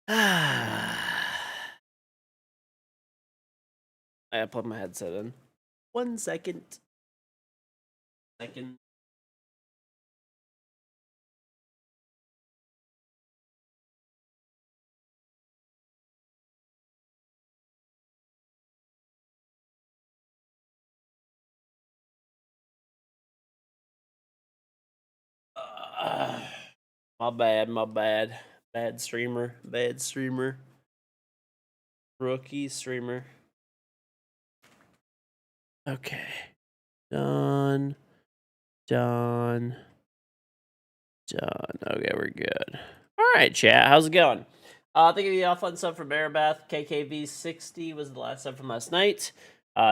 I plug my headset in. 1 second. My bad. Bad streamer. Rookie streamer. Okay. Done. Okay, we're good. All right, chat. How's it going? Thinking of you all fun stuff from Marabath. KKV60 was the last sub from last night.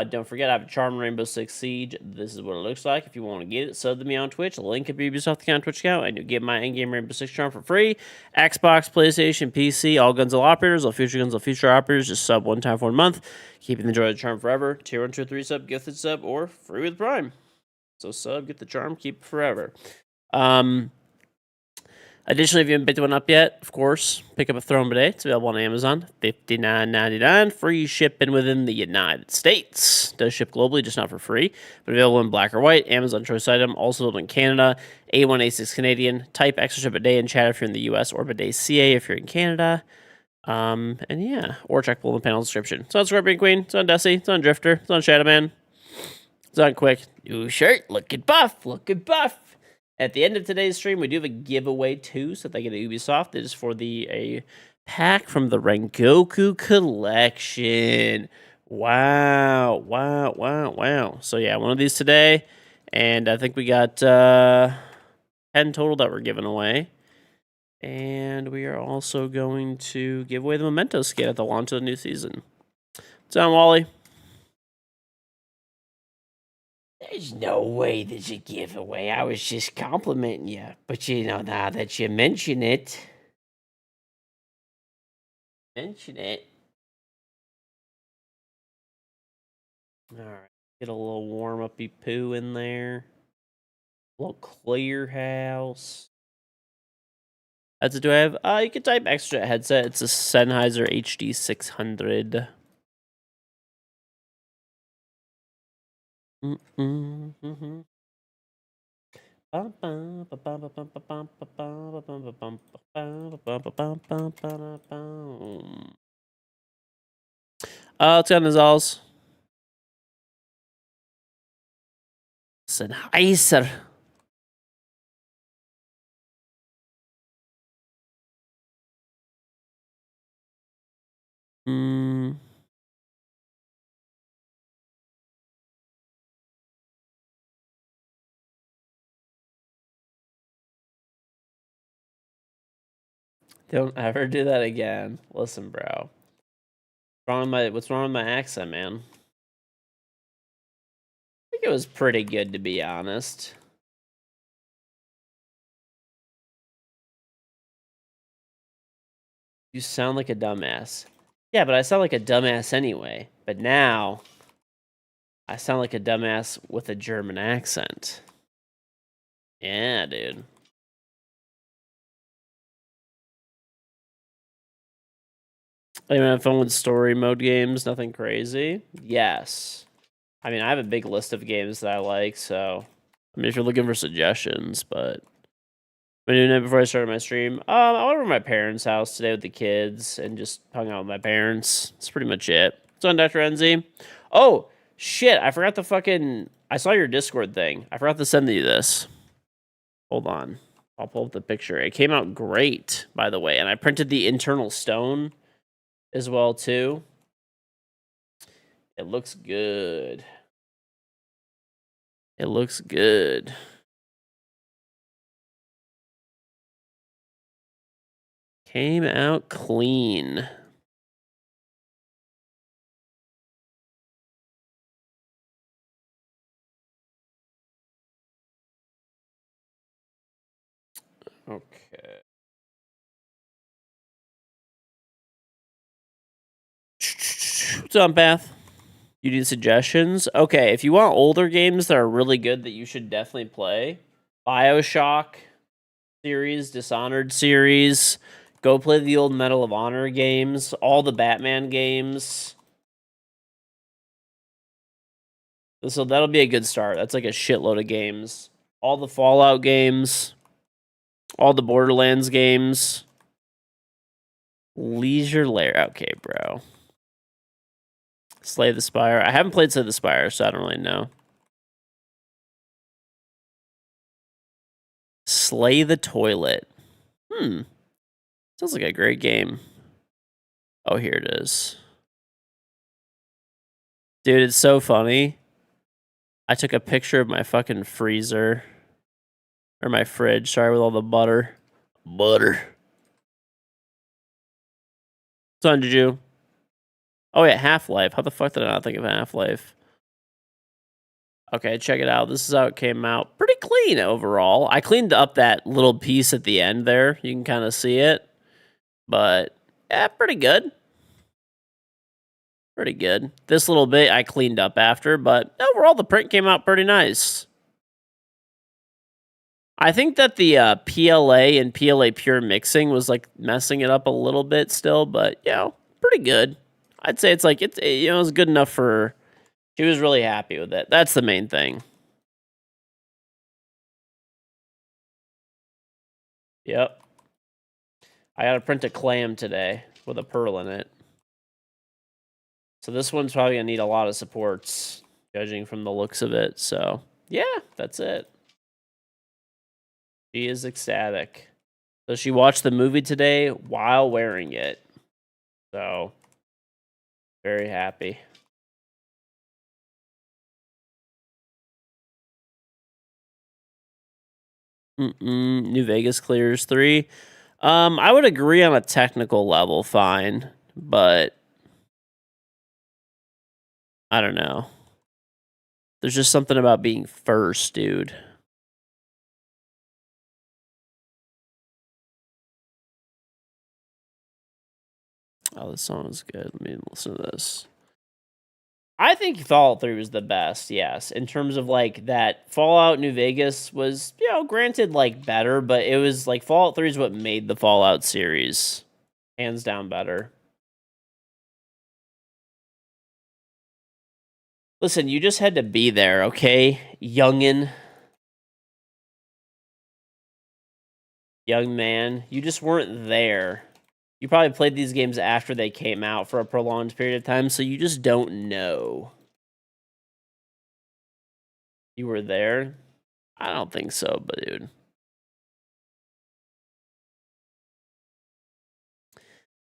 Don't forget, I have a Charm Rainbow Six Siege. This is what it looks like. If you want to get it, sub to me on Twitch. Link at Ubisoft account, Twitch account, and you get my Ingame Rainbow Six Charm for free. Xbox, PlayStation, PC, all guns, all operators, all future guns, all future operators. Just sub one time for 1 month. Keeping the joy of the charm forever. Tier 1, Tier 3 sub, gifted sub, or free with Prime. So sub, get the charm, keep it forever. Additionally, if you haven't picked one up yet, of course, pick up a Throne Bidet. It's available on Amazon. $59.99. Free shipping within the United States. Does ship globally, just not for free. But available in black or white. Amazon choice item. Also available in Canada. A1, A6 Canadian. Type extra ship bidet in chat if you're in the US, or bidet CA if you're in Canada. And yeah, or check below in the panel description. It's on Scorpion Queen. It's on Desi. It's on Drifter. It's on Shadowman. It's on Quick. New shirt. Looking buff. At the end of today's stream, we do have a giveaway too, so if they get a Ubisoft, it is for a pack from the Rengoku collection. Wow. So yeah, one of these today, and I think we got 10 total that we're giving away. And we are also going to give away the Memento skin at the launch of the new season. What's on, Wally? There's no way there's a giveaway. I was just complimenting you. But now that you mention it. Alright. Get a little warm-uppy poo in there. A little clear house. That's what do I have? You can type extra headset. It's a Sennheiser HD 600. Let's go on Nizals. Sennheiser. Don't ever do that again. Listen, bro. What's wrong with my accent, man? I think it was pretty good, to be honest. You sound like a dumbass. Yeah, but I sound like a dumbass anyway. But now, I sound like a dumbass with a German accent. Yeah, dude. Anyone have fun with story mode games? Nothing crazy? Yes. I mean, I have a big list of games that I like, so... I mean, if you're looking for suggestions, but... What am I doing before I started my stream? I went over to my parents' house today with the kids and just hung out with my parents. That's pretty much it. What's on, Dr. Enzi? Oh, shit, I forgot to fucking... I saw your Discord thing. I forgot to send you this. Hold on. I'll pull up the picture. It came out great, by the way, and I printed the internal stone as well, too. It looks good. It looks good. Came out clean. Okay. What's up, Beth? You need suggestions? Okay, if you want older games that are really good that you should definitely play, BioShock series, Dishonored series, Go play the old Medal of Honor games, all the Batman games. So that'll be a good start. That's like a shitload of games. All the Fallout games, all the Borderlands games. Leisure Lair. Okay, bro. Slay the Spire. I haven't played Slay the Spire, so I don't really know. Slay the Toilet. Sounds like a great game. Oh, here it is. Dude, it's so funny. I took a picture of my fucking freezer. Or my fridge, sorry, with all the butter. Butter. What's on, Juju? Oh, yeah, Half-Life. How the fuck did I not think of Half-Life? Okay, check it out. This is how it came out. Pretty clean overall. I cleaned up that little piece at the end there. You can kind of see it. But, yeah, pretty good. Pretty good. This little bit I cleaned up after, but overall the print came out pretty nice. I think that the PLA and PLA Pure mixing was like messing it up a little bit still, but pretty good. I'd say it's it was good enough for. She was really happy with it. That's the main thing. Yep. I got to print a clam today with a pearl in it. So this one's probably going to need a lot of supports, judging from the looks of it. So, yeah, that's it. She is ecstatic. So she watched the movie today while wearing it. So, very happy. New Vegas clears 3. I would agree on a technical level, fine, but I don't know. There's just something about being first, dude. Oh, this song is good. Let me listen to this. I think Fallout 3 was the best, yes. In terms of like that Fallout New Vegas was, granted like better, but it was like Fallout 3 is what made the Fallout series. Hands down better. Listen, you just had to be there, okay? Young man. You just weren't there. You probably played these games after they came out for a prolonged period of time, so you just don't know. You were there? I don't think so, but dude.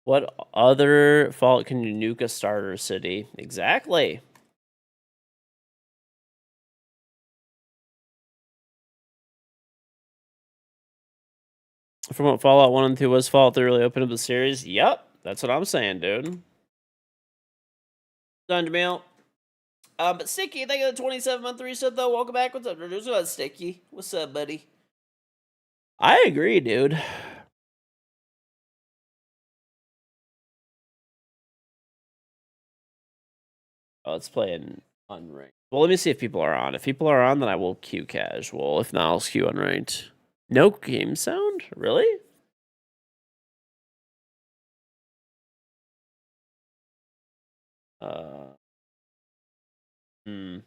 What other fault can you nuke a starter city? Exactly. From what Fallout 1 and 2 was, Fallout 3 really opened up the series? Yep, that's what I'm saying, dude. Done, Jamil. But Sticky, thank you for the 27-month reset, though. Welcome back. What's up, dude? What's up, Sticky? What's up, buddy? I agree, dude. Oh, let's play an unranked. Well, let me see if people are on. If people are on, then I will queue casual. If not, I'll queue unranked. No game sound? Really? Hmm.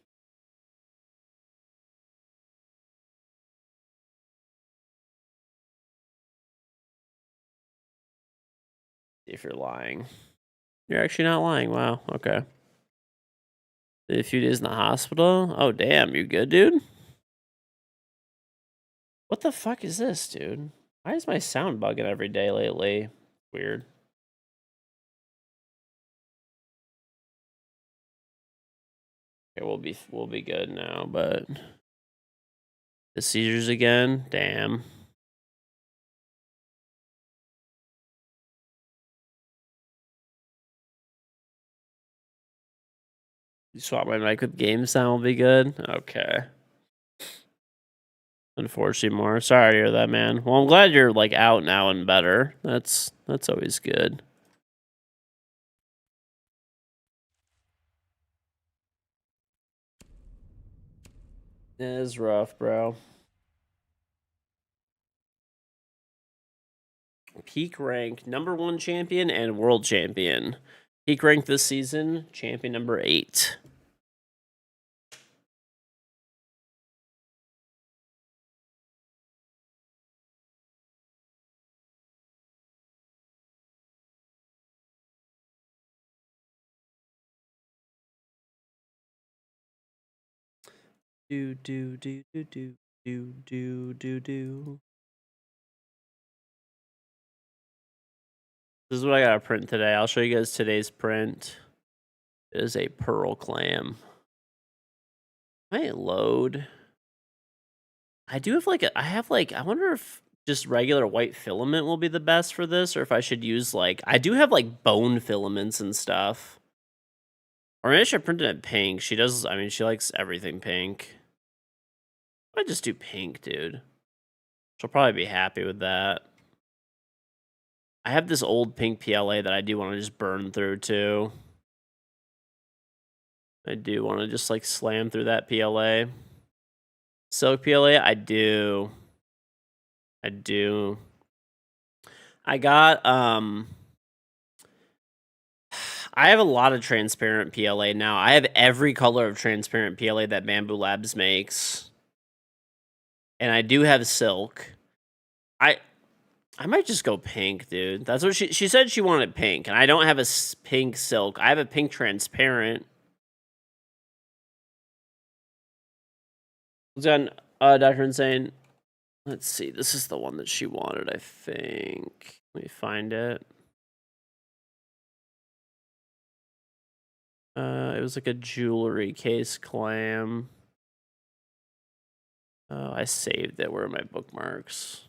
If you're lying. You're actually not lying. Wow. Okay. A few days in the hospital? Oh, damn. You good, dude? What the fuck is this, dude? Why is my sound bugging every day lately? Weird. Okay, we'll be good now, but the seizures again? Damn. You swap my mic with game sound will be good? Okay. Unfortunately more. Sorry to hear that, man. Well, I'm glad you're like out now and better. That's always good. It is rough, bro. Peak rank, #1 champion and world champion. Peak rank this season, champion number 8. Do. This is what I gotta print today. I'll show you guys today's print. It is a pearl clam. Might load. I do have I wonder if just regular white filament will be the best for this, or if I should use I do have bone filaments and stuff. Or maybe I should print it in pink. She does, I mean, she likes everything pink. I just do pink, dude. She'll probably be happy with that. I have this old pink PLA that I do want to just burn through too. I do want to just slam through that PLA. Silk PLA, I do. I got I have a lot of transparent PLA now. I have every color of transparent PLA that Bamboo Labs makes. And I do have silk. I might just go pink, dude. That's what she said she wanted pink. And I don't have a pink silk. I have a pink transparent. What's on Dr. Insane? Let's see. This is the one that she wanted, I think. Let me find it. It was like a jewelry case clam. Oh, I saved it. Where are my bookmarks?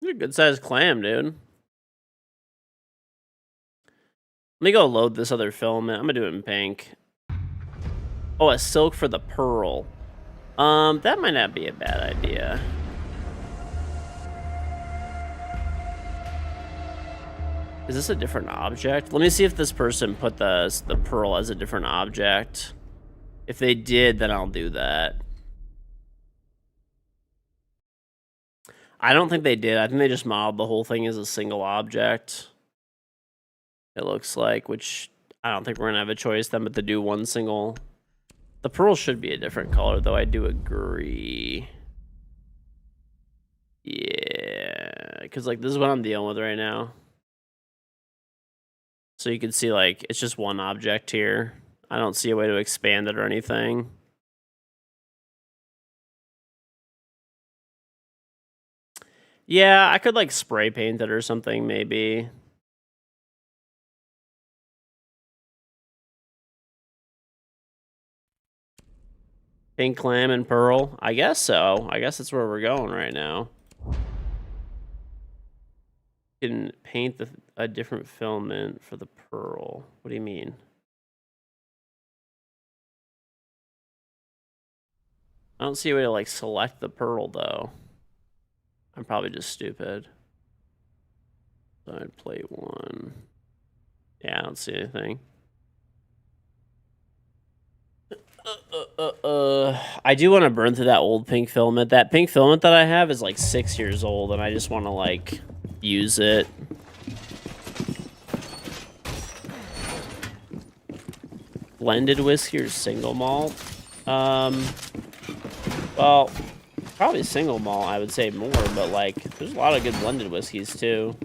It's a good sized clam, dude. Let me go load this other filament. I'm gonna do it in pink. Oh, a silk for the pearl. That might not be a bad idea. Is this a different object? Let me see if this person put the pearl as a different object. If they did, then I'll do that. I don't think they did. I think they just modeled the whole thing as a single object. It looks like, which I don't think we're gonna have a choice then but to do one single. The pearl should be a different color, though. I do agree. Yeah, because this is what I'm dealing with right now. So you can see it's just one object here. I don't see a way to expand it or anything. Yeah, I could spray paint it or something maybe. Pink clam and pearl? I guess so. I guess that's where we're going right now. You can paint a different filament for the pearl. What do you mean? I don't see a way to select the pearl though. I'm probably just stupid. Side plate 1. Yeah, I don't see anything. I do want to burn through that old pink filament. That pink filament that I have is 6 years old, and I just want to use it. Blended whiskey or single malt? Well, probably single malt, I would say more, but there's a lot of good blended whiskeys too.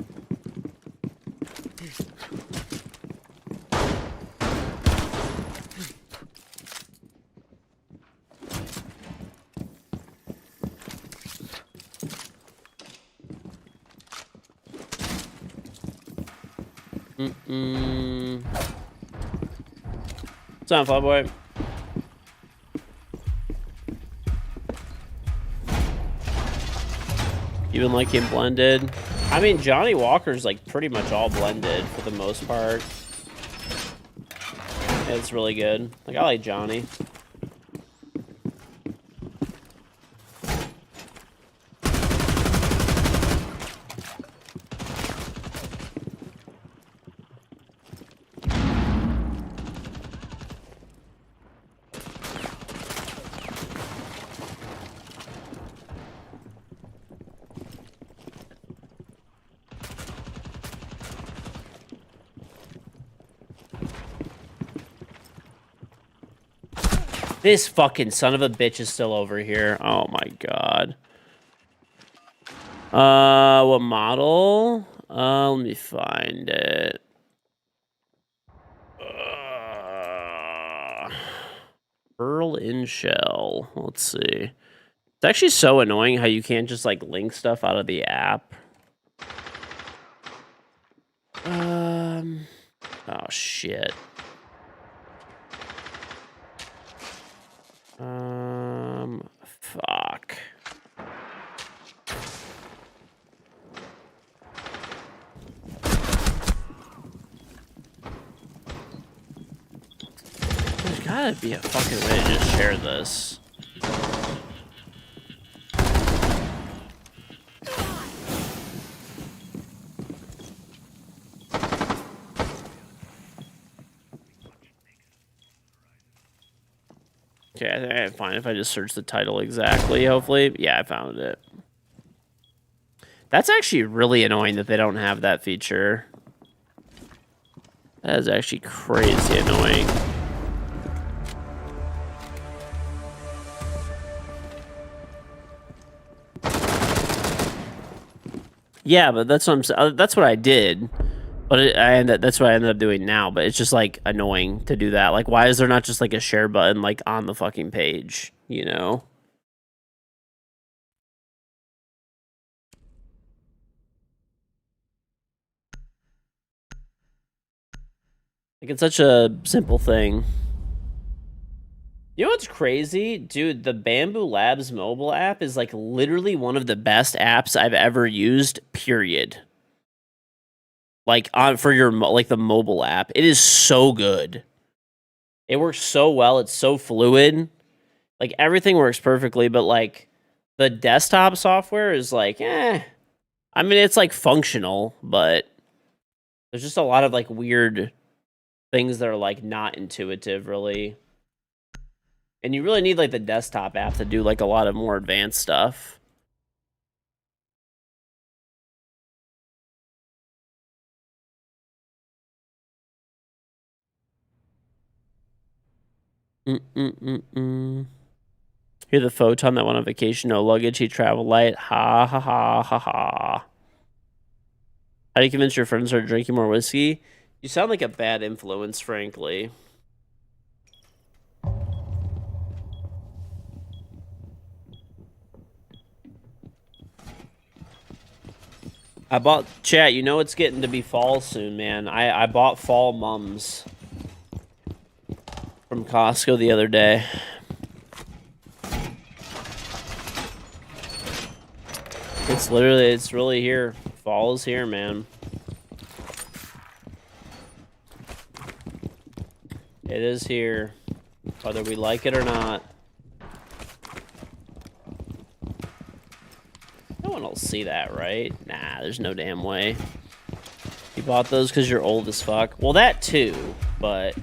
What's up, Flyboy? Even him blended? I mean, Johnny Walker's pretty much all blended for the most part. It's really good. I like Johnny. This fucking son of a bitch is still over here. Oh my god. What model? Let me find it. Pearl in shell. Let's see. It's actually so annoying how you can't just like link stuff out of the app. Oh shit. Fuck. There's gotta be a fucking way to just share this. Okay, I think I'm fine if I just search the title exactly, hopefully. Yeah, I found it. That's actually really annoying that they don't have that feature. That is actually crazy annoying. Yeah, but that's what that's what I did. But that's what I ended up doing now. But it's just like annoying to do that. Like, why is there not just like a share button like on the fucking page? You know? Like, it's such a simple thing. You know what's crazy? Dude, the Bamboo Labs mobile app is like literally one of the best apps I've ever used, period. Like for your like the mobile app. It is so good. It works so well. It's so fluid. Like everything works perfectly, but like the desktop software is like, I mean, it's like functional, but there's just a lot of like weird things that are like not intuitive, really. And you really need like the desktop app to do like a lot of more advanced stuff. Hear the photon that went on vacation, no luggage, he traveled light. Ha ha ha ha ha. How do you convince your friends to start drinking more whiskey? You sound like a bad influence, frankly. I bought, chat, you know it's getting to be fall soon, man. I bought fall mums from Costco the other day. It's really here. Fall is here, man. It is here, whether we like it or not. No one will see that, right? Nah, there's no damn way. You bought those because you're old as fuck. Well, that too, but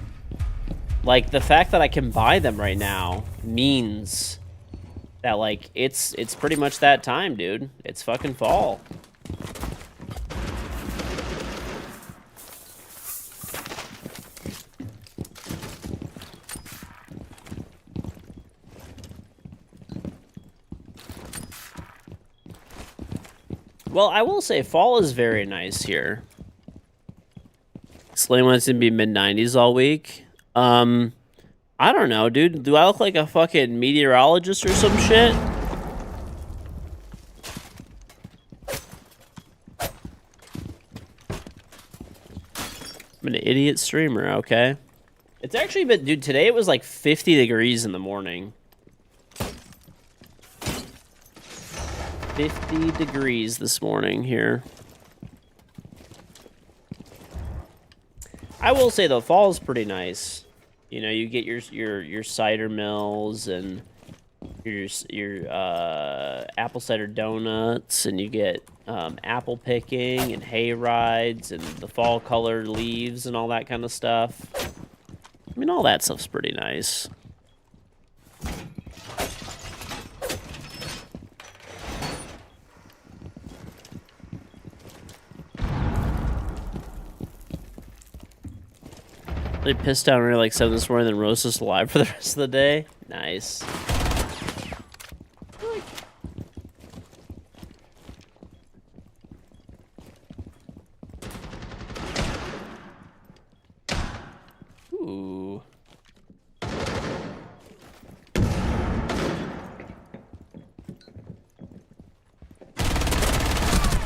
like the fact that I can buy them right now means that like it's pretty much that time, dude. It's fucking fall. Well, I will say fall is very nice here. Slay wants to be mid-90s all week. I don't know, dude. Do I look like a fucking meteorologist or some shit? I'm an idiot streamer, okay? It's actually been, dude, today it was like 50 degrees in the morning. 50 degrees this morning here. I will say though, fall is pretty nice. You know, you get your cider mills and your apple cider donuts, and you get apple picking and hay rides and the fall colored leaves and all that kind of stuff. I mean, all that stuff's pretty nice. They pissed down really like 7 this morning, then roast us alive for the rest of the day. Nice. Ooh.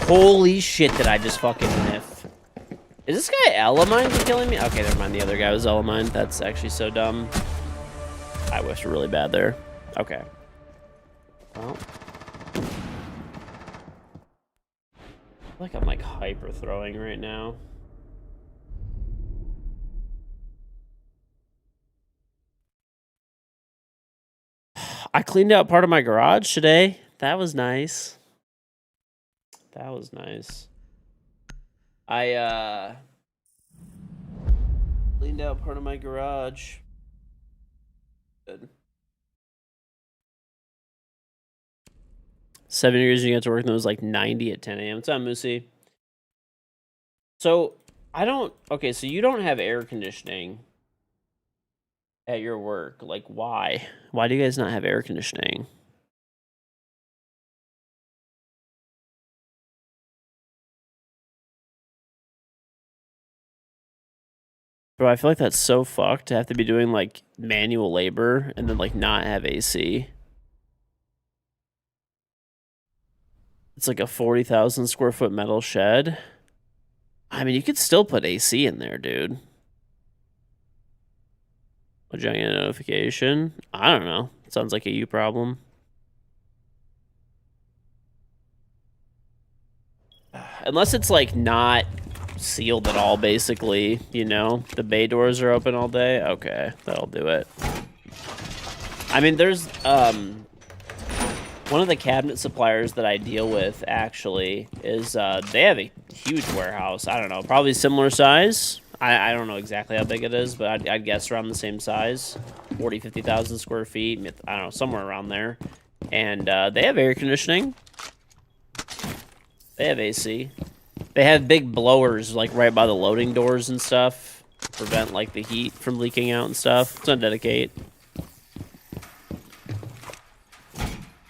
Holy shit, did I just fucking whiff? Is this guy Elamine for killing me? Okay, never mind. The other guy was Elamine. That's actually so dumb. I whiffed really bad there. Okay. Well. I feel like I'm like hyper throwing right now. I cleaned out part of my garage today. That was nice. That was nice. I cleaned out part of my garage. Good. 7 years you got to work, and it was like 90 at 10 a.m. What's up, Moosey? So I don't. Okay, so you don't have air conditioning at your work. Like, why? Why do you guys not have air conditioning? Bro, I feel like that's so fucked to have to be doing like manual labor and then like not have AC. It's like a 40,000 square foot metal shed. I mean, you could still put AC in there, dude. A giant notification. I don't know. Sounds like a you problem. Unless it's like not sealed at all, basically, you know, the bay doors are open all day. Okay, that'll do it. I mean, there's one of the cabinet suppliers that I deal with actually is they have a huge warehouse. I don't know, probably similar size. I don't know exactly how big it is, but I'd guess around the same size, 40, 50,000 square feet. I don't know, somewhere around there. And they have air conditioning. They have AC. They have big blowers like right by the loading doors and stuff, to prevent like the heat from leaking out and stuff. It's on dedicate.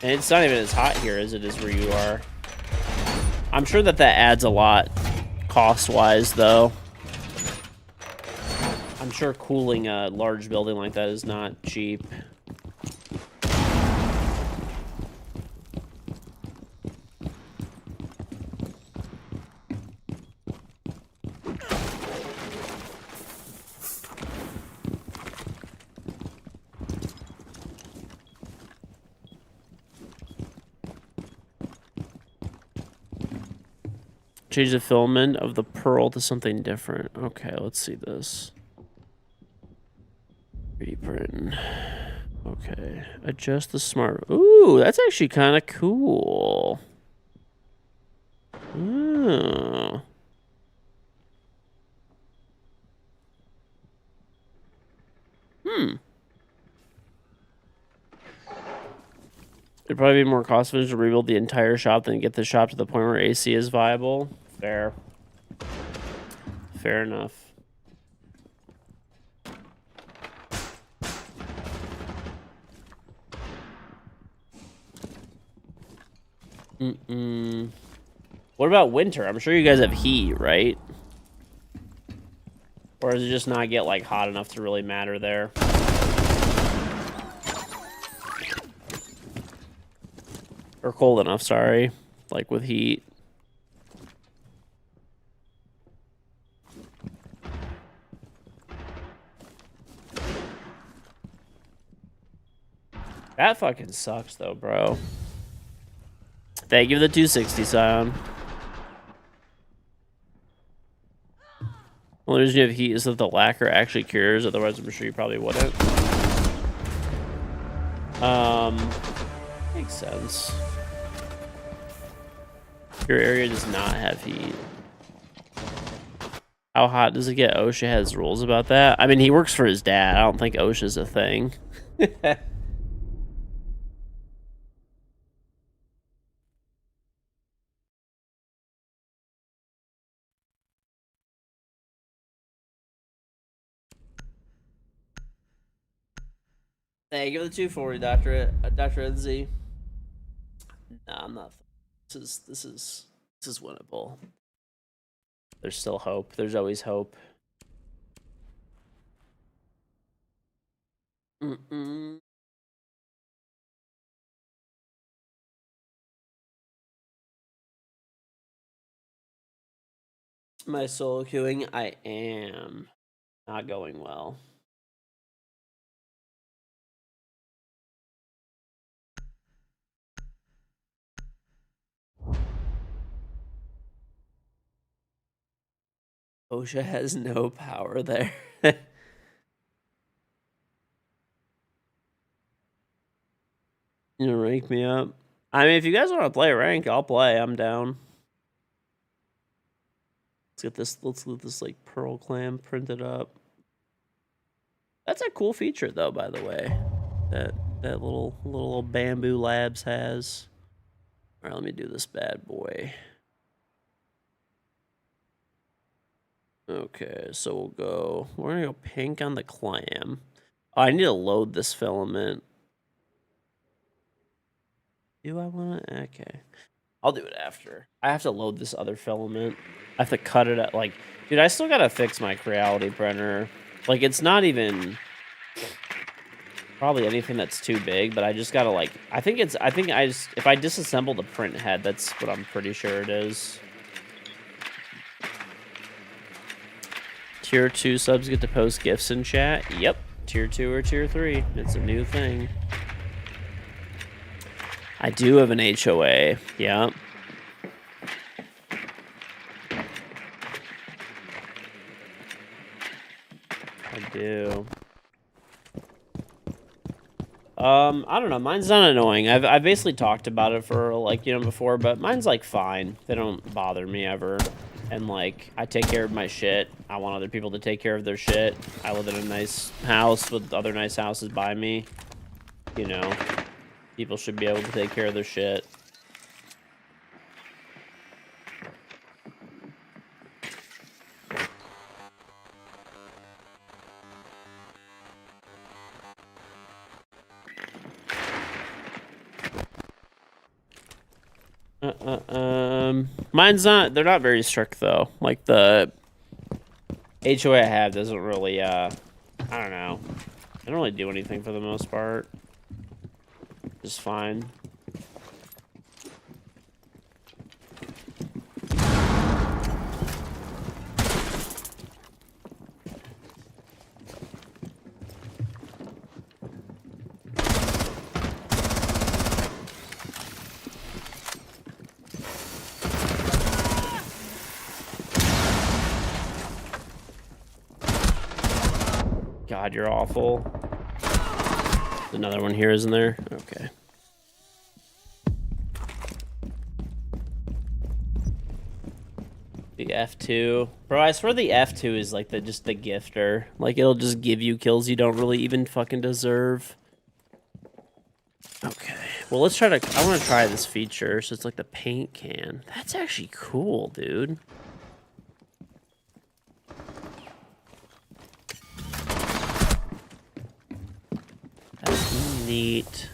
And it's not even as hot here as it is where you are. I'm sure that adds a lot cost-wise, though. I'm sure cooling a large building like that is not cheap. Change the filament of the pearl to something different. Okay, let's see this. 3D print. Okay. Adjust the smart. Ooh, that's actually kind of cool. Oh. It'd probably be more cost efficient to rebuild the entire shop than get the shop to the point where AC is viable. Fair. Fair enough. What about winter? I'm sure you guys have heat, right? Or does it just not get like hot enough to really matter there? Or cold enough, sorry. Like with heat. That fucking sucks though, bro. Thank you for the 260 sound. Well, the reason you have heat is that the lacquer actually cures, otherwise I'm sure you probably wouldn't. Makes sense. Your area does not have heat. How hot does it get? OSHA has rules about that. I mean, he works for his dad. I don't think OSHA's a thing. Hey, give it the 240, Dr. NZ. Nah, I'm not. This is winnable. There's still hope. There's always hope. Mm-mm. My solo queuing, I am not going well. OSHA has no power there. You know, rank me up. I mean, if you guys want to play rank, I'll play. I'm down. Let's get this. Let's get this like pearl clam printed up. That's a cool feature, though. By the way, that little Bamboo Labs has. All right, let me do this bad boy. Okay, so we'll go. We're gonna go pink on the clam. Oh, I need to load this filament. Do I want to? Okay. I'll do it after. I have to load this other filament. I have to cut it at, like... Dude, I still gotta fix my Creality printer. Like, it's not even... probably anything that's too big, but I just gotta, like... I think I just... If I disassemble the print head, that's what I'm pretty sure it is. Tier 2 subs get to post gifts in chat. Yep. Tier 2 or Tier 3. It's a new thing. I do have an HOA. Yeah. I do. I don't know. Mine's not annoying. I've basically talked about it for, like, before, but mine's, like, fine. They don't bother me ever. And, like, I take care of my shit. I want other people to take care of their shit. I live in a nice house with other nice houses by me. You know, people should be able to take care of their shit. Mine's not, they're not very strict, though. Like, the HOA I have doesn't really, I don't know. I don't really do anything for the most part. Just fine. God, you're awful. Another one here, isn't there? Okay. The F2. Bro, I swear the F2 is like just the gifter. Like, it'll just give you kills you don't really even fucking deserve. Okay. Well, let's try to... I want to try this feature. So it's like the paint can. That's actually cool, dude. That's neat.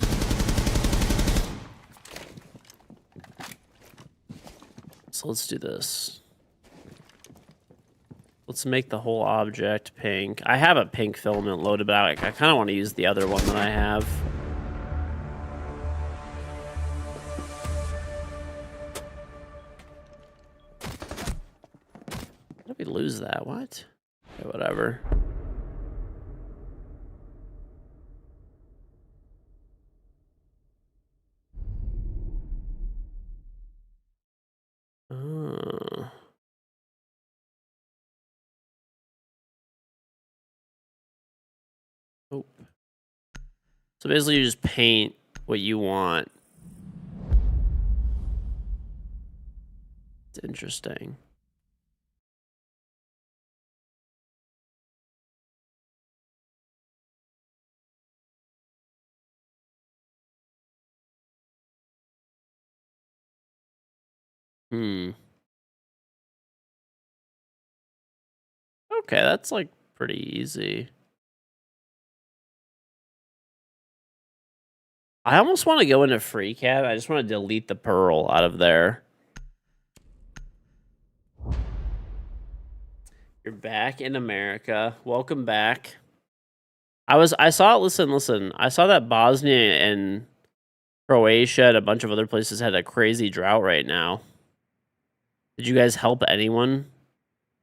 So let's do this. Let's make the whole object pink. I have a pink filament loaded, but I kind of want to use the other one that I have. How did we lose that? What? Okay, whatever. Oh. So basically you just paint what you want. It's interesting. Okay, that's like pretty easy. I almost want to go into free cat. I just want to delete the pearl out of there. You're back in America. Welcome back. I saw, listen. I saw that Bosnia and Croatia and a bunch of other places had a crazy drought right now. Did you guys help anyone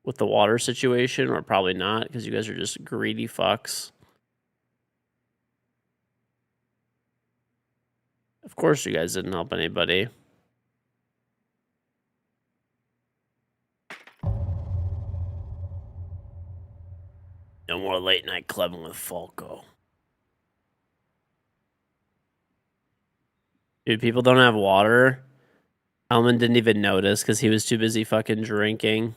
with the water situation? Or probably not, because you guys are just greedy fucks. Of course you guys didn't help anybody. No more late night clubbing with Falco. Dude, people don't have water. Elman didn't even notice because he was too busy fucking drinking.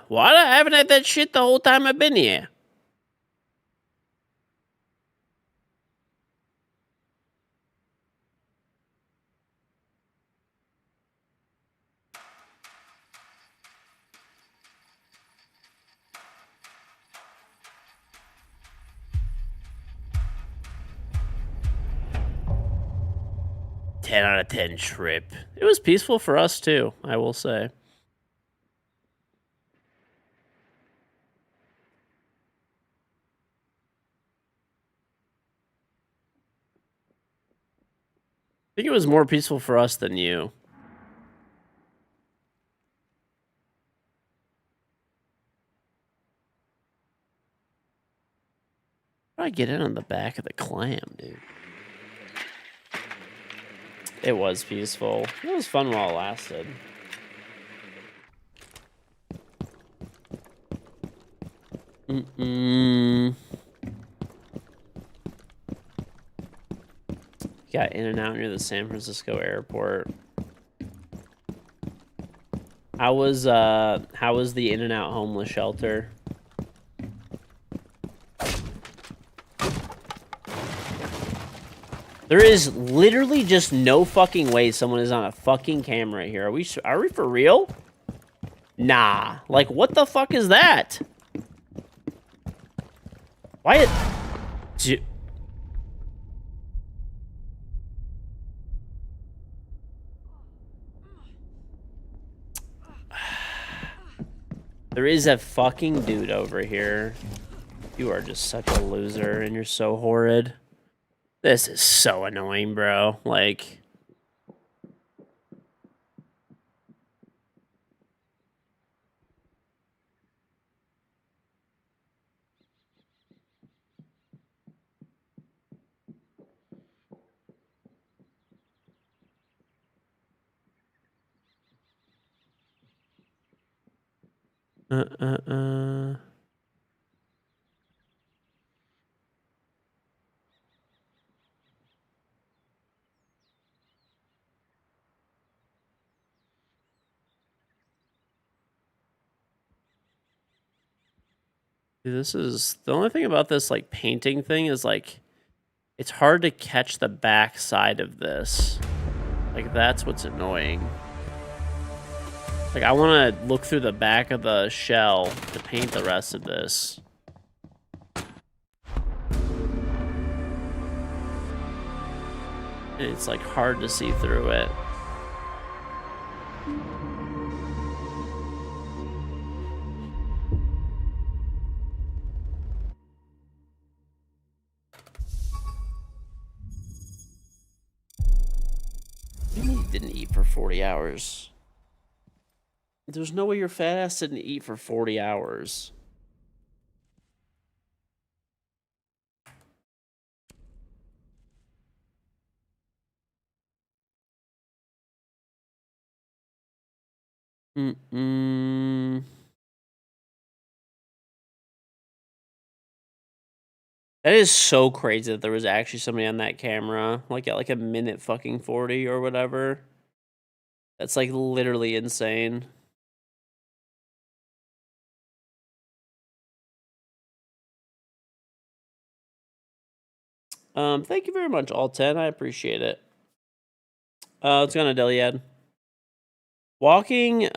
Water? I haven't had that shit the whole time I've been here. Ten out of 10 trip. It was peaceful for us too, I will say. I think it was more peaceful for us than you. How do I get in on the back of the clam, dude? It was peaceful. It was fun while it lasted. Got in and out near the San Francisco airport. How was the in and out homeless shelter? There is literally just no fucking way someone is on a fucking camera here. Are we for real? Nah. Like, what the fuck is that? Why? There is a fucking dude over here. You are just such a loser, and you're so horrid. This is so annoying, bro. Like... Dude, this is... The only thing about this, like, painting thing is, like... It's hard to catch the back side of this. Like, that's what's annoying. Like, I want to look through the back of the shell to paint the rest of this. And it's, like, hard to see through it. You didn't eat for 40 hours. There's no way your fat ass didn't eat for 40 hours. That is so crazy that there was actually somebody on that camera, like at like a minute fucking 40 or whatever. That's like literally insane. Thank you very much, all 10. I appreciate it. Let's go on a Deliad. Walking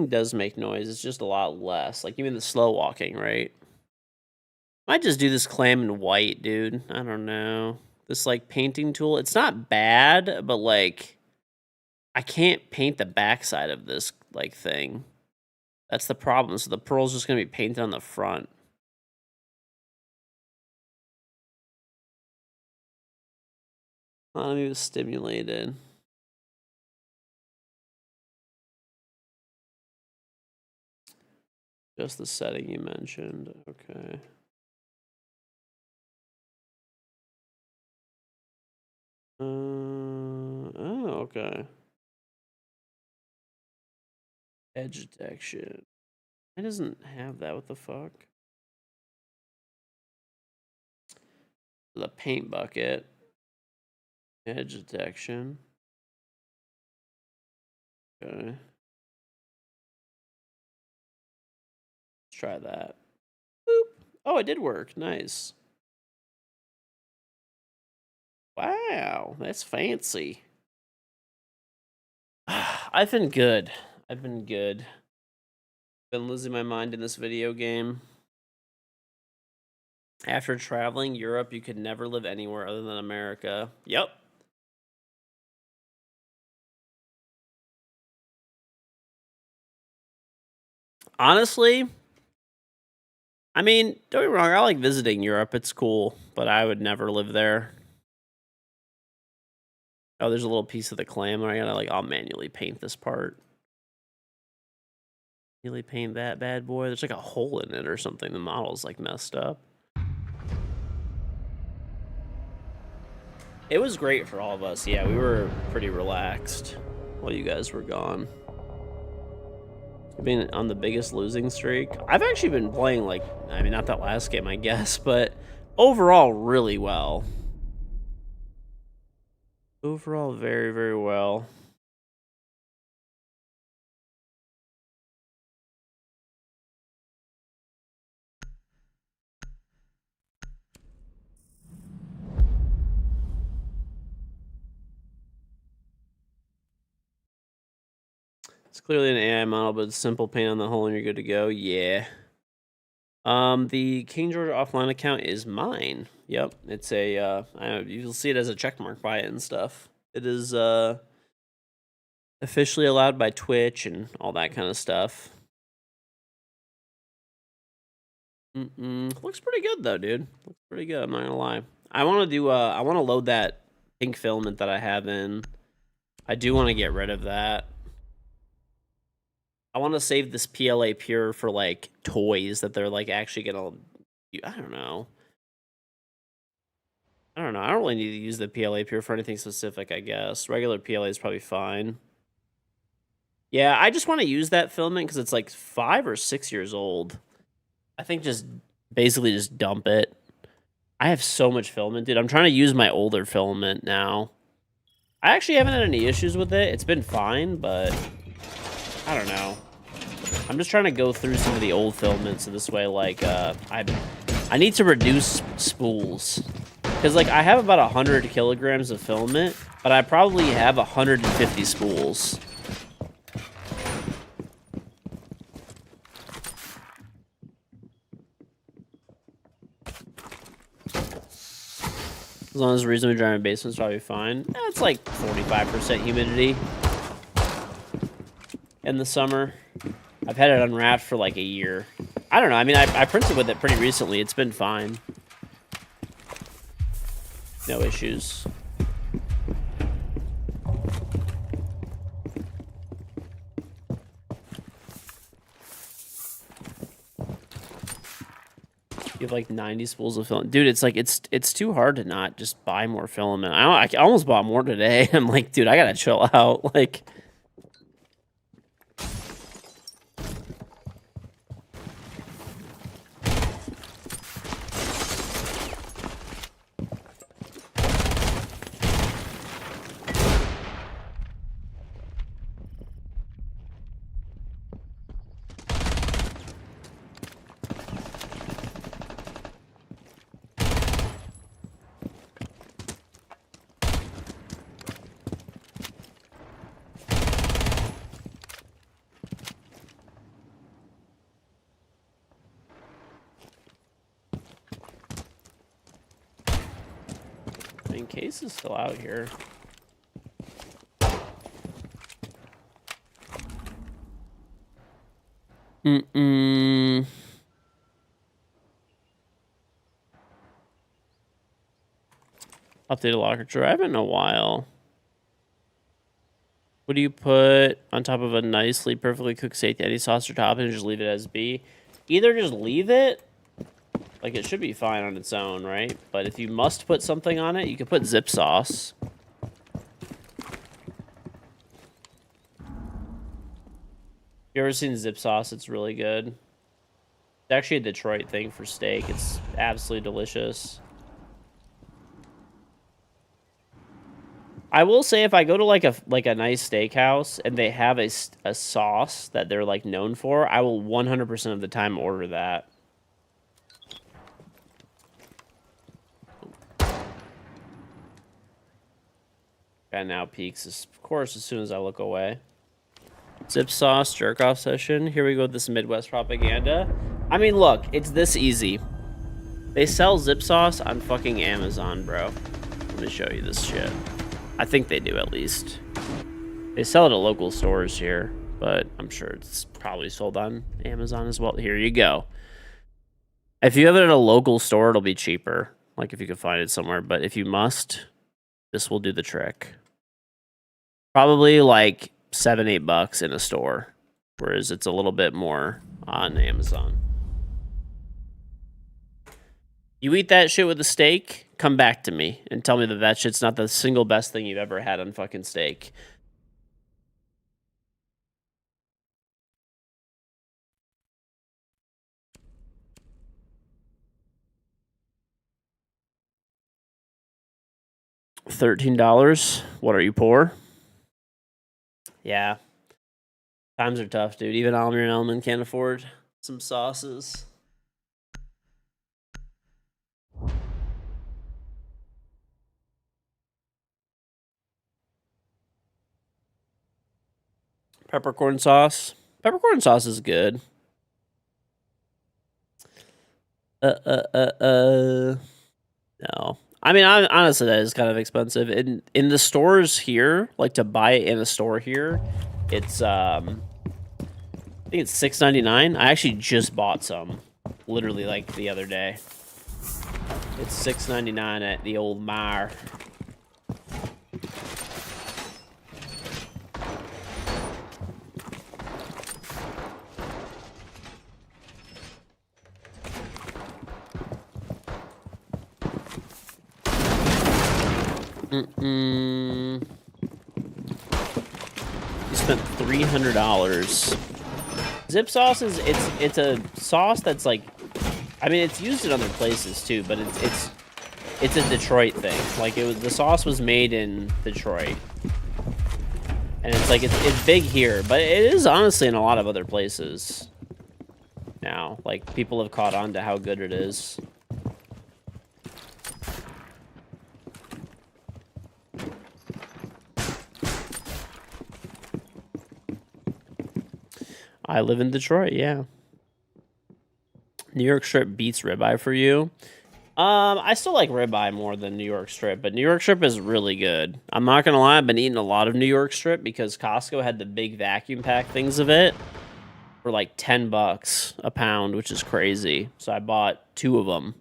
does make noise. It's just a lot less. Like, even the slow walking, right? Might just do this clam in white, dude. I don't know. This, like, painting tool. It's not bad, but, like, I can't paint the backside of this, like, thing. That's the problem. So the pearl's just going to be painted on the front. Economy was stimulated. Just the setting you mentioned. Okay. Oh, okay. Edge detection. It doesn't have that. What the fuck? The paint bucket. Edge detection. Okay. Let's try that. Boop. Oh, it did work. Nice. Wow, that's fancy. I've been good. I've been good. Been losing my mind in this video game. After traveling Europe, you could never live anywhere other than America. Yep. Honestly, I mean, don't get me wrong, I like visiting Europe. It's cool, but I would never live there. Oh, there's a little piece of the clam. I gotta, like, I'll manually paint this part. Manually paint that bad boy. There's like a hole in it or something. The model's like messed up. It was great for all of us. Yeah, we were pretty relaxed while you guys were gone. Being on the biggest losing streak. I've actually been playing, like, I mean, not that last game, I guess, but overall, really well. Overall, very, very well. It's clearly an AI model, but it's simple paint on the hole and you're good to go. Yeah. The KingGeorge offline account is mine. Yep, it's a. I don't know, you'll see it as a check mark by it and stuff. It is officially allowed by Twitch and all that kind of stuff. Looks pretty good though, dude. Looks pretty good. I'm not gonna lie. I want to do. I want to load that pink filament that I have in. I do want to get rid of that. I want to save this PLA Pure for, like, toys that they're, like, actually gonna. I don't know. I don't really need to use the PLA Pure for anything specific, I guess. Regular PLA is probably fine. Yeah, I just want to use that filament because it's like 5 or 6 years old. I think just basically just dump it. I have so much filament, dude. I'm trying to use my older filament now. I actually haven't had any issues with it. It's been fine, but I don't know. I'm just trying to go through some of the old filaments, so this way, like, I need to reduce spools. Because, like, I have about 100 kilograms of filament, but I probably have 150 spools. As long as reasonably dry in my basement's probably fine. It's like 45% humidity in the summer. I've had it unwrapped for like a year. I don't know. I mean, I printed with it pretty recently. It's been fine. No issues. You have like 90 spools of filament. Dude, it's like, it's too hard to not just buy more filament. I almost bought more today. I'm like, dude, I gotta chill out. Like, case is still out here. Update a locker drawer. I haven't in a while. What do you put on top of a nicely, perfectly cooked steak? Any sauce or topping, and just leave it as B? Either just leave it, like it should be fine on its own, right? But if you must put something on it, you can put zip sauce. You ever seen zip sauce? It's really good. It's actually a Detroit thing for steak. It's absolutely delicious. I will say if I go to like a nice steakhouse and they have a sauce that they're like known for, I will 100% of the time order that. Guy now peeks, of course, as soon as I look away. Zip sauce jerk off session. Here we go with this Midwest propaganda. I mean, look, it's this easy. They sell zip sauce on fucking Amazon, bro. Let me show you this shit. I think they do, at least. They sell it at local stores here, but I'm sure it's probably sold on Amazon as well. Here you go. If you have it at a local store, it'll be cheaper. Like, if you can find it somewhere. But if you must, this will do the trick. Probably, like, $7-8 in a store. Whereas it's a little bit more on Amazon. You eat that shit with a steak, come back to me and tell me that that shit's not the single best thing you've ever had on fucking steak. $13. What are you, poor? Yeah. Times are tough, dude. Even Almir and Elman can't afford some sauces. Peppercorn sauce. Peppercorn sauce is good. No. I mean, honestly, that is kind of expensive. In the stores here, like to buy it in a store here, it's I think it's $6.99. I actually just bought some, literally like the other day. It's $6.99 at the old Meijer. You spent $300. Zip sauce is it's a sauce that's like, I mean, it's used in other places too, but it's a Detroit thing. Like the sauce was made in Detroit, and it's like it's big here, but it is honestly in a lot of other places now. Like people have caught on to how good it is. I live in Detroit, yeah. New York strip beats ribeye for you. I still like ribeye more than New York strip, but New York strip is really good. I'm not gonna lie, I've been eating a lot of New York strip because Costco had the big vacuum pack things of it for like $10 a pound, which is crazy. So I bought 2 of them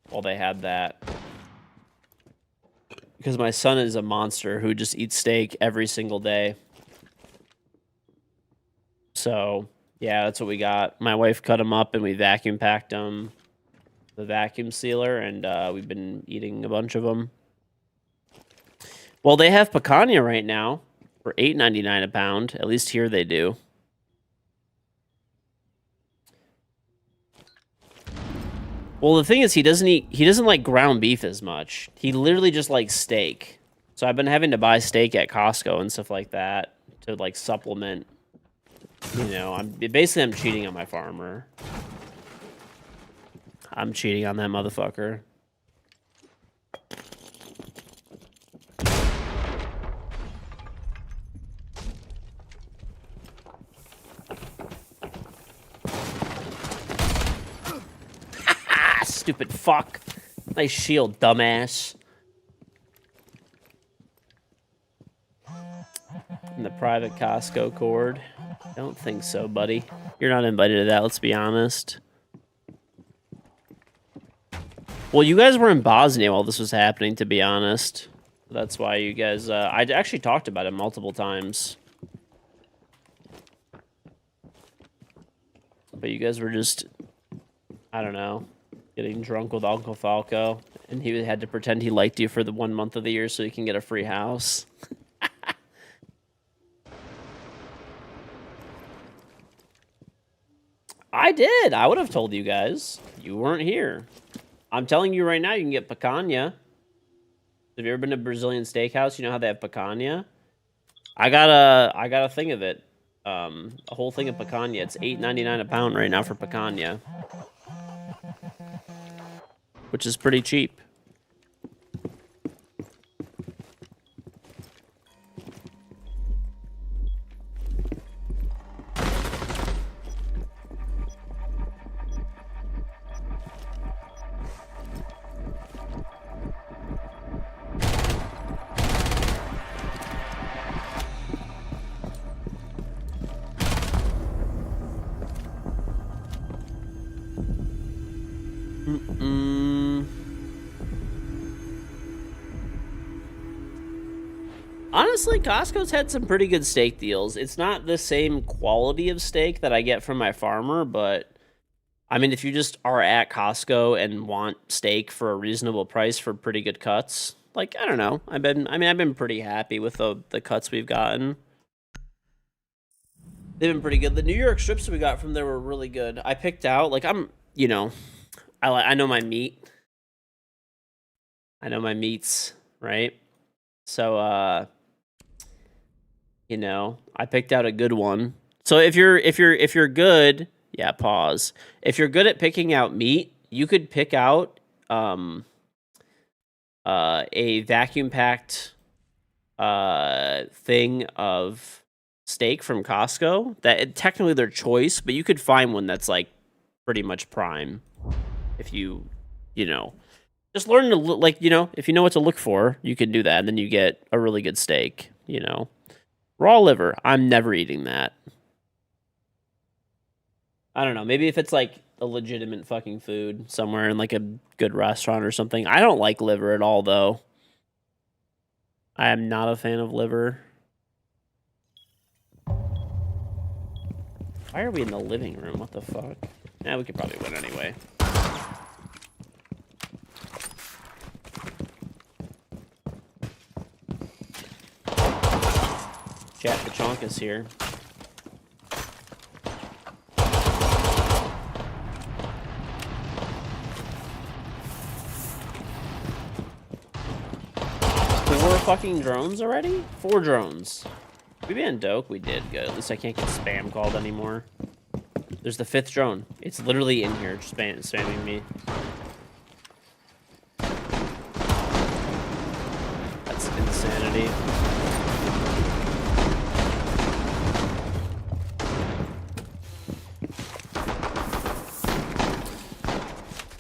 while they had that. Because my son is a monster who just eats steak every single day. So, yeah, that's what we got. My wife cut them up and we vacuum packed them, the vacuum sealer, and we've been eating a bunch of them. Well, they have picanha right now for $8.99 a pound. At least here they do. Well, the thing is, he doesn't like ground beef as much. He literally just likes steak. So I've been having to buy steak at Costco and stuff like that to like supplement. You know, I'm cheating on my farmer. I'm cheating on that motherfucker. Stupid fuck. Nice shield, dumbass. In the private Costco cord. Don't think so, buddy. You're not invited to that, let's be honest. Well, you guys were in Bosnia while this was happening, to be honest. That's why you guys... I actually talked about it multiple times. But you guys were just... I don't know. Getting drunk with Uncle Falco. And he had to pretend he liked you for the 1 month of the year so he can get a free house. I did. I would have told you guys. You weren't here. I'm telling you right now, you can get picanha. Have you ever been to a Brazilian steakhouse? You know how they have picanha? I got a thing of it. A whole thing of picanha. It's $8.99 a pound right now for picanha. Which is pretty cheap. Honestly, Costco's had some pretty good steak deals. It's not the same quality of steak that I get from my farmer, but I mean, if you just are at Costco and want steak for a reasonable price for pretty good cuts, like, I don't know. I've been pretty happy with the cuts we've gotten. They've been pretty good. The New York strips we got from there were really good. I picked out, like, you know, I know my meat. I know my meats, right? So, you know, I picked out a good one. So if you're good, yeah, pause. If you're good at picking out meat, you could pick out a vacuum packed thing of steak from Costco. That technically their choice, but you could find one that's like pretty much prime. If you know, just learn to look, like, you know, if you know what to look for, you can do that, and then you get a really good steak, you know. Raw liver, I'm never eating that. I don't know, maybe if it's like a legitimate fucking food somewhere in like a good restaurant or something. I don't like liver at all, though. I am not a fan of liver. Why are we in the living room? What the fuck? Yeah, we could probably win anyway. Chat Pachonka's here. Four fucking drones already? 4 drones. We banned Doke? We did. Good. At least I can't get spam called anymore. There's the 5th drone. It's literally in here, just spamming me. That's insanity.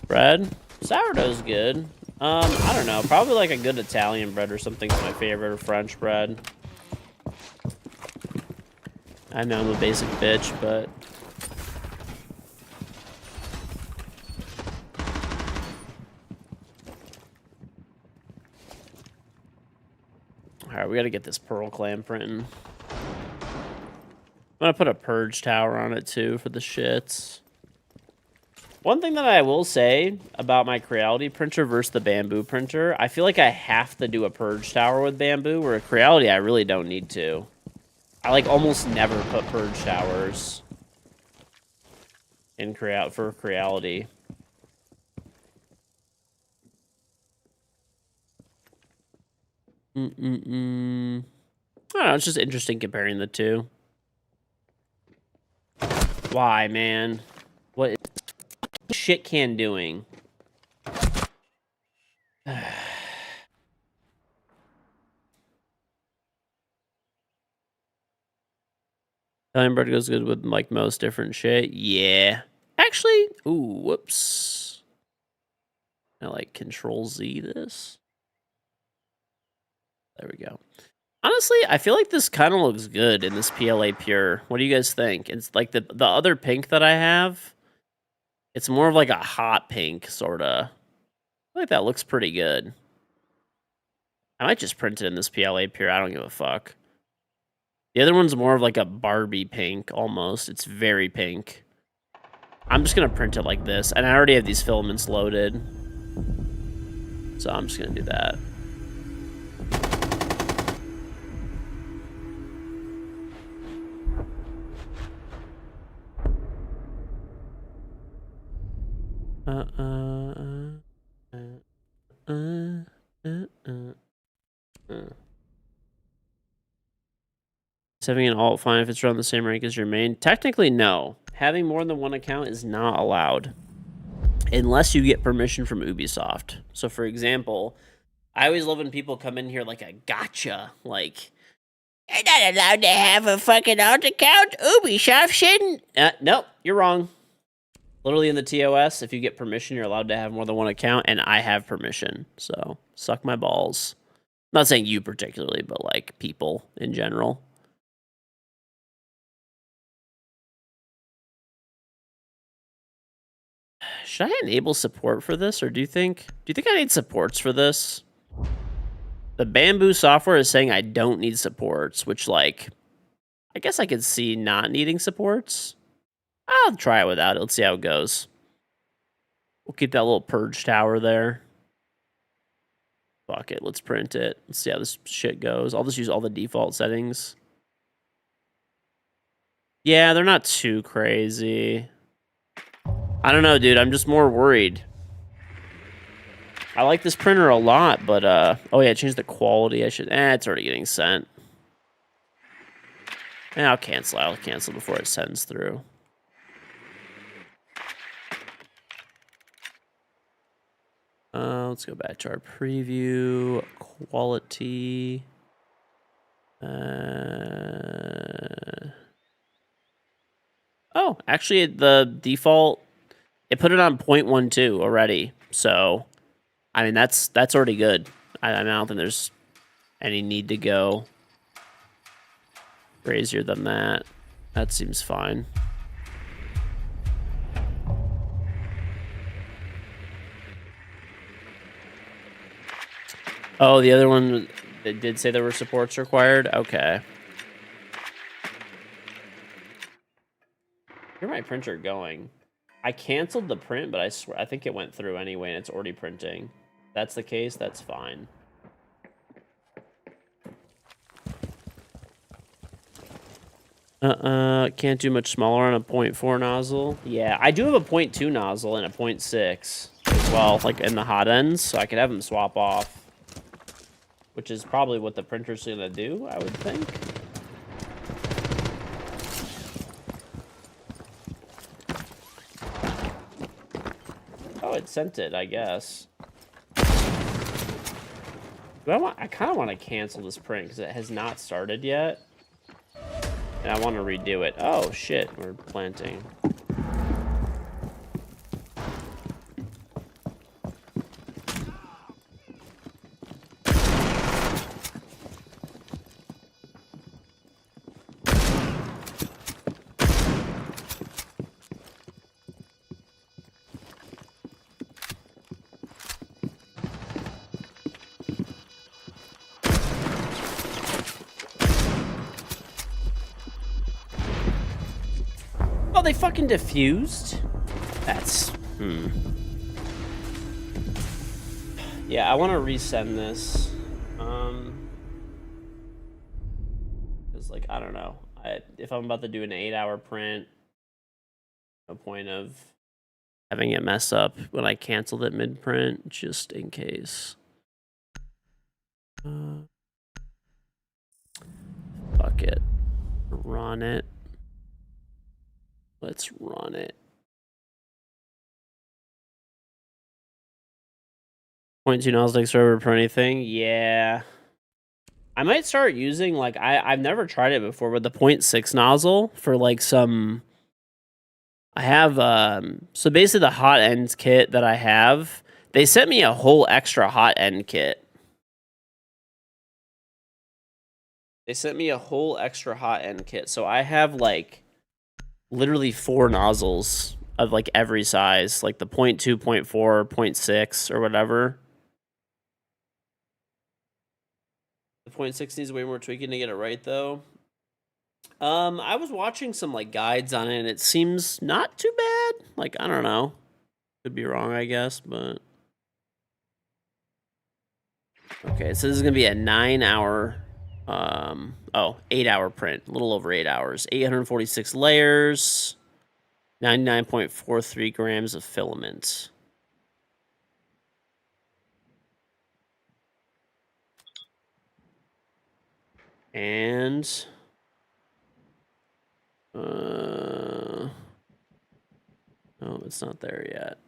Bread? Sourdough's good. I don't know. Probably like a good Italian bread or something's my favorite, or French bread. I know I'm a basic bitch, but... Alright, we gotta get this Pearl Clam printing. I'm gonna put a Purge Tower on it, too, for the shits. One thing that I will say about my Creality printer versus the Bamboo printer, I feel like I have to do a Purge Tower with Bamboo, where a Creality I really don't need to. I, like, almost never put Purge Towers in for Creality. I don't know, it's just interesting comparing the two. Why, man? What is shit can doing? Italian bread goes good with, like, most different shit. Yeah. Actually, ooh, whoops. I, like, Control-Z this. There we go. Honestly, I feel like this kind of looks good in this PLA Pure. What do you guys think? It's like the other pink that I have. It's more of like a hot pink, sort of. I feel like that looks pretty good. I might just print it in this PLA Pure. I don't give a fuck. The other one's more of like a Barbie pink, almost. It's very pink. I'm just going to print it like this. And I already have these filaments loaded. So I'm just going to do that. Having an alt fine if it's around the same rank as your main. Technically, no. Having more than one account is not allowed. Unless you get permission from Ubisoft. So, for example, I always love when people come in here like a gotcha. Like, you're not allowed to have a fucking alt account. Ubisoft shouldn't. Nope, you're wrong. Literally in the TOS, if you get permission, you're allowed to have more than one account, and I have permission. So, suck my balls. I'm not saying you particularly, but like people in general. Should I enable support for this, or do you think I need supports for this? The Bamboo software is saying I don't need supports, which, like, I guess I could see not needing supports. I'll try it without it. Let's see how it goes. We'll keep that little purge tower there. Fuck it. Let's print it. Let's see how this shit goes. I'll just use all the default settings. Yeah, they're not too crazy. I don't know, dude. I'm just more worried. I like this printer a lot, but, oh yeah, change the quality. I should, it's already getting sent. I'll cancel. I'll cancel before it sends through. Let's go back to our preview. Quality. Oh, actually, the default, it put it on 0.12 already. So, I mean, that's already good. I don't think there's any need to go crazier than that. That seems fine. Oh, the other one, it did say there were supports required? Okay. Here's my printer going. I canceled the print, but I swear, I think it went through anyway, and it's already printing. If that's the case, that's fine. Can't do much smaller on a 0.4 nozzle. Yeah, I do have a 0.2 nozzle and a 0.6 as well, like in the hot ends, so I could have them swap off. Which is probably what the printer's gonna do, I would think. Oh, it sent it, I guess. I kind of want to cancel this print because it has not started yet. And I want to redo it. Oh, shit, we're planting. They fucking diffused? That's... Yeah, I want to resend this. Because, like, I don't know. If I'm about to do an 8-hour print, no point of having it mess up when I canceled it mid-print, just in case. Fuck it. Run it. Let's run it. 0.2 nozzle takes forever for anything. Yeah. I might start using, like, I've never tried it before, but the 0.6 nozzle for, like, some... I have, so basically the hot ends kit that I have, they sent me a whole extra hot end kit. They sent me a whole extra hot end kit. So I have like literally 4 nozzles of like every size, like the 0.2, 0.4, 0.6 or whatever. The 0.6 needs way more tweaking to get it right though. I was watching some like guides on it and it seems not too bad. Like, I don't know. Could be wrong, I guess, but okay, so this is gonna be a 9-hour 8-hour print, a little over 8 hours. 846 layers, 99.43 grams of filament. And no, it's not there yet.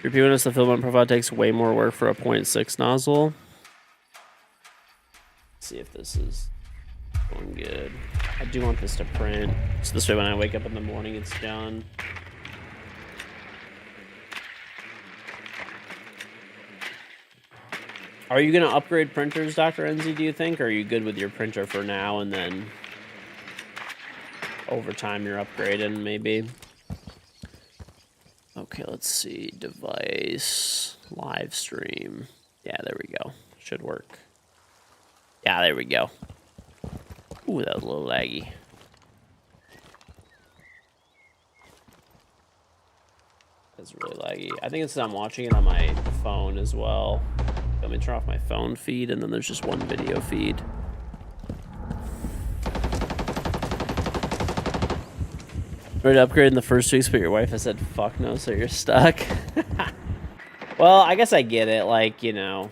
Repeating us, the filament profile takes way more work for a 0.6 nozzle. Let's see if this is going good. I do want this to print, so this way when I wake up in the morning, it's done. Are you gonna upgrade printers, Dr. NZ, do you think? Or are you good with your printer for now and then over time you're upgrading, maybe? Okay, let's see. Device, live stream. Yeah, there we go. Should work. Yeah, there we go. Ooh, that was a little laggy. That's really laggy. I think it's I'm watching it on my phone as well. Let me turn off my phone feed, and then there's just one video feed. Ready to upgrade in the first weeks, but your wife has said, fuck no, so you're stuck. Well, I guess I get it. Like, you know.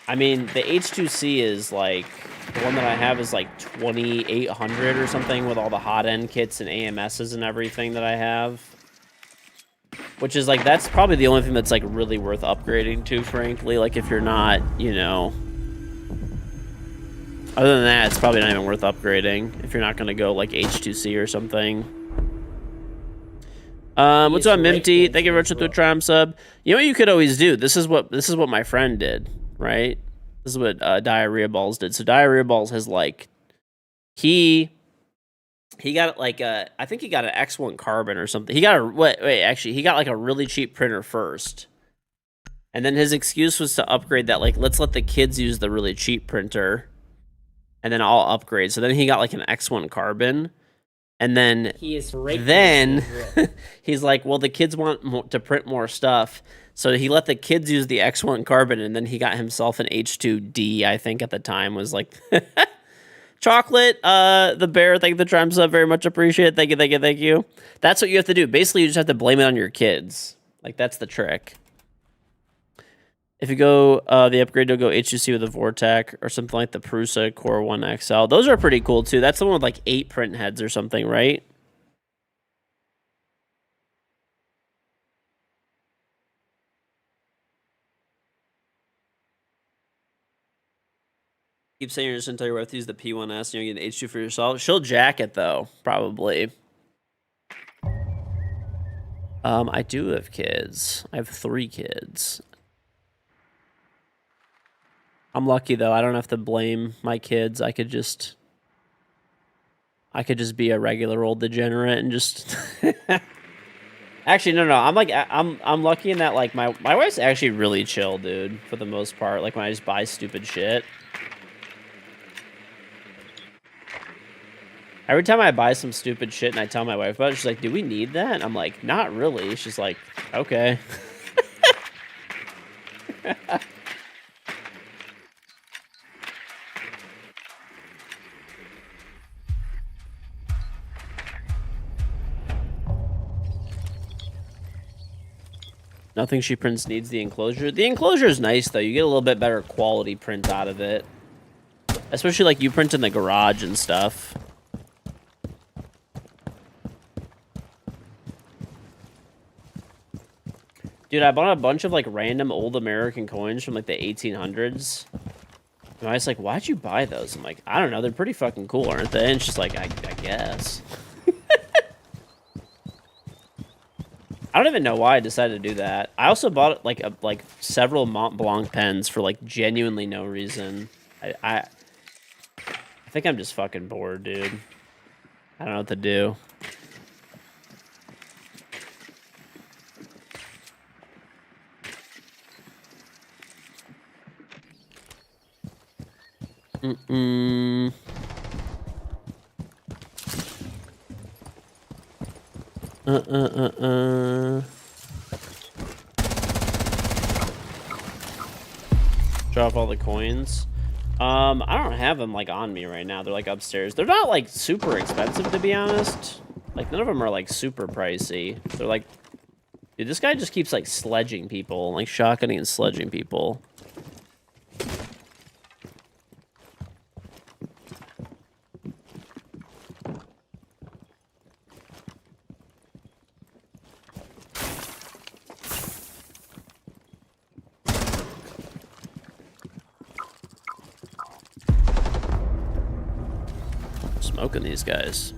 I mean, the H2C is like, the one that I have is like 2,800 or something with all the hot end kits and AMSs and everything that I have. Which is like, that's probably the only thing that's like really worth upgrading to, frankly. Like, if you're not, you know. Other than that, it's probably not even worth upgrading if you're not going to go like H2C or something. What's up, Mimty? Thank you very much for the Tram sub. You know what you could always do? This is what my friend did, right? This is what Diarrhea Balls did. So Diarrhea Balls has like he got like a, I think he got an X1 Carbon or something. He got a actually he got like a really cheap printer first. And then his excuse was to upgrade that, like, let's let the kids use the really cheap printer. And then I'll upgrade. So then he got like an X1 Carbon. And then he's like, well, the kids want to print more stuff. So he let the kids use the X1 Carbon, and then he got himself an H2D, I think at the time was like... Chocolate, the bear, thank you for the Tram sub, very much appreciate it. Thank you. That's what you have to do. Basically, you just have to blame it on your kids. Like, that's the trick. If you go the upgrade, you'll go H2C with a Vortec or something like the Prusa Core 1 XL. Those are pretty cool, too. That's the one with, like, 8 print heads or something, right? Keep saying you're just going to tell your wife to use the P1S and you're going to get an H2 for yourself. She'll jack it, though, probably. I do have kids. I have 3 kids. I'm lucky though. I don't have to blame my kids. I could just be a regular old degenerate and just Actually, no. I'm lucky in that like my wife's actually really chill, dude, for the most part. Like when I just buy stupid shit. Every time I buy some stupid shit and I tell my wife about it, she's like, "Do we need that?" And I'm like, "Not really." She's like, "Okay." Nothing she prints needs the enclosure. The enclosure is nice, though. You get a little bit better quality print out of it. Especially, like, you print in the garage and stuff. Dude, I bought a bunch of, like, random old American coins from, like, the 1800s. And I was like, why'd you buy those? I'm like, I don't know. They're pretty fucking cool, aren't they? And she's like, I guess. I don't even know why I decided to do that. I also bought like several Mont Blanc pens for like genuinely no reason. I think I'm just fucking bored, dude. I don't know what to do. Mm-mm. Drop all the coins. I don't have them like on me right now. They're like upstairs. They're not like super expensive to be honest. Like none of them are like super pricey. They're like, dude, this guy just keeps like sledging people, like shotgunning and sledging people. Smoking these guys.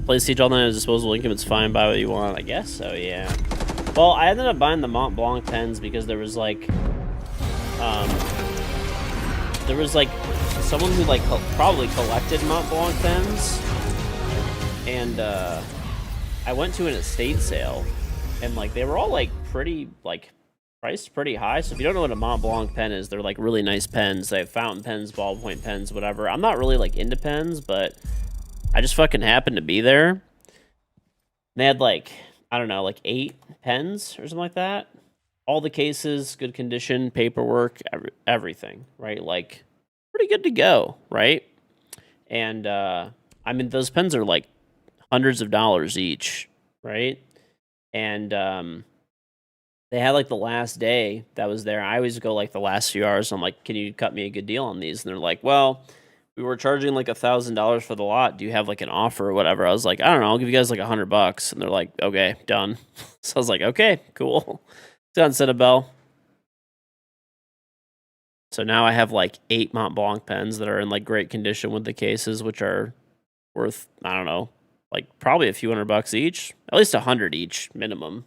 Play Siege all night as disposable income. It's fine. Buy what you want. I guess so. Yeah. Well, I ended up buying the Mont Blanc pens because there was like someone who like probably collected Mont Blanc pens, and I went to an estate sale, and like they were all like pretty like priced pretty high. So if you don't know what a Mont Blanc pen is, they're like really nice pens. They have fountain pens, ballpoint pens, whatever. I'm not really like into pens, but I just fucking happened to be there. They had like, I don't know, like 8 pens or something like that. All the cases, good condition, paperwork, everything, right? Like, pretty good to go, right? And, I mean, those pens are like hundreds of dollars each, right? And, they had like the last day that was there. I always go like the last few hours. I'm like, can you cut me a good deal on these? And they're like, well, we were charging like $1,000 for the lot. Do you have like an offer or whatever? I was like, I don't know. I'll give you guys like $100. And they're like, okay, done. So I was like, okay, cool. It's on Citadel. So now I have like 8 Mont Blanc pens that are in like great condition with the cases, which are worth, I don't know, like probably a few $100 each, at least 100 each minimum.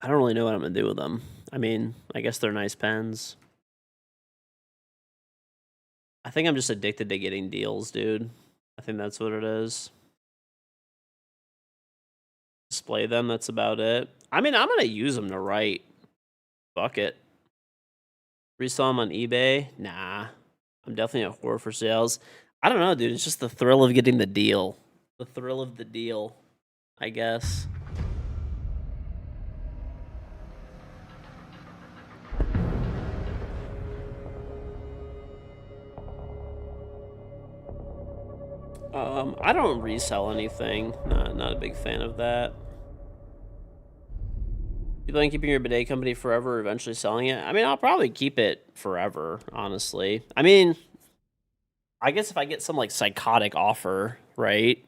I don't really know what I'm gonna do with them. I mean, I guess they're nice pens. I think I'm just addicted to getting deals, dude. I think that's what it is. Display them, that's about it. I mean, I'm gonna use them to write. Fuck it. Resell them on eBay? Nah. I'm definitely a whore for sales. I don't know, dude. It's just the thrill of getting the deal. The thrill of the deal, I guess. I don't resell anything. Not a big fan of that. You plan on keeping your bidet company forever or eventually selling it? I mean, I'll probably keep it forever, honestly. I mean, I guess if I get some, like, psychotic offer, right?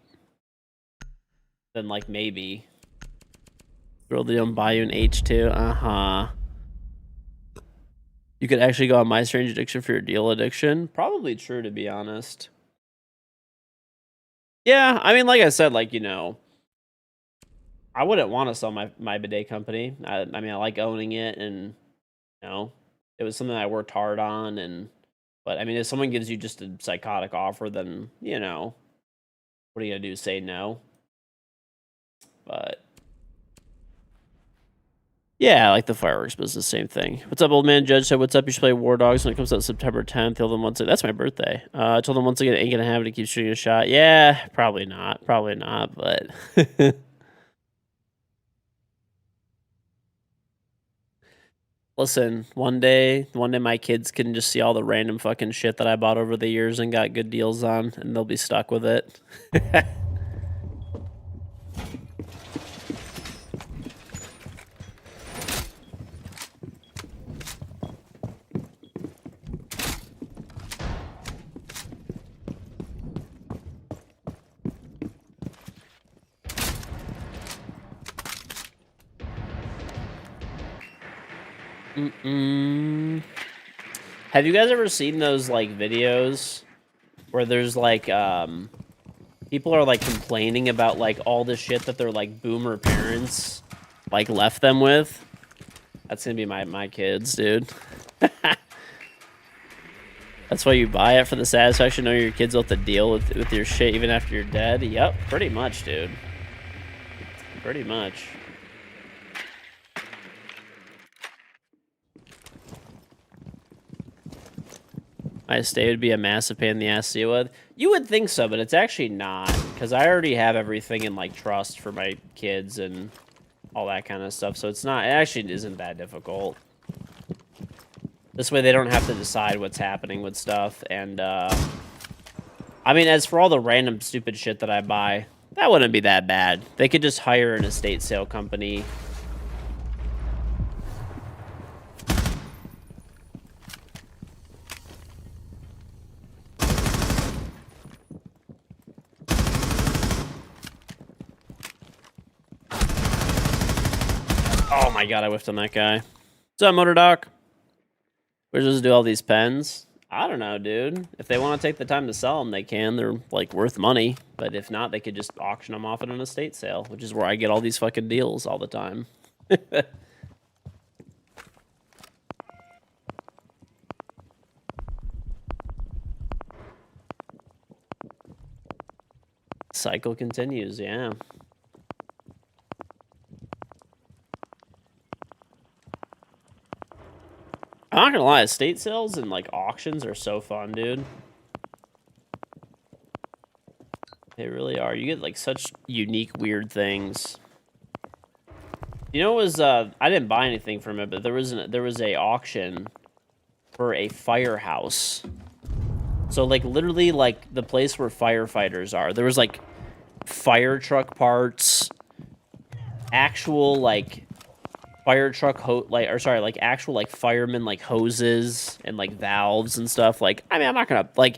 Then, like, maybe. Girl, they don't buy you an H2? Uh-huh. You could actually go on My Strange Addiction for your deal addiction? Probably true, to be honest. Yeah, I mean, like I said, like, you know, I wouldn't want to sell my bidet company. I mean, I like owning it, and you know, it was something I worked hard on. And but I mean, if someone gives you just a psychotic offer, then you know, what are you gonna do? Say no? But yeah, like the fireworks business, same thing. What's up, old man? Judge said, "What's up? You should play War Dogs when it comes out September 10th." Tell them once. That's my birthday. I told them once again, ain't gonna have it to keep shooting a shot. Yeah, probably not. Probably not. But. Listen, one day my kids can just see all the random fucking shit that I bought over the years and got good deals on, and they'll be stuck with it. Have you guys ever seen those like videos where there's like people are like complaining about like all the shit that their like boomer parents like left them with? That's gonna be my kids, dude. That's why you buy it, for the satisfaction of your kids will have to deal with your shit even after you're dead. Yep, pretty much, dude. Pretty much. My estate would be a massive pain in the ass to deal with. You would think so, but it's actually not, because I already have everything in like trust for my kids and all that kind of stuff. So it's not. It actually isn't that difficult. This way they don't have to decide what's happening with stuff. And, I mean, as for all the random stupid shit that I buy, that wouldn't be that bad. They could just hire an estate sale company. Oh my god, I whiffed on that guy. What's up, Motor Doc? We're supposed to do all these pens? I don't know, dude. If they want to take the time to sell them, they can. They're, like, worth money. But if not, they could just auction them off at an estate sale, which is where I get all these fucking deals all the time. Cycle continues, yeah. I'm not gonna lie, estate sales and like auctions are so fun, dude. They really are. You get like such unique, weird things. You know, it was I didn't buy anything from it, but there was a auction for a firehouse. So like literally like the place where firefighters are. There was like fire truck parts, actual like fire truck actual like fireman like hoses and like valves and stuff. Like, I mean, I'm not gonna like,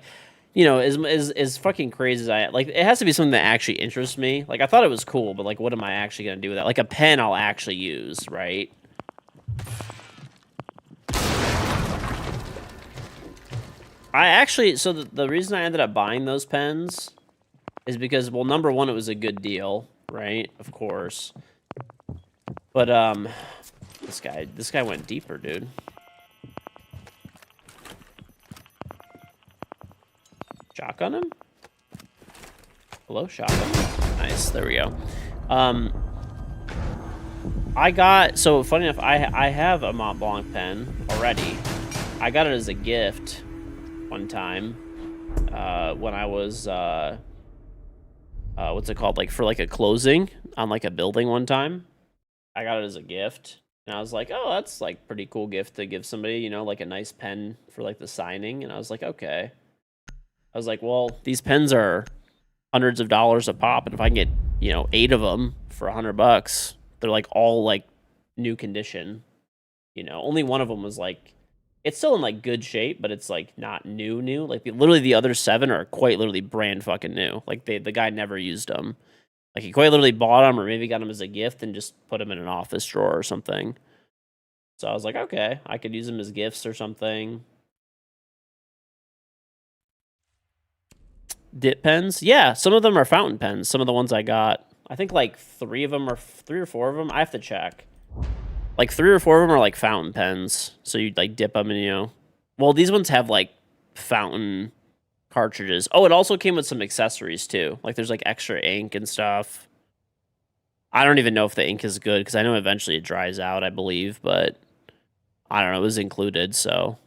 you know, as fucking crazy as I like, it has to be something that actually interests me. Like, I thought it was cool, but like, what am I actually gonna do with that? Like a pen I'll actually use, right? So the reason I ended up buying those pens is because, well, number one, it was a good deal, right? Of course. But, this guy went deeper, dude. Shotgun him? Hello, shotgun. Nice, there we go. So funny enough, I have a Mont Blanc pen already. I got it as a gift one time, when I was, what's it called? Like, for like a closing on like a building one time. I got it as a gift, and I was like, oh, that's like pretty cool gift to give somebody, you know, like a nice pen for like the signing. And I was like, okay. I was like, well, these pens are hundreds of dollars a pop, and if I can get, you know, 8 of them for $100, they're like all like new condition. You know, only one of them was like, it's still in like good shape, but it's like not new. Like literally the other 7 are quite literally brand fucking new. Like the guy never used them. Like, he quite literally bought them or maybe got them as a gift and just put them in an office drawer or something. So I was like, okay, I could use them as gifts or something. Dip pens? Yeah, some of them are fountain pens. Some of the ones I got. I think like 3 or 4 of them. I have to check. Like 3 or 4 of them are like fountain pens. So you like dip them and, you know. Well, these ones have like fountain cartridges. Oh, it also came with some accessories too. Like there's like extra ink and stuff. I don't even know if the ink is good because I know eventually it dries out, I believe, but I don't know. It was included, so.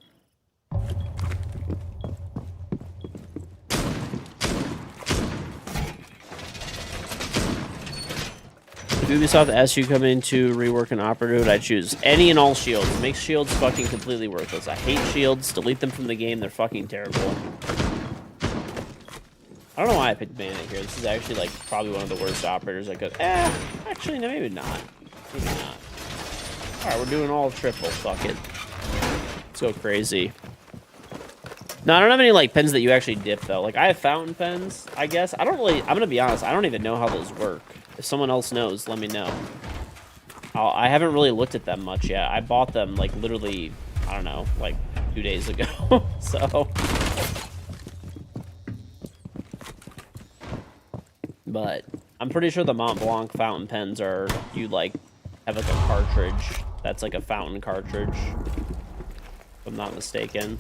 If Ubisoft asks you to come in to rework an operative, I choose any and all shields. It makes shields fucking completely worthless. I hate shields. Delete them from the game. They're fucking terrible. I don't know why I picked Bandit here. This is actually, like, probably one of the worst operators I could... actually, no, maybe not. Maybe not. Alright, we're doing all triple. Fuck it. Let's go crazy. No, I don't have any, like, pens that you actually dip, though. Like, I have fountain pens, I guess. I don't really... I'm gonna be honest. I don't even know how those work. If someone else knows, let me know. I haven't really looked at them much yet. I bought them, like, literally I don't know, like 2 days ago. So, but I'm pretty sure the Mont Blanc fountain pens are, you like have like a cartridge that's like a fountain cartridge, if I'm not mistaken.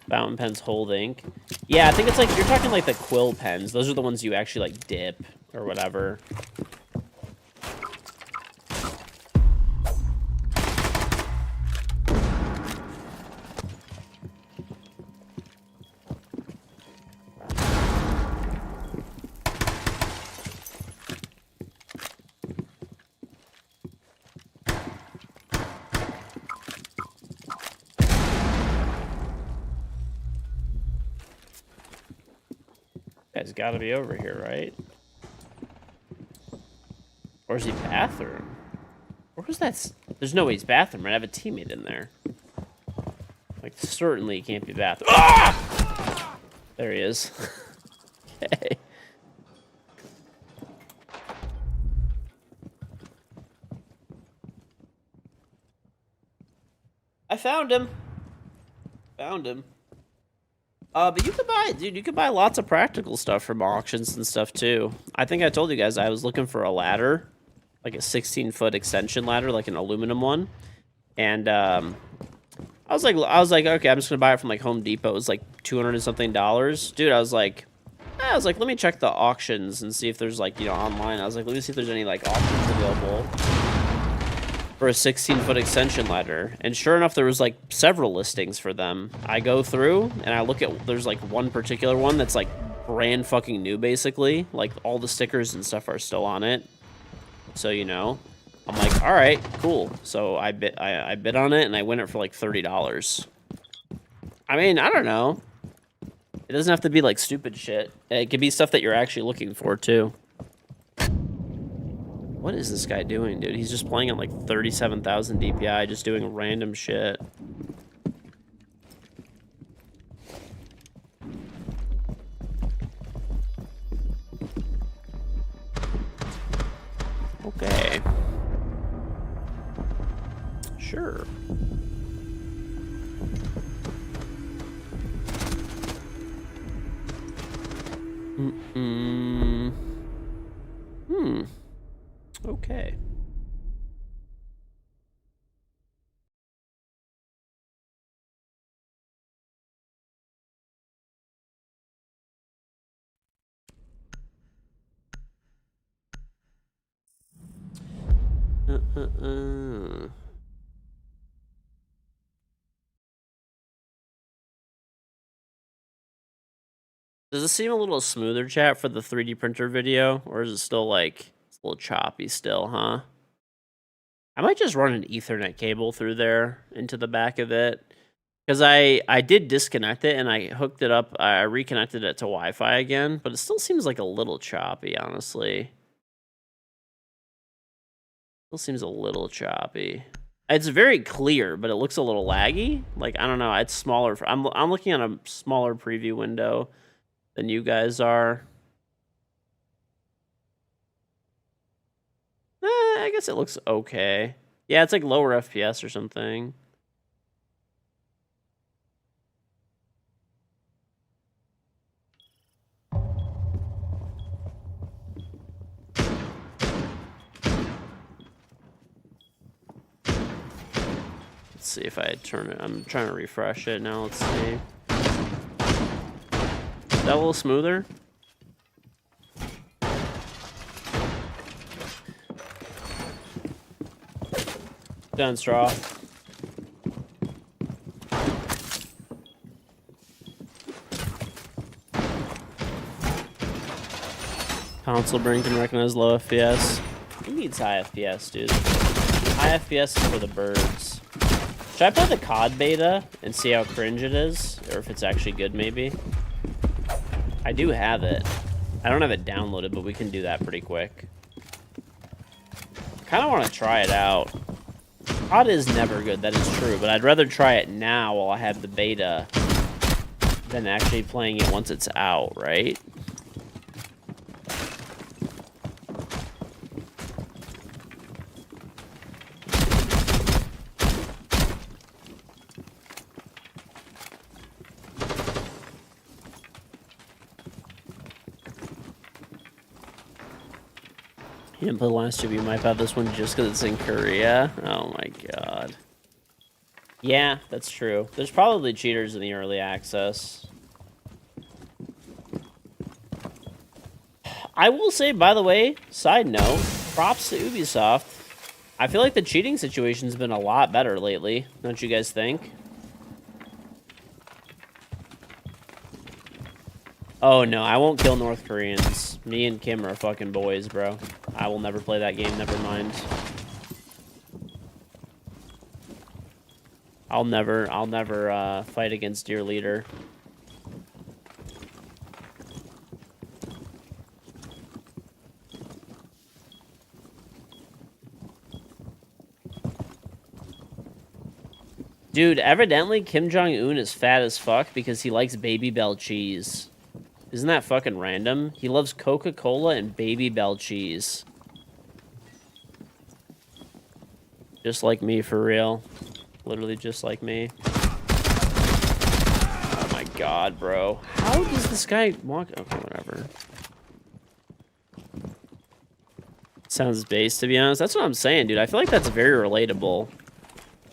Fountain pens hold ink. Yeah, I think it's like, you're talking like the quill pens. Those are the ones you actually like dip or whatever. Guy's got to be over here, right? Or is he bathroom? Or was that? There's no way he's bathroom, right? I have a teammate in there. Like, certainly he can't be bathroom. Ah! There he is. Okay. I found him. Found him. But you could buy, dude, you could buy lots of practical stuff from auctions and stuff too. I think I told you guys I was looking for a ladder, like a 16-foot extension ladder, like an aluminum one. And I was like, okay, I'm just gonna buy it from like Home Depot. It was like $200 and something. Dude, I was like, let me check the auctions and see if there's like, you know, online. I was like, let me see if there's any like auctions available for a 16-foot extension ladder. And sure enough, there was like several listings for them. I go through and I look at, there's like one particular one that's like brand fucking new, basically. Like all the stickers and stuff are still on it. So, you know, I'm like, all right, cool. So I bid on it and I win it for like $30. I mean, I don't know. It doesn't have to be like stupid shit. It could be stuff that you're actually looking for too. What is this guy doing, dude? He's just playing at like 37,000 DPI, just doing random shit. Okay. Sure. Okay. Does it seem a little smoother, chat, for the 3D printer video? Or is it still like, it's a little choppy still, huh? I might just run an Ethernet cable through there into the back of it. Because I did disconnect it and I hooked it up, I reconnected it to Wi-Fi again, but it still seems like a little choppy, honestly. Still seems a little choppy. It's very clear, but it looks a little laggy. Like, I don't know, it's smaller. I'm looking at a smaller preview window than you guys are. I guess it looks okay. Yeah, it's like lower FPS or something. Let's see if I turn it. I'm trying to refresh it now. Let's see. Is that a little smoother? Done, straw. Console brain can recognize low FPS. Who needs high FPS, dude? High FPS is for the birds. Should I play the COD beta and see how cringe it is? Or if it's actually good, maybe? I do have it. I don't have it downloaded, but we can do that pretty quick. Kind of want to try it out. COD is never good, that is true, but I'd rather try it now while I have the beta than actually playing it once it's out, right? didn't play the last two, but you might have this one just because it's in Korea. Oh my god. Yeah, that's true. There's probably cheaters in the early access. I will say, by the way, side note, props to Ubisoft. I feel like the cheating situation's been a lot better lately. Don't you guys think? Oh no, I won't kill North Koreans. Me and Kim are fucking boys, bro. I will never play that game, never mind. I'll never fight against your leader. Dude, evidently Kim Jong-un is fat as fuck because he likes Baby Bell cheese. Isn't that fucking random? He loves Coca-Cola and Baby Bell cheese. Just like me, for real. Literally just like me. Oh my god, bro. How does this guy walk? Okay, whatever. Sounds base, to be honest. That's what I'm saying, dude. I feel like that's very relatable.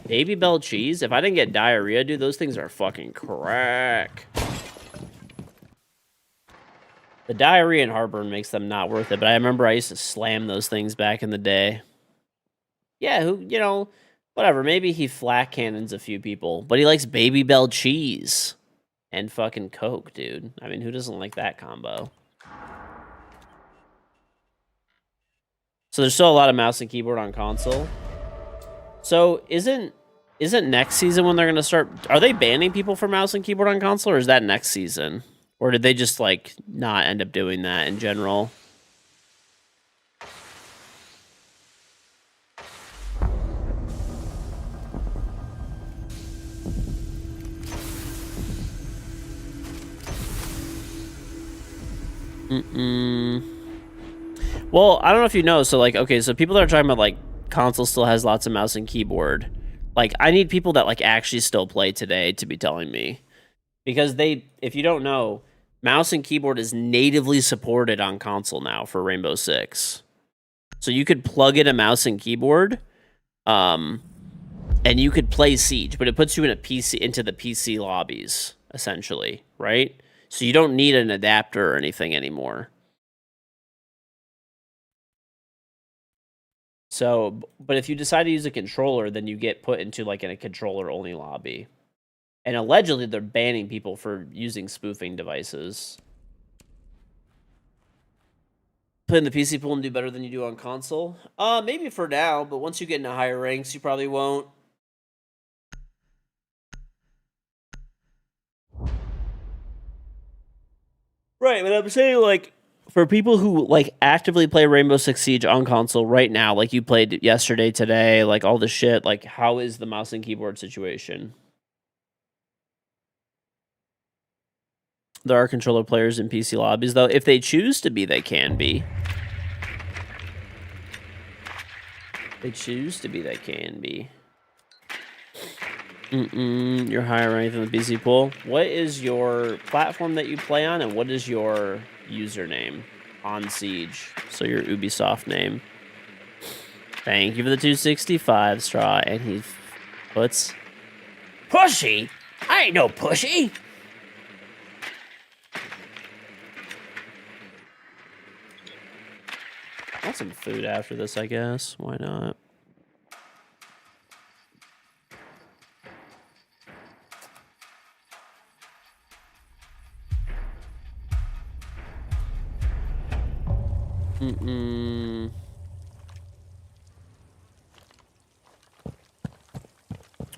Baby Bell cheese? If I didn't get diarrhea, dude, those things are fucking crack. The diarrhea and heartburn makes them not worth it, but I remember I used to slam those things back in the day. Yeah, who, you know, whatever. Maybe he flat cannons a few people, but he likes Baby Bell cheese and fucking Coke, dude. I mean, who doesn't like that combo? So there's still a lot of mouse and keyboard on console. So isn't next season when they're gonna start? Are they banning people for mouse and keyboard on console, or is that next season? Or did they just like not end up doing that in general? Well, I don't know if you know. So like, okay, so people that are talking about like console still has lots of mouse and keyboard. Like, I need people that like actually still play today to be telling me. Because if you don't know, mouse and keyboard is natively supported on console now for Rainbow Six. So you could plug in a mouse and keyboard, and you could play Siege, but it puts you in into the PC lobbies, essentially, right? So you don't need an adapter or anything anymore. So, but if you decide to use a controller, then you get put into like in a controller-only lobby. And allegedly, they're banning people for using spoofing devices. Play in the PC pool and do better than you do on console? Maybe for now, but once you get into higher ranks, you probably won't. Right, but I'm saying, like, for people who, like, actively play Rainbow Six Siege on console right now, like you played yesterday, today, like, all the shit, like, how is the mouse and keyboard situation? There are controller players in PC lobbies, though. If they choose to be, they can be. If they choose to be, they can be. You're higher ranked than the PC pool. What is your platform that you play on, and what is your username on Siege? So your Ubisoft name. Thank you for the 265, Straw. And he puts... Pushy? I ain't no pushy! I want some food after this, I guess. Why not? Am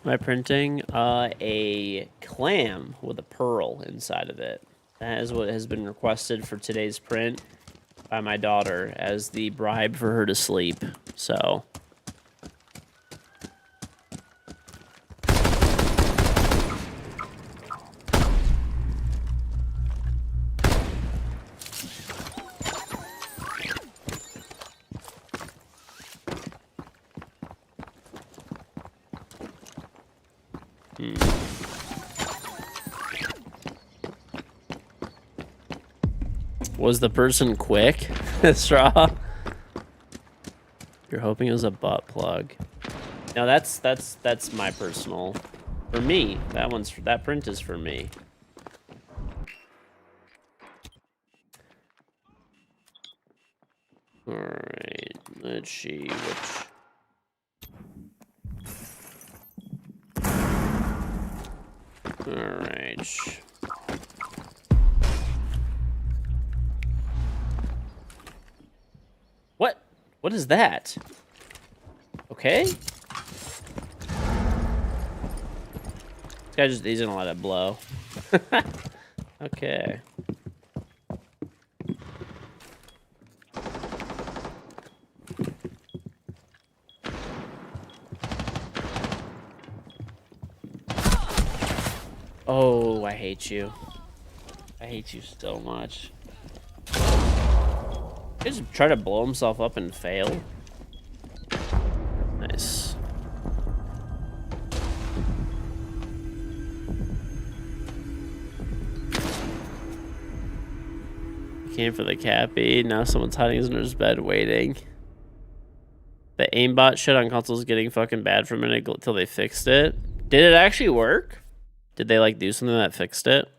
I printing a clam with a pearl inside of it? That is what has been requested for today's print by my daughter as the bribe for her to sleep. So... Was the person quick? Straw? You're hoping it was a butt plug. No, that's my personal. For me, that print is for me. All right, let's see which. All right. What? What is that? Okay. This guy he's gonna let it blow. Okay. Oh, I hate you. I hate you so much. He just try to blow himself up and fail. Nice. He came for the cappy. Now someone's hiding under his bed waiting. The aimbot shit on consoles getting fucking bad for a minute until they fixed it. Did it actually work? Did they like do something that fixed it?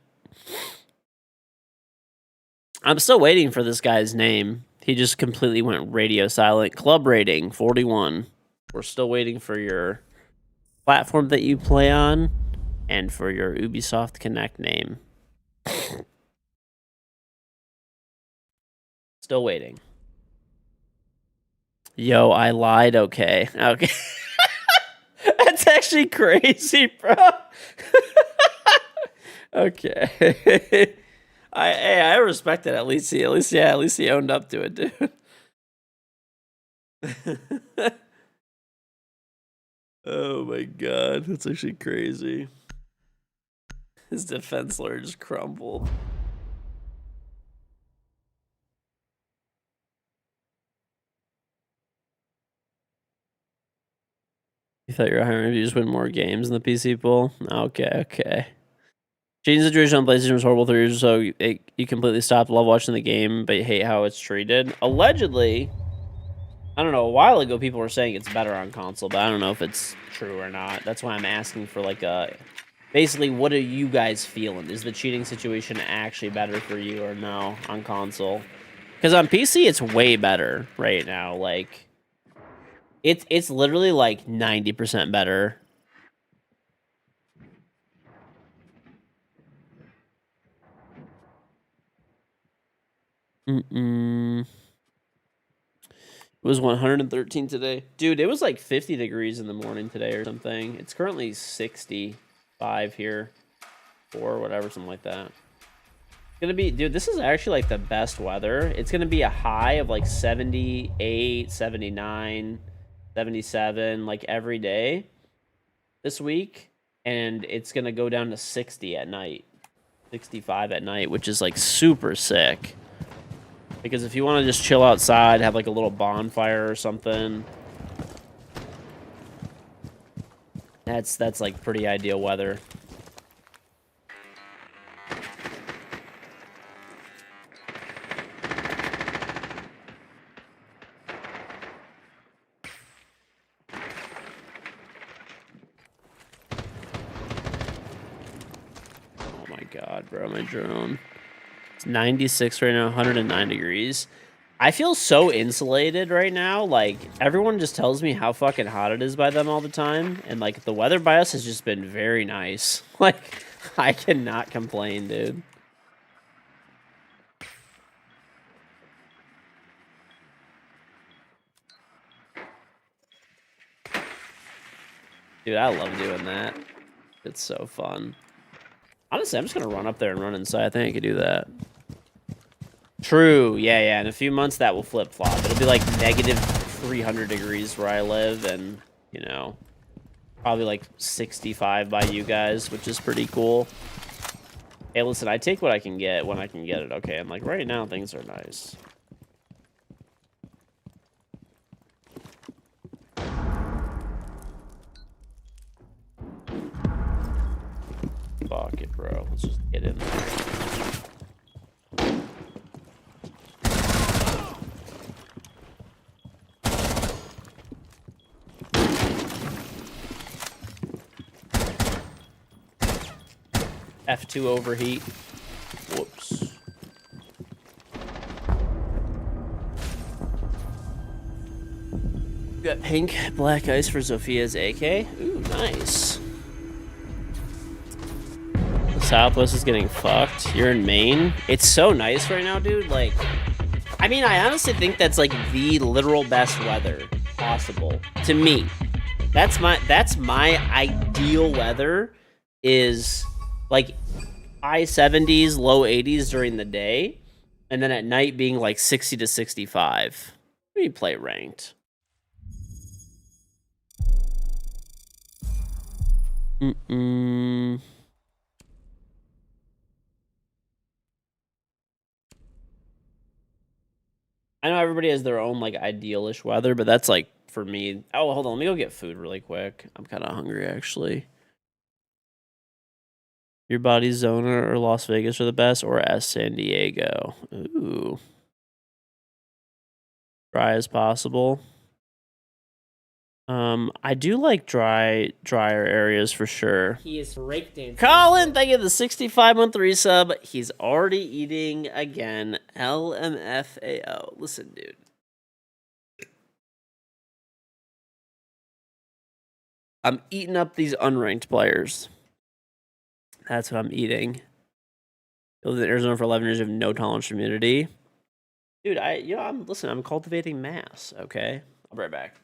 I'm still waiting for this guy's name. He just completely went radio silent. Club rating 41. We're still waiting for your platform that you play on and for your Ubisoft Connect name. Still waiting. Yo, I lied. Okay. Okay. That's actually crazy, bro. Okay. I respect it. At least he owned up to it, dude. Oh my god, that's actually crazy. His defense lawyer just crumbled. You thought you were hiring if you just win more games in the PC pool? Okay. Cheating situation on PlayStation was horrible 3 years or so. You completely stopped, love watching the game, but you hate how it's treated. Allegedly, I don't know, a while ago people were saying it's better on console, but I don't know if it's true or not. That's why I'm asking for like a... Basically, what are you guys feeling? Is the cheating situation actually better for you or no on console? Because on PC, it's way better right now. Like, it's literally like 90% better. It was 113 today. Dude, it was like 50 degrees in the morning today or something. It's currently 65 here. Or whatever, something like that. It's gonna be... Dude, this is actually like the best weather. It's gonna be a high of like 78, 79, 77, like every day this week. And it's gonna go down to 60 at night. 65 at night, which is like super sick. Because if you want to just chill outside, have like a little bonfire or something, that's like pretty ideal weather. Oh my god, bro, my drone. It's 96 right now, 109 degrees. I feel so insulated right now. Like, everyone just tells me how fucking hot it is by them all the time. And, like, the weather by us has just been very nice. Like, I cannot complain, dude. Dude, I love doing that. It's so fun. Honestly, I'm just going to run up there and run inside. I think I could do that. True. Yeah. In a few months, that will flip-flop. It'll be like negative 300 degrees where I live and, you know, probably like 65 by you guys, which is pretty cool. Hey, listen, I take what I can get when I can get it, okay? And, like, right now, things are nice. Fuck it, bro. Let's just get in there. F2 overheat. Whoops. We got pink, black ice for Sophia's AK. Ooh, nice. The Southwest is getting fucked. You're in Maine. It's so nice right now, dude. Like, I mean, I honestly think that's like the literal best weather possible to me. That's my ideal weather is like high 70s, low 80s during the day, and then at night being like 60 to 65. Let me play ranked. Mm-mm. I know everybody has their own like idealish weather, but that's like for me. Oh, hold on, let me go get food really quick. I'm kind of hungry actually. Your body's Zona or Las Vegas are the best, or as San Diego. Ooh, dry as possible. I do like drier areas for sure. He is breakdancing. Colin, thank you for the 65-month resub. He's already eating again. LMFAO. Listen, dude. I'm eating up these unranked players. That's what I'm eating. I lived in Arizona for 11 years. You have no tolerance for humidity. Dude, I'm cultivating mass, okay? I'll be right back.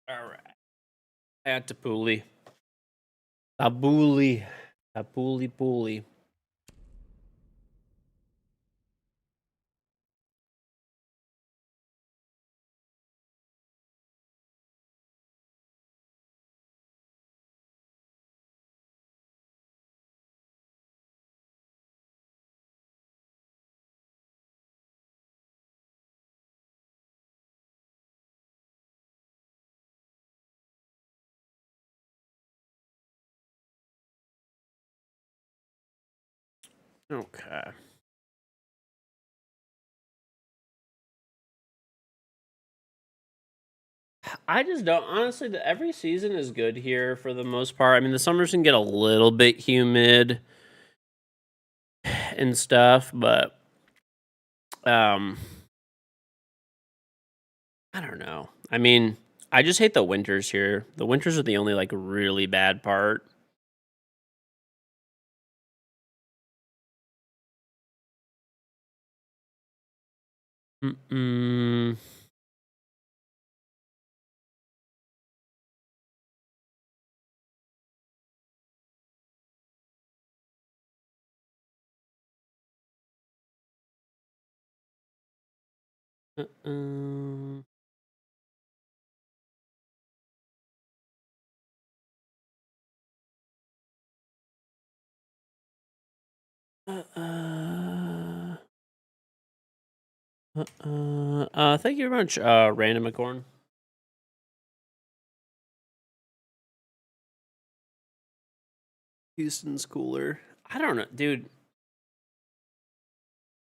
All right. At Tapuli. Tabuli. Tapuli Puli. Okay. I just don't honestly. Every season is good here for the most part. I mean, the summers can get a little bit humid and stuff, but um, I don't know. I mean, I just hate the winters here. The winters are the only like really bad part. Mm-mm. Uh-uh. Uh-uh. Thank you very much, Random Acorn. Houston's cooler. I don't know, dude.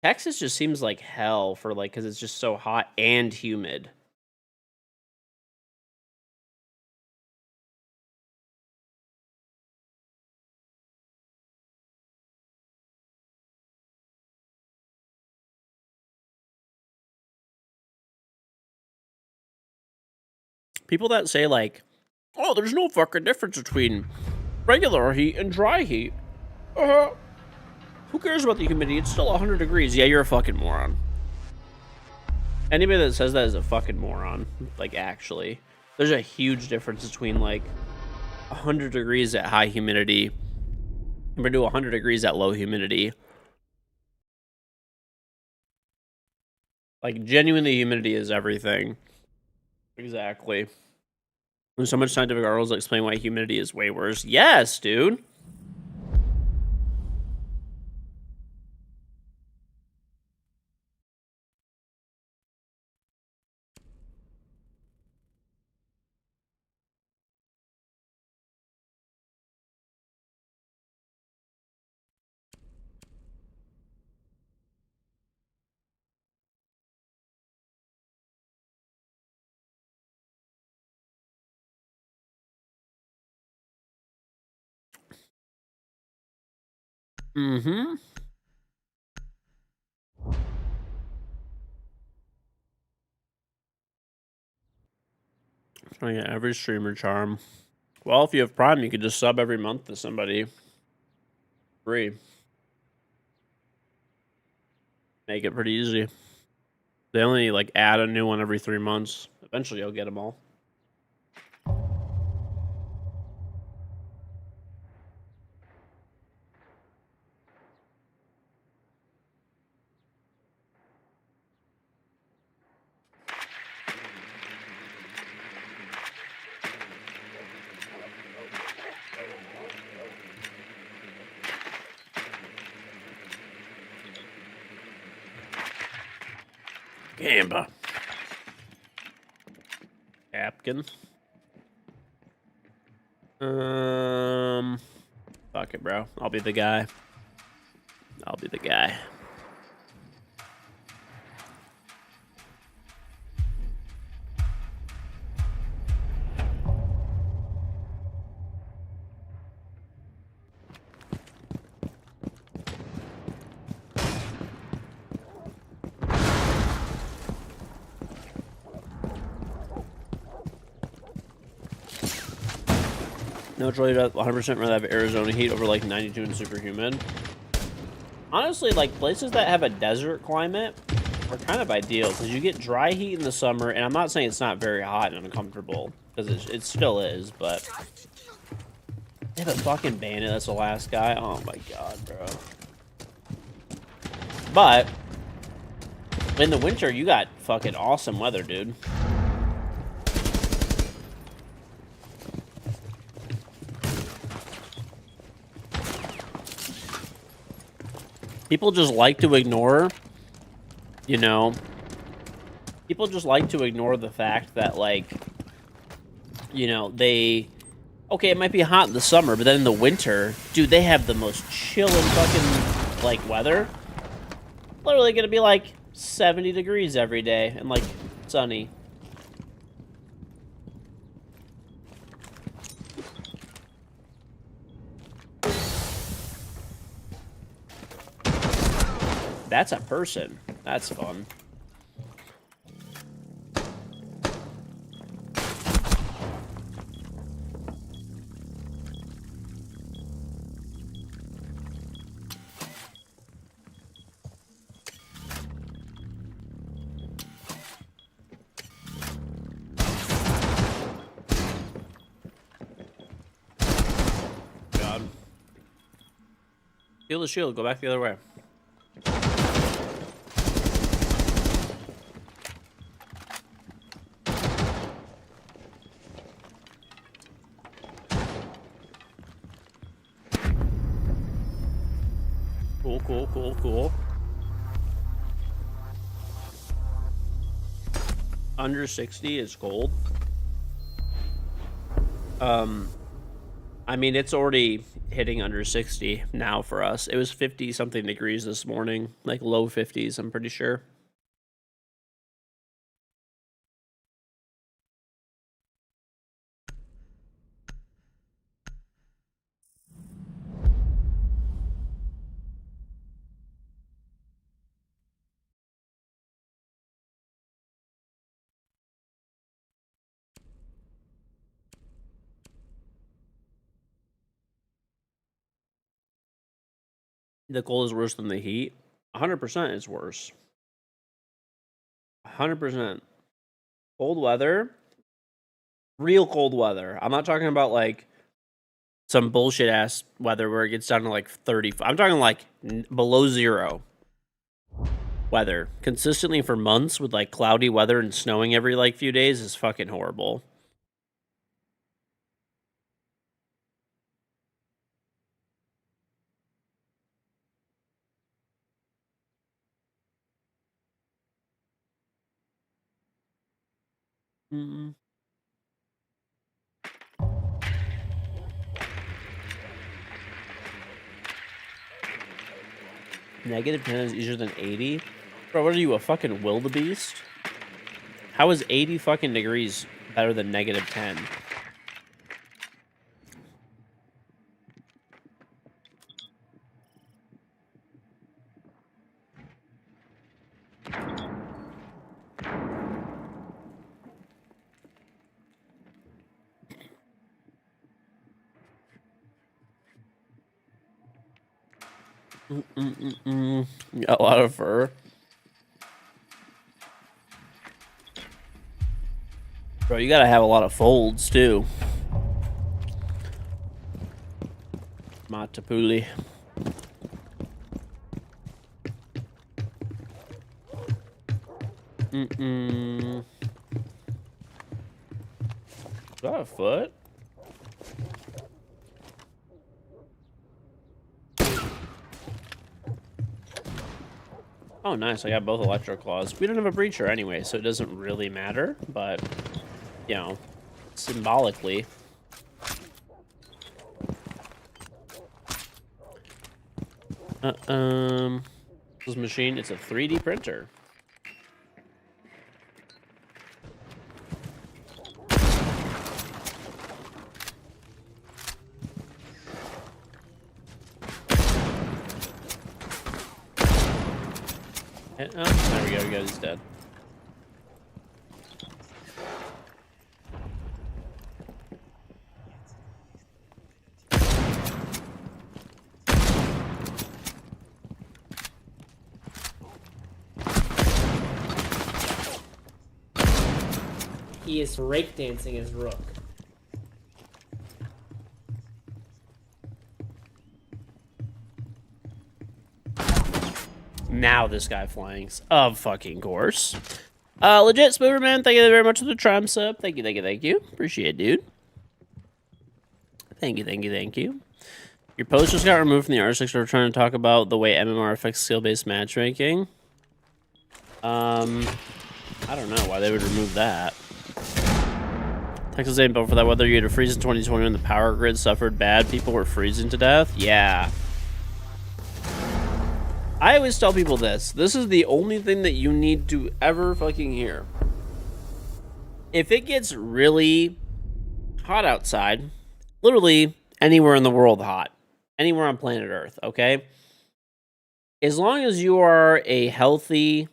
Texas just seems like hell for like because it's just so hot and humid. People that say like, "Oh, there's no fucking difference between regular heat and dry heat." Uh, who cares about the humidity? It's still 100 degrees. Yeah, you're a fucking moron. Anybody that says that is a fucking moron. Like, actually, there's a huge difference between like 100 degrees at high humidity compared to 100 degrees at low humidity. Like, genuinely, humidity is everything. Exactly. There's so much scientific articles that explain why humidity is way worse. Yes, dude. Mm-hmm. Trying to get every streamer charm. Well, if you have Prime, you could just sub every month to somebody. Free. Make it pretty easy. They only like add a new one every 3 months. Eventually, you'll get them all. Gamba. Apkin. Fuck it, bro. I'll be the guy. I'll be the guy. No, it's really 100% rather have Arizona heat over like 92 and super humid. Honestly, like places that have a desert climate are kind of ideal because you get dry heat in the summer, and I'm not saying it's not very hot and uncomfortable. Because it still is, but... Yeah, the fucking bandit, that's the last guy. Oh my god, bro. But... in the winter, you got fucking awesome weather, dude. People just like to ignore, you know, people just like to ignore the fact that, like, you know, okay, it might be hot in the summer, but then in the winter, dude, they have the most chilling fucking, like, weather. Literally gonna be, like, 70 degrees every day and, like, sunny. That's a person. That's fun. God. Steal the shield. Go back the other way. Cool. Under 60 is cold. I mean, it's already hitting under 60 now for us. It was 50-something degrees this morning, like low 50s, I'm pretty sure. The cold is worse than the heat. 100% is worse. 100%. Cold weather, real cold weather. I'm not talking about like some bullshit ass weather where it gets down to like 30. I'm talking like below zero weather consistently for months with like cloudy weather and snowing every like few days is fucking horrible. Mm-mm. Negative 10 is easier than 80? Bro, what are you, a fucking wildebeest? How is 80 fucking degrees better than negative 10? You got a lot of fur. Bro, you gotta have a lot of folds, too. Matapuli. Is that a foot? Oh, nice. I got both electro claws. We don't have a breacher anyway, so it doesn't really matter, but, you know, symbolically. This machine, it's a 3D printer. Oh, there we go, he's dead. he is breakdancing his rook. Now this guy flanks. Of fucking course. Legit, Spooberman, thank you very much for the Trim sub. Thank you, thank you, thank you. Appreciate it, dude. Thank you, thank you, thank you. Your post just got removed from the R6 for trying to talk about the way MMR affects skill-based matchmaking. I don't know why they would remove that. Texas ain't built for that. Whether you had a freeze in 2020 when the power grid suffered bad, people were freezing to death. Yeah. I always tell people this. This is the only thing that you need to ever fucking hear. If it gets really hot outside, literally anywhere in the world hot, anywhere on planet Earth, okay? As long as you are a healthy,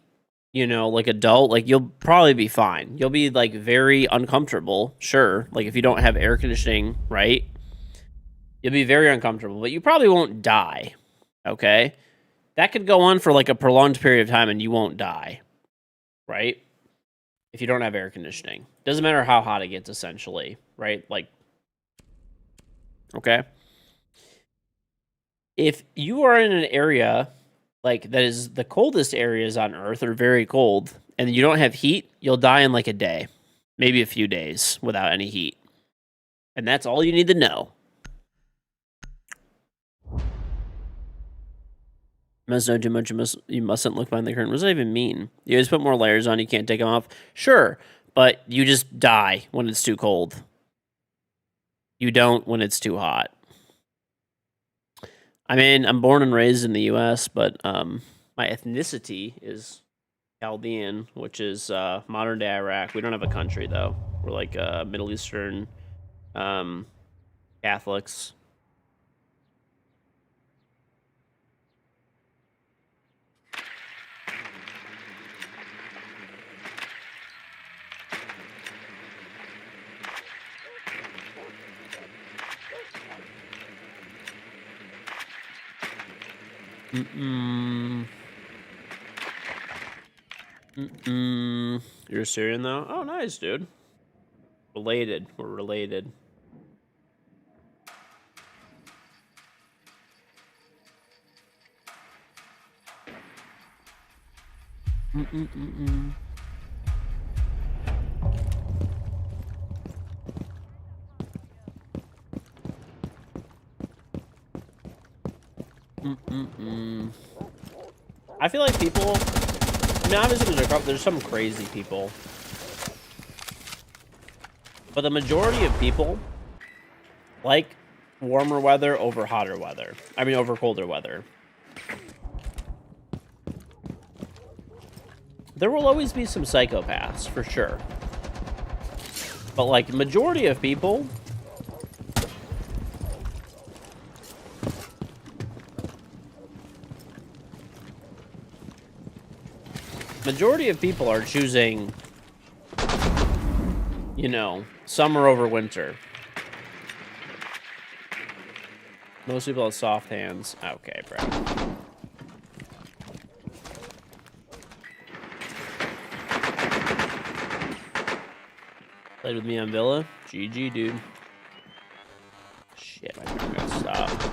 you know, like adult, like you'll probably be fine. You'll be like very uncomfortable, sure. Like if you don't have air conditioning, right? You'll be very uncomfortable, but you probably won't die, okay? That could go on for like a prolonged period of time and you won't die, right? If you don't have air conditioning. Doesn't matter how hot it gets, essentially, right? Like, okay? If you are in an area like that is the coldest areas on Earth are very cold, and you don't have heat, you'll die in like a day, maybe a few days without any heat. And that's all you need to know. You must know too much. You mustn't look behind the curtain. What does that even mean? You always put more layers on. You can't take them off. Sure, but you just die when it's too cold. You don't when it's too hot. I mean, I'm born and raised in the U.S., but my ethnicity is Chaldean, which is modern-day Iraq. We don't have a country, though. We're like Middle Eastern Catholics. You're Syrian, though? Oh, nice, dude. Related. We're related. I feel like people... I mean, obviously there's some crazy people. But the majority of people like warmer weather over hotter weather. I mean, over colder weather. There will always be some psychopaths, for sure. But, like, majority of people... Majority of people are choosing, you know, summer over winter. Most people have soft hands. Okay, bro. Played with me on Villa. GG, dude. Shit, my phone got stopped.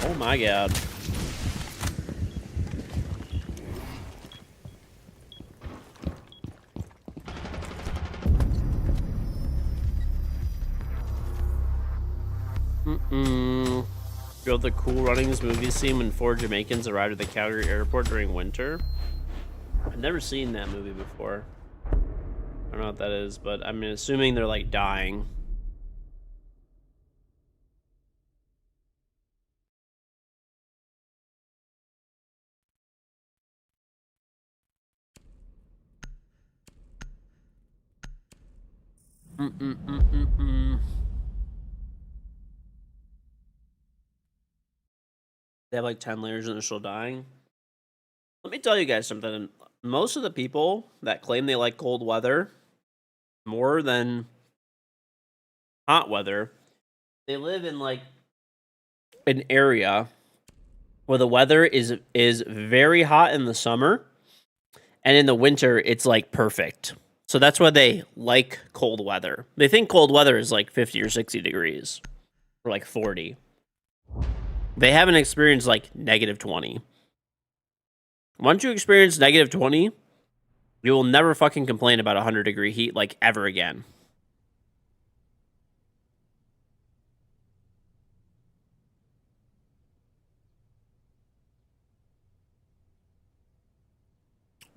Oh my god. Feel the Cool Runnings movie scene when 4 Jamaicans arrived at the Calgary airport during winter. I've never seen that movie before. I don't know what that is, but I'm assuming they're like dying. They have like 10 layers and they're still dying. Let me tell you guys something. Most of the people that claim they like cold weather more than hot weather, they live in like an area where the weather is very hot in the summer, and in the winter it's like perfect. So that's why they like cold weather. They think cold weather is like 50 or 60 degrees, or like 40. They haven't experienced like negative 20. Once you experience negative 20, you will never fucking complain about 100-degree heat like ever again.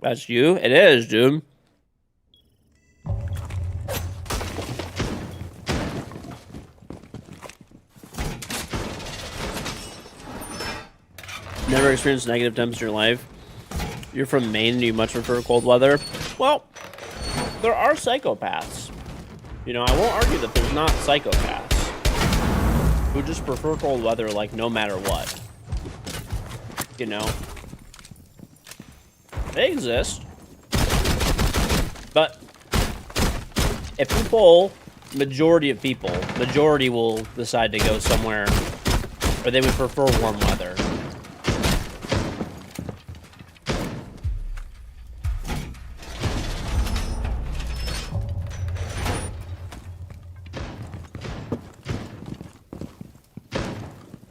That's you? It is, dude. Never experienced negative temps in your life. You're from Maine and you much prefer cold weather. Well, there are psychopaths. You know, I won't argue that there's not psychopaths who just prefer cold weather like no matter what. You know? They exist. But if you poll majority of people, majority will decide to go somewhere where they would prefer warm weather.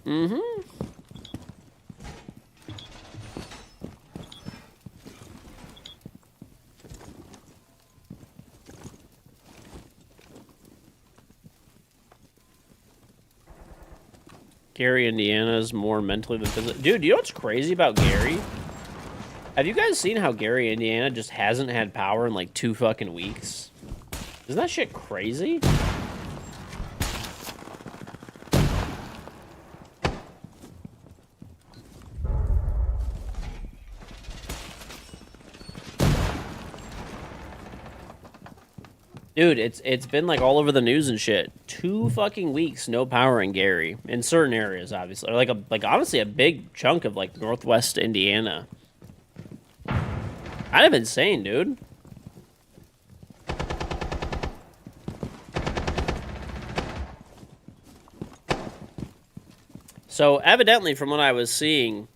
Mm-hmm. Gary, Indiana is more mentally than physically. Dude, you know what's crazy about Gary? Have you guys seen how Gary, Indiana just hasn't had power in like 2 fucking weeks? Isn't that shit crazy? Dude, it's been like all over the news and shit. 2 fucking weeks, no power in Gary. In certain areas, obviously. Or like honestly a big chunk of like northwest Indiana. Kind of insane, dude. So evidently from what I was seeing,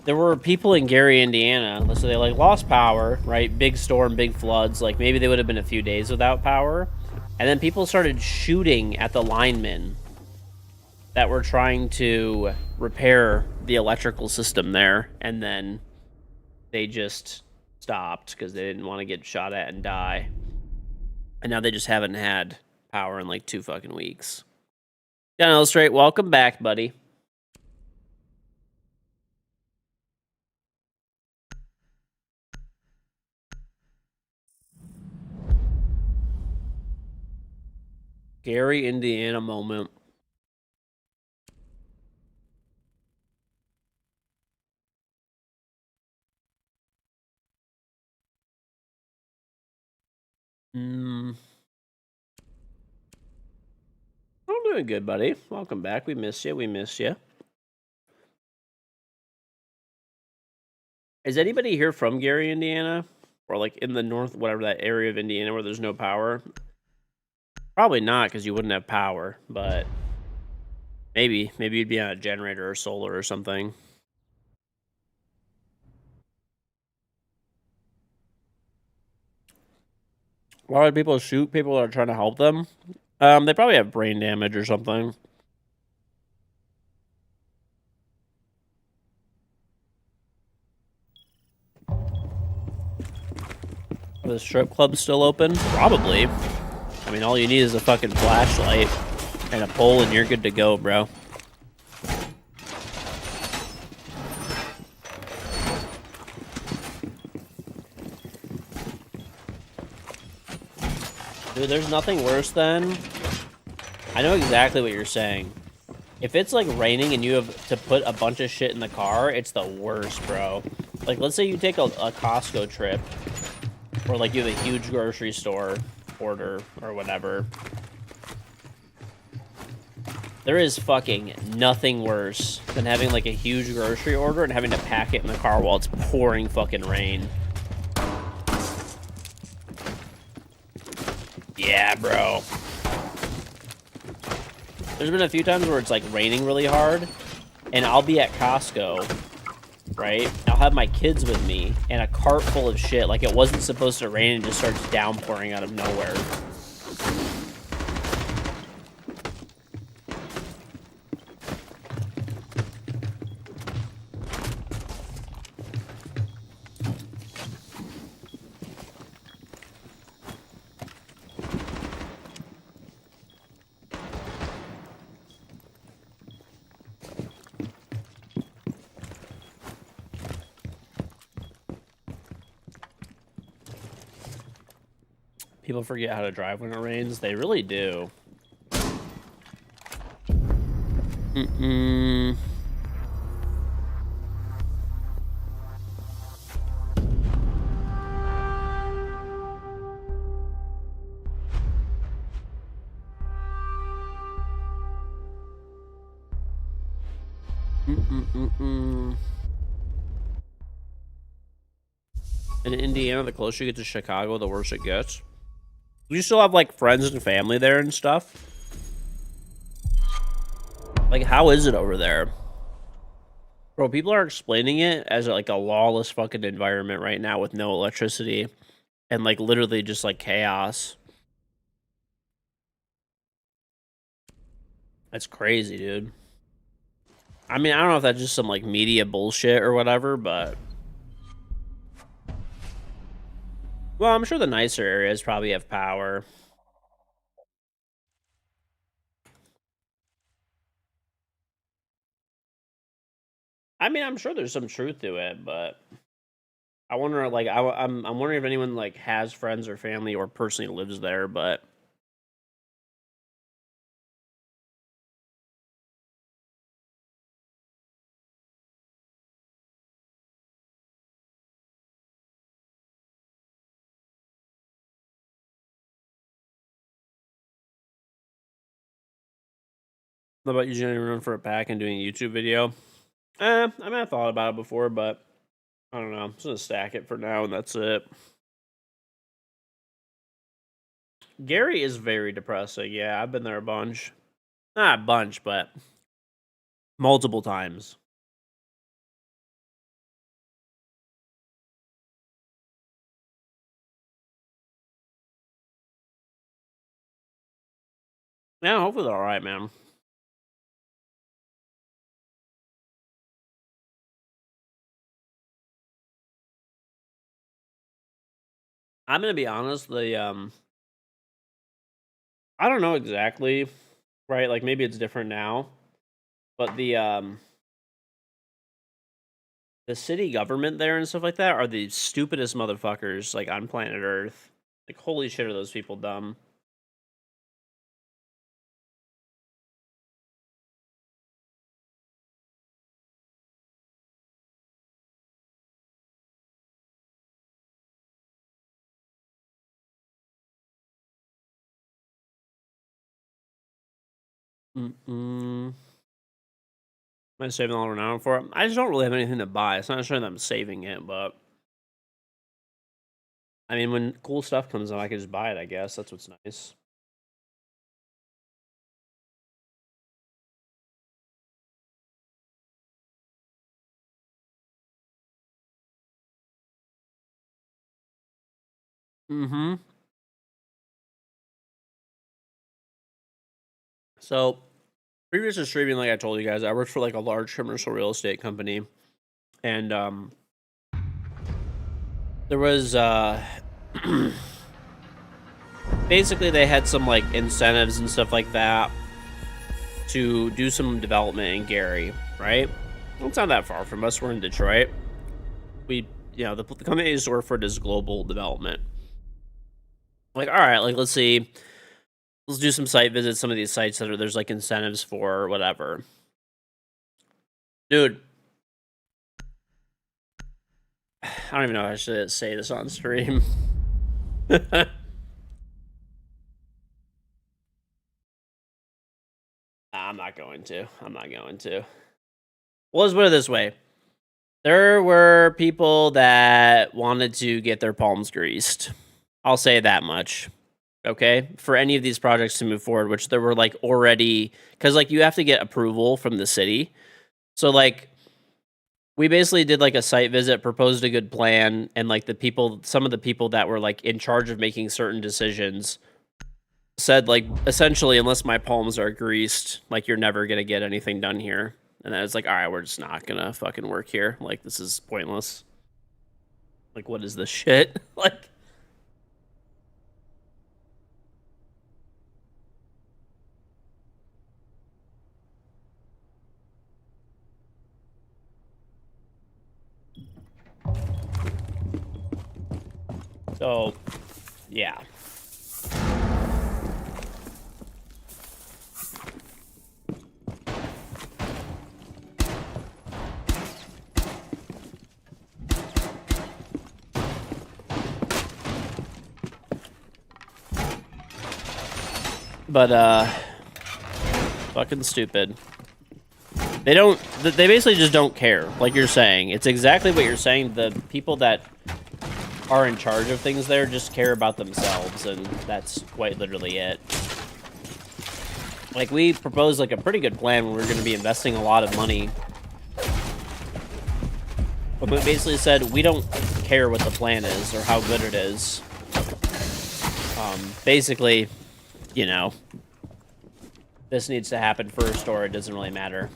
there were people in Gary, Indiana, so they like lost power, right? Big storm, big floods. Like maybe they would have been a few days without power, and then people started shooting at the linemen that were trying to repair the electrical system there, and then they just stopped because they didn't want to get shot at and die. And now they just haven't had power in like 2 fucking weeks. Gun Illustrate, welcome back, buddy. Gary, Indiana moment. I'm doing good, buddy. Welcome back. We missed you. We missed you. Is anybody here from Gary, Indiana? Or like in the north, whatever that area of Indiana where there's no power? Probably not, because you wouldn't have power, but maybe you'd be on a generator or solar or something. Why would people shoot people that are trying to help them? They probably have brain damage or something. Are the strip clubs still open? Probably. I mean, all you need is a fucking flashlight and a pole and you're good to go, bro. Dude, there's nothing worse than... I know exactly what you're saying. If it's like raining and you have to put a bunch of shit in the car, it's the worst, bro. Like, let's say you take a Costco trip, or like you have a huge grocery store order or whatever. There is fucking nothing worse than having like a huge grocery order and having to pack it in the car while it's pouring fucking rain. Yeah, bro. There's been a few times where it's like raining really hard, and I'll be at Costco, right? I'll have my kids with me and a cart full of shit. Like it wasn't supposed to rain and just starts downpouring out of nowhere. People forget how to drive when it rains. They really do. In Indiana, the closer you get to Chicago, the worse it gets. You still have like friends and family there and stuff. Like, how is it over there? Bro, people are explaining it as like a lawless fucking environment right now with no electricity and like literally just like chaos. That's crazy, dude. I mean, I don't know if that's just some like media bullshit or whatever, but well, I'm sure the nicer areas probably have power. I mean, I'm sure there's some truth to it, but I wonder, like, I'm wondering if anyone like has friends or family or personally lives there, but what about you generally running for a pack and doing a YouTube video? I mean, I thought about it before, but I don't know. I'm just gonna stack it for now, and that's it. Gary is very depressing. Yeah, I've been there a bunch. Not a bunch, but multiple times. Yeah, hopefully they're all right, man. I'm gonna be honest. I don't know exactly, right? Like maybe it's different now, but the city government there and stuff like that are the stupidest motherfuckers like on planet Earth. Like holy shit, are those people dumb? Am I saving all renown for it? I just don't really have anything to buy. It's not necessarily that I'm saving it, but I mean, when cool stuff comes out, I can just buy it. I guess that's what's nice. Mm-hmm. So, previous to streaming, like I told you guys, I worked for like a large commercial real estate company, and there was basically they had some like incentives and stuff like that to do some development in Gary, right? It's not that far from us. We're in Detroit. The company I used to work for does global development. Like, all right, like let's see, let's do some site visits. Some of these sites that there's like incentives for or whatever. Dude, I don't even know if I should say this on stream. I'm not going to. I'm not going to. Well, let's put it this way. There were people that wanted to get their palms greased. I'll say that much. okay, for any of these projects to move forward, which there were like already, because like you have to get approval from the city. So like we basically did like a site visit, proposed a good plan, and like some of the people that were like in charge of making certain decisions said like essentially, unless my palms are greased, like you're never gonna get anything done here. And then it's like, all right, we're just not gonna fucking work here. Like this is pointless. Like what is this shit? Like so, yeah. But fucking stupid. They basically just don't care. Like you're saying, it's exactly what you're saying. The people that are in charge of things there just care about themselves, and that's quite literally it. Like we proposed like a pretty good plan when we were going to be investing a lot of money, but we basically said we don't care what the plan is or how good it is. Basically, you know, this needs to happen first, or it doesn't really matter.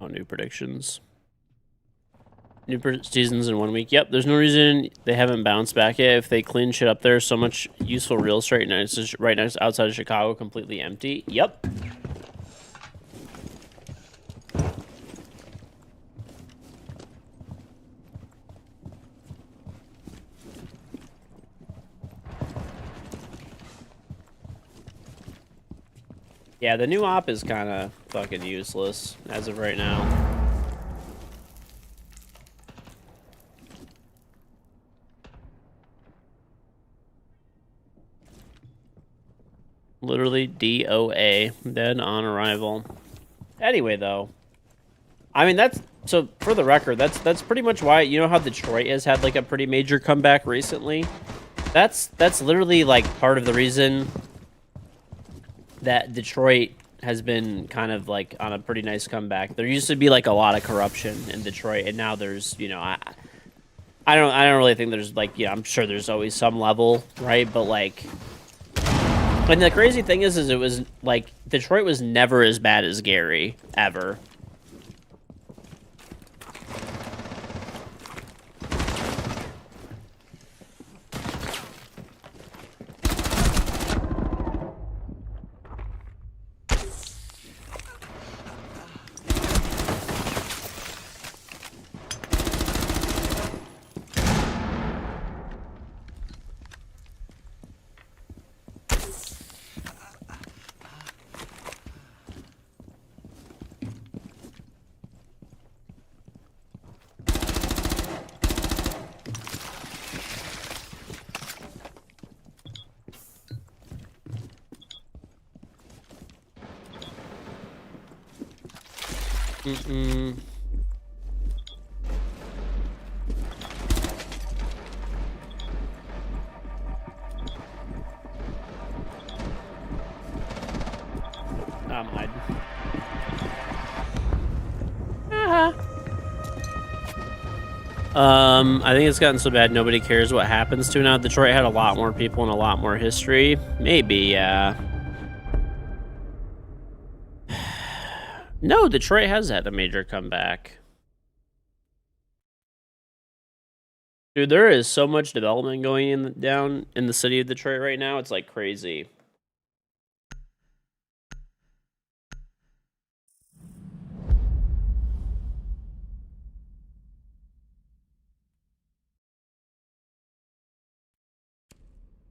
Oh, new predictions. New seasons in 1 week. Yep, there's no reason they haven't bounced back yet. If they clean shit up there, so much useful real estate right next outside of Chicago, completely empty. Yep. Yeah, the new op is kind of fucking useless as of right now. Literally DOA, dead on arrival. Anyway, though, I mean that's so for the record, that's pretty much why, you know how Detroit has had like a pretty major comeback recently. That's literally like part of the reason that Detroit has been kind of like on a pretty nice comeback. There used to be like a lot of corruption in Detroit, and now there's, you know, I don't really think there's like, yeah, I'm sure there's always some level, right? But like, and the crazy thing is it was like Detroit was never as bad as Gary ever. Mm-mm. I'm hiding. I think it's gotten so bad nobody cares what happens to now. Detroit had a lot more people and a lot more history. Maybe, yeah. No, Detroit has had a major comeback. Dude, there is so much development going down in the city of Detroit right now. It's like crazy.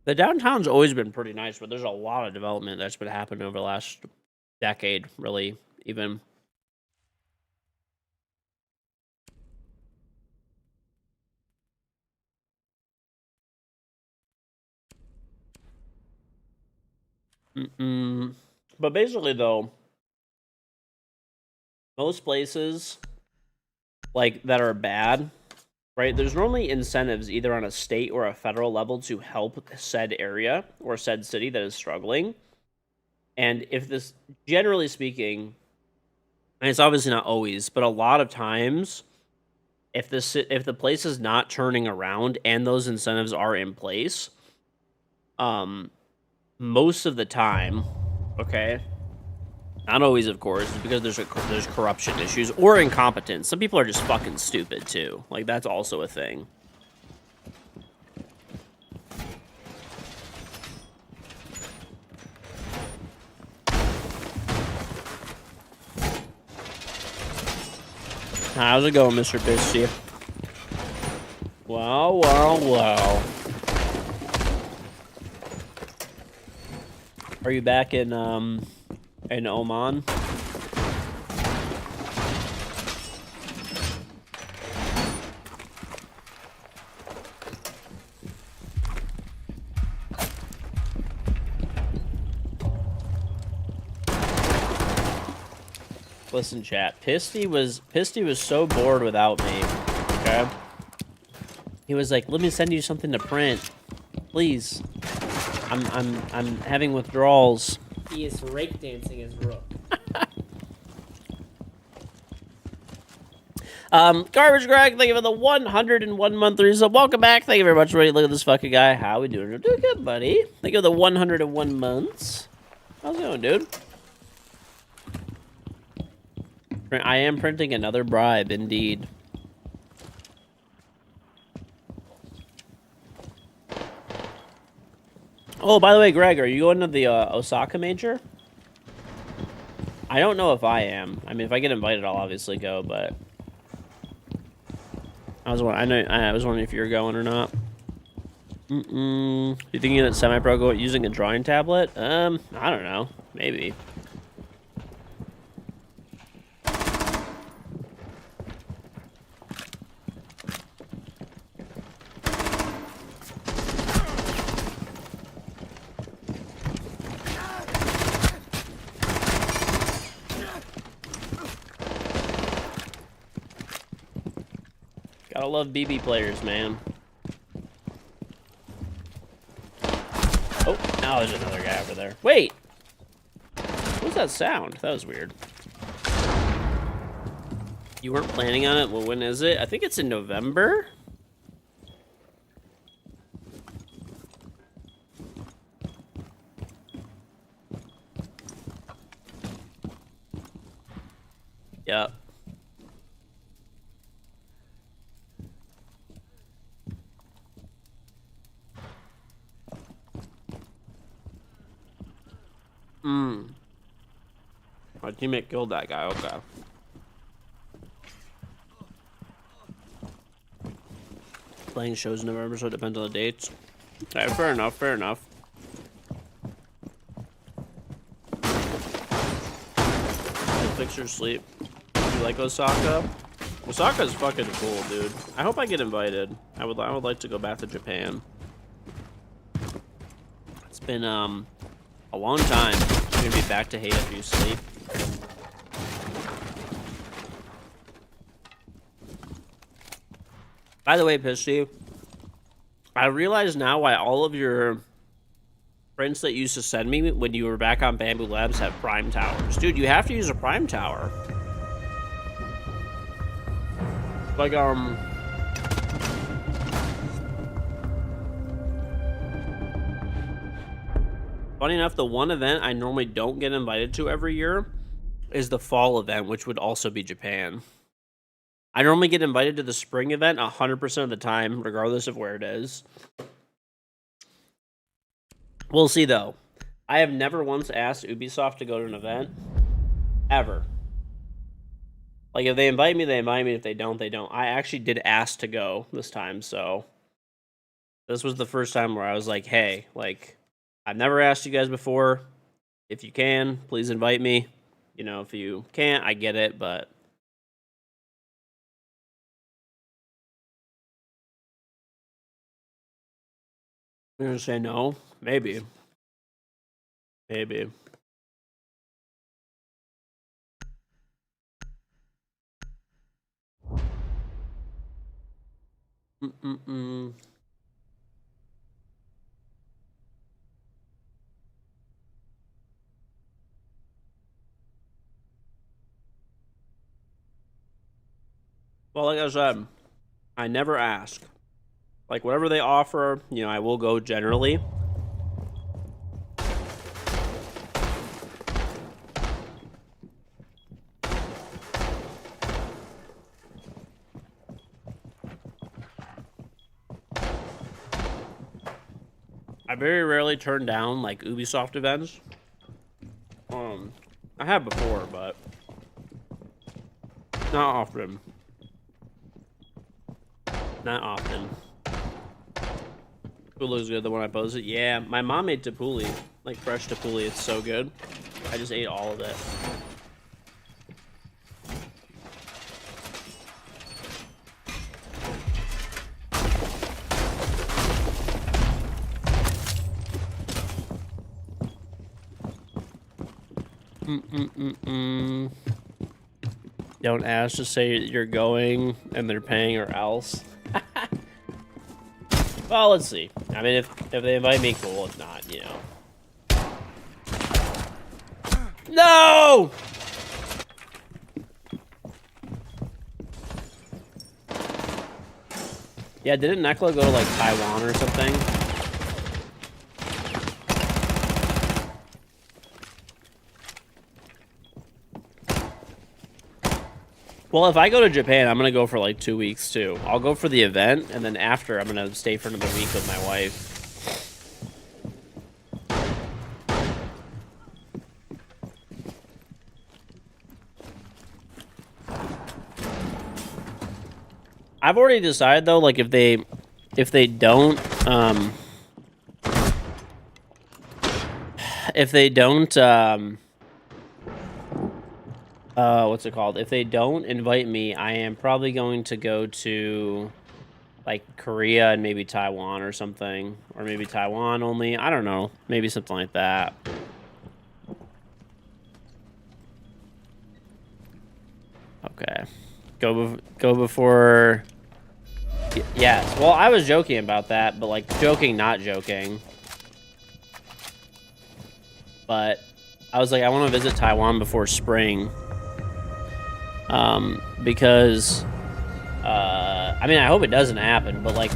The downtown's always been pretty nice, but there's a lot of development that's been happening over the last decade, really, even. But basically, though, most places like that are bad, right? There's normally incentives either on a state or a federal level to help said area or said city that is struggling. And if this, generally speaking, and it's obviously not always, but a lot of times, if the place is not turning around and those incentives are in place, most of the time, okay, not always, of course, because there's corruption issues or incompetence. Some people are just fucking stupid too. Like that's also a thing. How's it going, Mr. Bisty? Wow. Are you back in Oman? Listen, chat. Pisty was so bored without me. Okay. He was like, "Let me send you something to print, please. I'm having withdrawals." He is rake dancing his rook. Garbage Greg, thank you for the 101 month resub. Welcome back. Thank you very much, everybody. Look at this fucking guy. How we doing? We're doing good, buddy. Thank you for the 101 months. How's it going, dude? I am printing another bribe, indeed. Oh, by the way, Greg, are you going to the Osaka major? I don't know if I am. I mean, if I get invited, I'll obviously go, but I was wondering if you're going or not. You thinking that semi-pro go using a drawing tablet? I don't know. Maybe. Gotta love BB players, man. Oh, now there's another guy over there. Wait! What was that sound? That was weird. You weren't planning on it? Well, when is it? I think it's in November? Yep. My teammate killed that guy. Okay. Playing shows in November, so it depends on the dates. All right, fair enough. Fair enough. Fix your sleep. You like Osaka? Osaka's fucking cool, dude. I hope I get invited. I would like to go back to Japan. It's been a long time. I'm gonna be back to hate after you sleep. By the way, Pisty, I realize now why all of your prints that you used to send me when you were back on Bamboo Labs have prime towers. Dude, you have to use a prime tower. Like, funny enough, the one event I normally don't get invited to every year is the fall event, which would also be Japan. I normally get invited to the spring event 100% of the time, regardless of where it is. We'll see, though. I have never once asked Ubisoft to go to an event. Ever. Like, if they invite me, they invite me. If they don't, they don't. I actually did ask to go this time, so This was the first time where I was like, hey, like, I've never asked you guys before. If you can, please invite me. You know, if you can't, I get it, but you're gonna say no? Maybe. Maybe. Mm-mm-mm. Well, like I said, I never ask. Like, whatever they offer, you know, I will go generally. I very rarely turn down, like, Ubisoft events. I have before, but not often. Not often. Tapulu's good, the one I posted. Yeah, my mom made tapuli, like fresh tapuli. It's so good. I just ate all of it. Don't ask, just say you're going and they're paying or else. Well, let's see. I mean, if they invite me, cool. If not, you know. No! Yeah, didn't Nekla go to, like, Taiwan or something? Well, if I go to Japan, I'm gonna go for, like, 2 weeks, too. I'll go for the event, and then after, I'm gonna stay for another week with my wife. I've already decided, though, like, if they don't, what's it called? If they don't invite me, I am probably going to go to, like, Korea and maybe Taiwan or something. Or maybe Taiwan only. I don't know. Maybe something like that. Okay. Go before... Yes. Well, I was joking about that, but, like, joking, not joking. But I was like, I want to visit Taiwan before spring. Because... I mean, I hope it doesn't happen, but, like,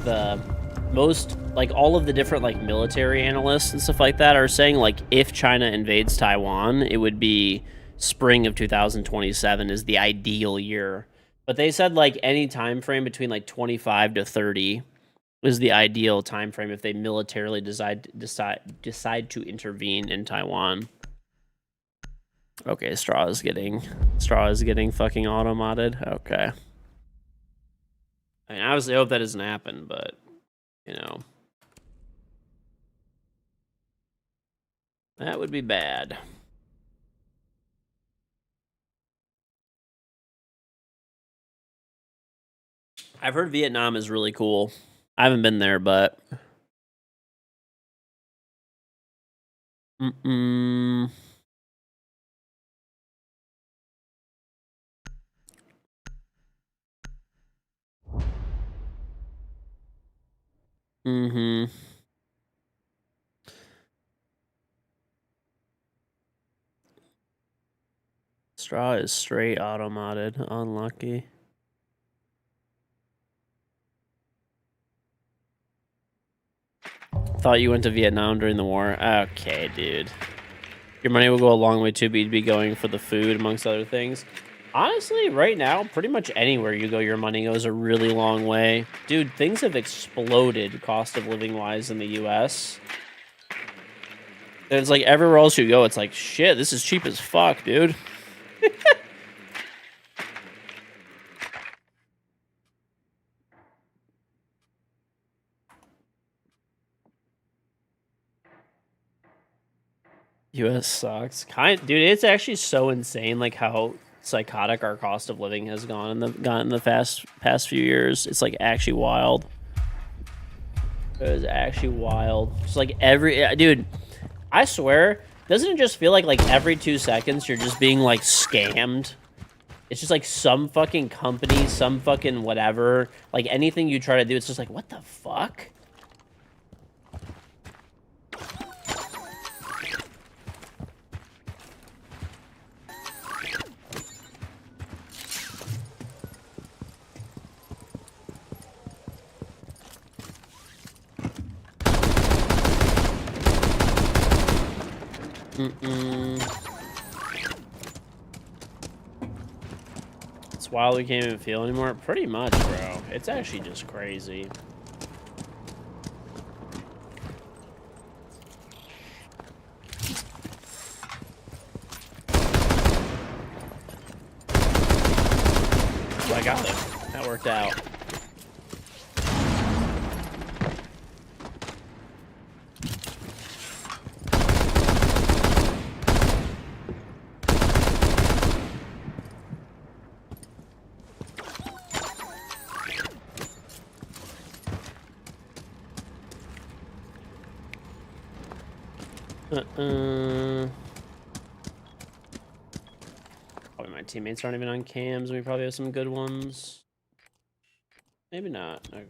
all of the different, like, military analysts and stuff like that are saying, like, if China invades Taiwan, it would be spring of 2027 is the ideal year. But they said, like, any time frame between, like, 25 to 30 is the ideal time frame if they militarily decide to intervene in Taiwan. Okay, Straw is getting fucking auto-modded. Okay. I mean, obviously, I hope that doesn't happen, but, you know. That would be bad. I've heard Vietnam is really cool. I haven't been there, but... Mm-mm. Mm-hmm. Straw is straight auto-modded. Unlucky. Thought you went to Vietnam during the war. Okay, dude. Your money will go a long way too, but you'd be going for the food, amongst other things. Honestly, right now, pretty much anywhere you go, your money goes a really long way. Dude, things have exploded cost of living-wise in the U.S. It's like everywhere else you go, it's like, shit, this is cheap as fuck, dude. U.S. sucks. Dude, it's actually so insane, like how psychotic our cost of living has gone in the past few years. It's like actually wild. It is actually wild. It's like dude, I swear, doesn't it just feel like every 2 seconds you're just being like scammed? It's just like some fucking company, some fucking whatever. Like anything you try to do, it's just like, what the fuck? It's wild we can't even feel anymore. Pretty much, bro. It's actually just crazy. Oh, I got it. That worked out. Probably my teammates aren't even on cams. We probably have some good ones. Maybe not. No.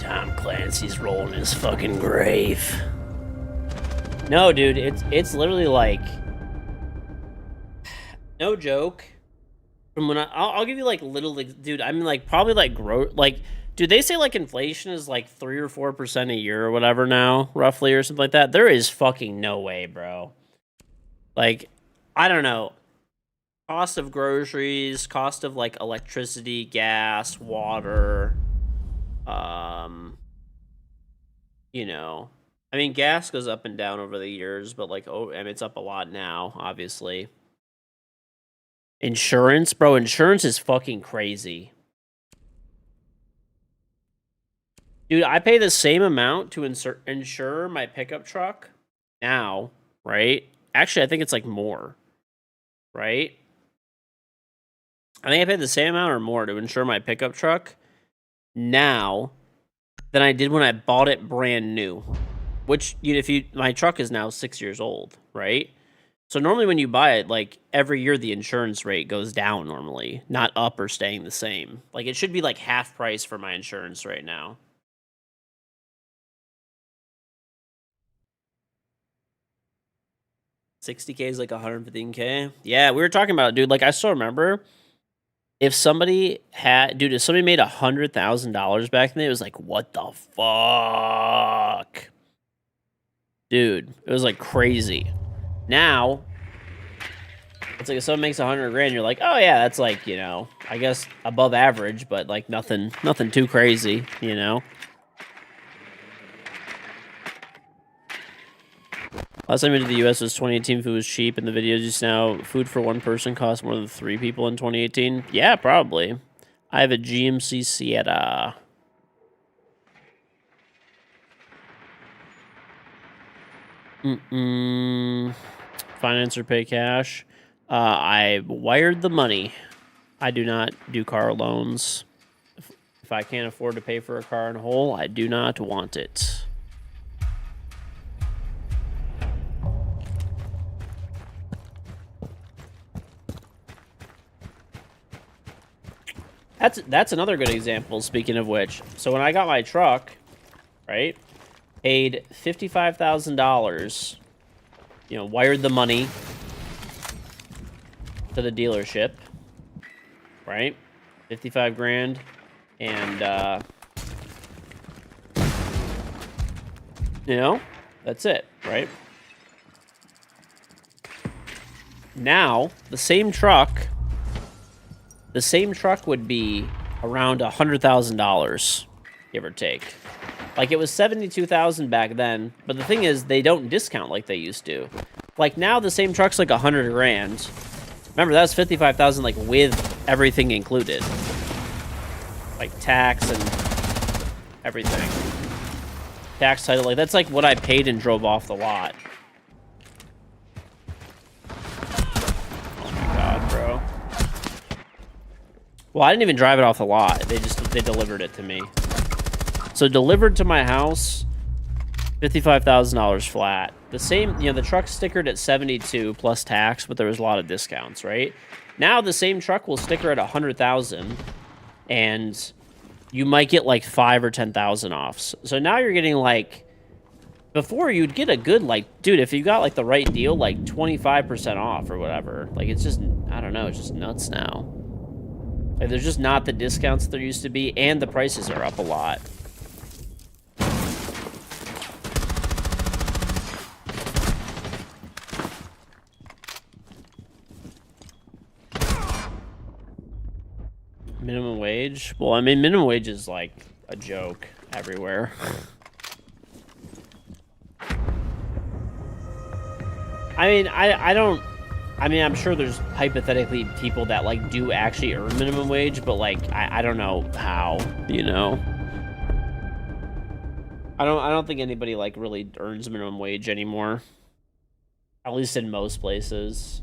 Tom Clancy's rolling his fucking grave. No, dude, it's literally like, no joke. From when I'll give you like little, dude. I mean, like probably like dude. They say like inflation is like 3 or 4% a year or whatever now, roughly, or something like that. There is fucking no way, bro. Like, I don't know. Cost of groceries, cost of like electricity, gas, water. You know, I mean, gas goes up and down over the years, but like, oh, I mean, it's up a lot now, obviously. Insurance, bro. Insurance is fucking crazy. Dude, I pay the same amount to insure my pickup truck now, right? Actually, I think it's like more, right? I think I paid the same amount or more to insure my pickup truck now than I did when I bought it brand new. Which, my truck is now 6 years old, right? So normally when you buy it, like every year the insurance rate goes down normally, not up or staying the same. Like it should be like half price for my insurance right now. $60K is like $115K. Yeah, we were talking about it, dude. Like I still remember if somebody if somebody made $100,000 back then, it was like, what the fuck? Dude, it was like crazy. Now, it's like if someone makes 100 grand, you're like, oh yeah, that's like, I guess above average, but like nothing too crazy, Last time I went to the US was 2018. Food was cheap. In the videos just now, food for one person cost more than 3 people in 2018. Yeah, probably. I have a GMC Sierra. Finance or pay cash? I wired the money. I do not do car loans. If I can't afford to pay for a car in whole, I do not want it. That's another good example, speaking of which. So when I got my truck, right, paid $55,000, wired the money to the dealership, right? 55 grand. And, that's it, right? Now, the same truck would be around $100,000, give or take. Like, it was 72,000 back then, but the thing is, they don't discount like they used to. Like, now the same truck's like 100 grand. Remember, that was 55,000, like, with everything included. Like, tax and everything. Tax, title, like, that's like what I paid and drove off the lot. Oh my god, bro. Well, I didn't even drive it off the lot. They delivered it to me. So delivered to my house, $55,000 flat. The same, you know, the truck's stickered at 72 plus tax, but there was a lot of discounts, right? Now the same truck will sticker at 100,000, and you might get like 5 or 10,000 off. So now you're getting like, before you'd get a good, like, dude, if you got like the right deal, like 25% off or whatever. Like, it's just, I don't know, it's just nuts now. Like, there's just not the discounts there used to be, and the prices are up a lot. Minimum wage? Well, I mean, minimum wage is like a joke everywhere. I mean, I don't... I mean, I'm sure there's hypothetically people that, like, do actually earn minimum wage, but, like, I don't know how, you know? I don't think anybody, like, really earns minimum wage anymore. At least in most places.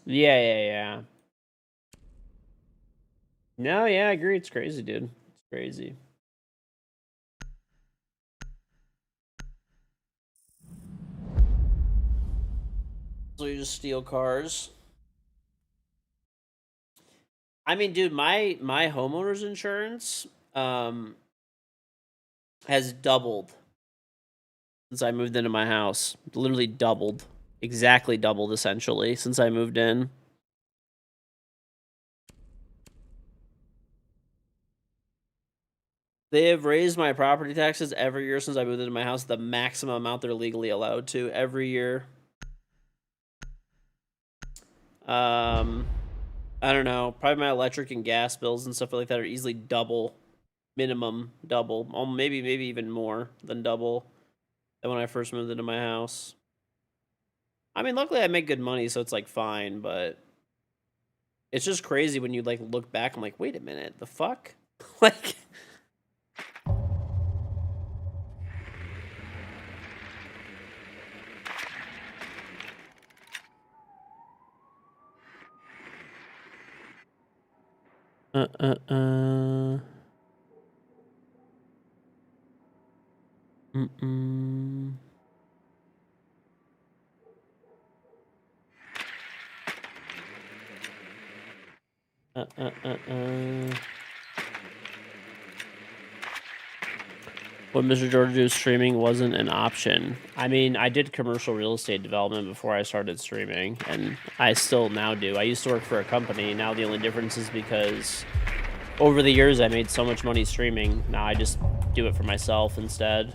Yeah. No, yeah, I agree. It's crazy, dude. It's crazy. So you just steal cars. I mean, dude, my homeowner's insurance has doubled since I moved into my house. Literally doubled. Exactly doubled, essentially, since I moved in. They have raised my property taxes every year since I moved into my house, the maximum amount they're legally allowed to every year. I don't know. Probably my electric and gas bills and stuff like that are easily double, minimum double, maybe even more than double than when I first moved into my house. I mean, luckily I make good money, so it's like fine, but it's just crazy when you like look back. I'm like, wait a minute, the fuck? Like, What Mr. George do streaming wasn't an option. I mean, I did commercial real estate development before I started streaming, and I still now do. I used to work for a company. Now the only difference is because over the years I made so much money streaming. Now I just do it for myself instead.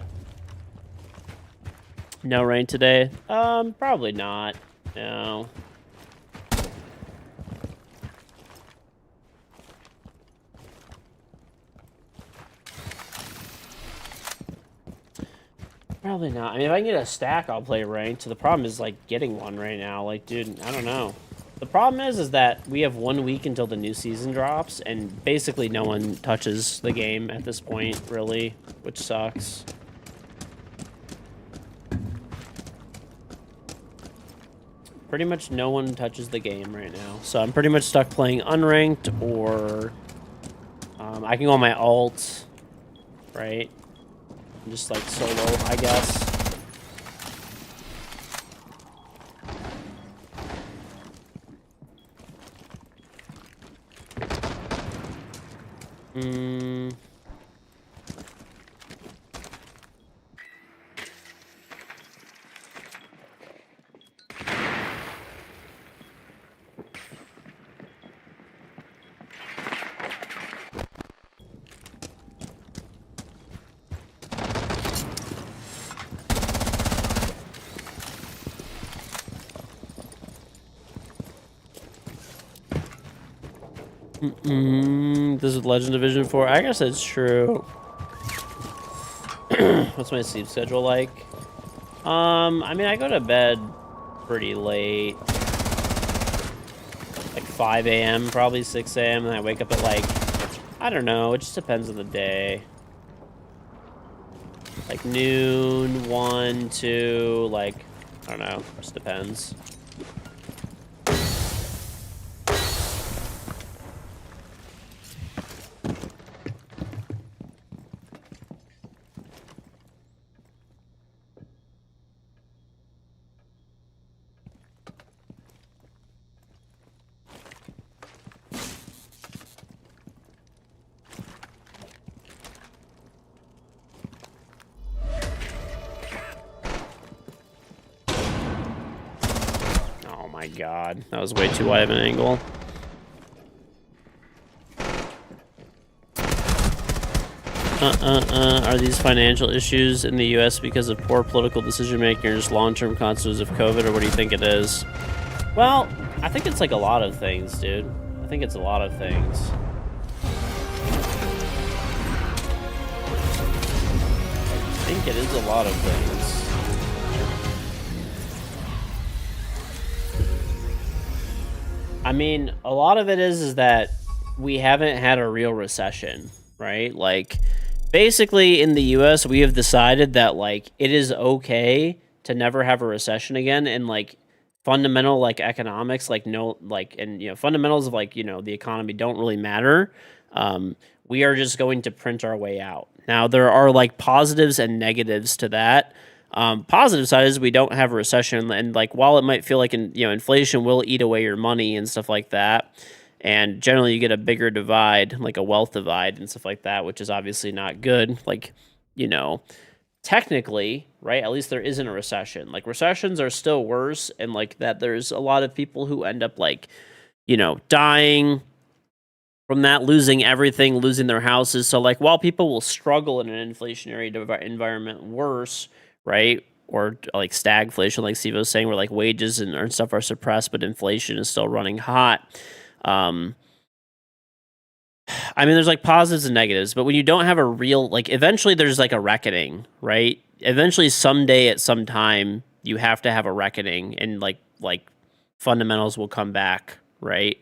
No rain today? Probably not. No. Probably not. I mean, if I can get a stack, I'll play ranked. The problem is, like, getting one right now. Like, dude, I don't know. The problem is that we have 1 week until the new season drops, and basically no one touches the game at this point, really, which sucks. Pretty much no one touches the game right now. So I'm pretty much stuck playing unranked, or I can go on my alt, right? Just like solo, I guess. This is Legend Division 4. I guess it's true. What's my sleep schedule like? I mean, I go to bed pretty late. Like 5 a.m., probably 6 a.m., and I wake up at like, I don't know, it just depends on the day. Like noon, 1, 2, like, I don't know, just depends. Oh my god, that was way too wide of an angle. Are these financial issues in the U.S. because of poor political decision-making or just long-term consequences of COVID, or what do you think it is? Well, I think it's like a lot of things, dude. I think it's a lot of things. I think it is a lot of things. I mean, a lot of it is that we haven't had a real recession, right? Like, basically in the US, we have decided that, like, it is okay to never have a recession again, and, like, fundamental, like, economics, like, no, like, and, you know, fundamentals of, like, you know, the economy don't really matter. We are just going to print our way out. Now, there are, like, positives and negatives to that. Positive side is we don't have a recession, and like while it might feel like inflation will eat away your money and stuff like that, and generally you get a bigger divide, like a wealth divide and stuff like that, which is obviously not good. Like, you know, technically, right? At least there isn't a recession. Like recessions are still worse, and like that there's a lot of people who end up like, you know, dying from that, losing everything, losing their houses. So like while people will struggle in an inflationary environment worse, right? Or like stagflation, like Steve was saying, where like wages and stuff are suppressed, but inflation is still running hot. I mean, there's like positives and negatives, but when you don't have a real, like, eventually there's like a reckoning, right? Eventually, someday at some time, you have to have a reckoning, and like fundamentals will come back, right?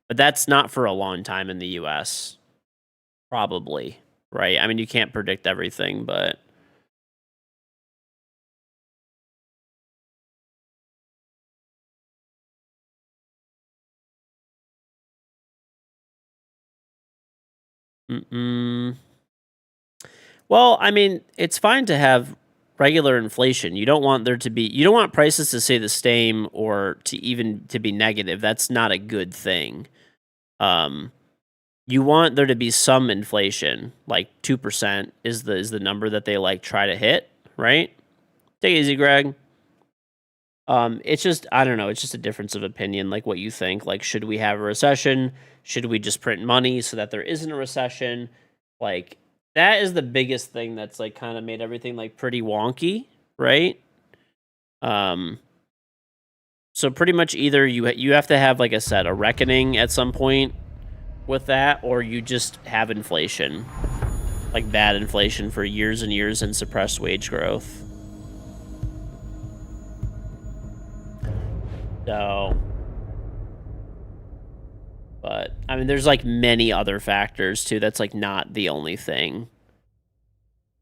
But that's not for a long time in the U.S. Probably, right? I mean, you can't predict everything, but. Well, I mean, it's fine to have regular inflation. You don't want there to be, you don't want prices to stay the same or to even to be negative. That's not a good thing. Um, you want there to be some inflation, like 2% is the number that they like try to hit, right? Take it easy, Greg. It's just, I don't know, it's just a difference of opinion, like what you think. Like, should we have a recession? Should we just print money so that there isn't a recession? Like, that is the biggest thing that's like kind of made everything like pretty wonky, right? Um, so pretty much either you have to have, like I said, a reckoning at some point with that, or you just have inflation, like bad inflation for years and years and suppressed wage growth. So, but I mean, there's like many other factors too. That's like not the only thing.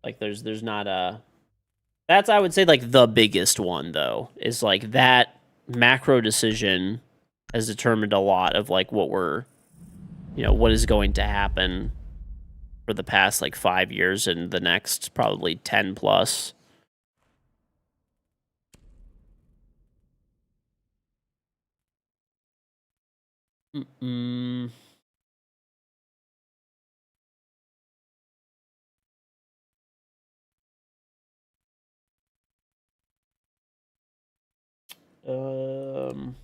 Like there's not a. That's, I would say, like the biggest one though, is like that macro decision has determined a lot of like what we're, you know, what is going to happen for the past like 5 years and the next probably 10 plus. Mm-mm. Um.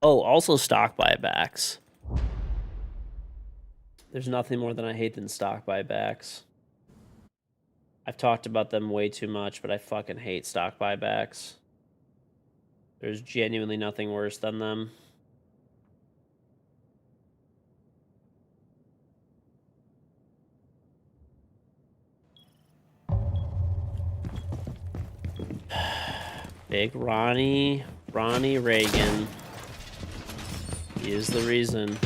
Oh, also stock buybacks. There's nothing more than I hate than stock buybacks. I've talked about them way too much, but I fucking hate stock buybacks. There's genuinely nothing worse than them. Big Ronnie Reagan. He is the reason.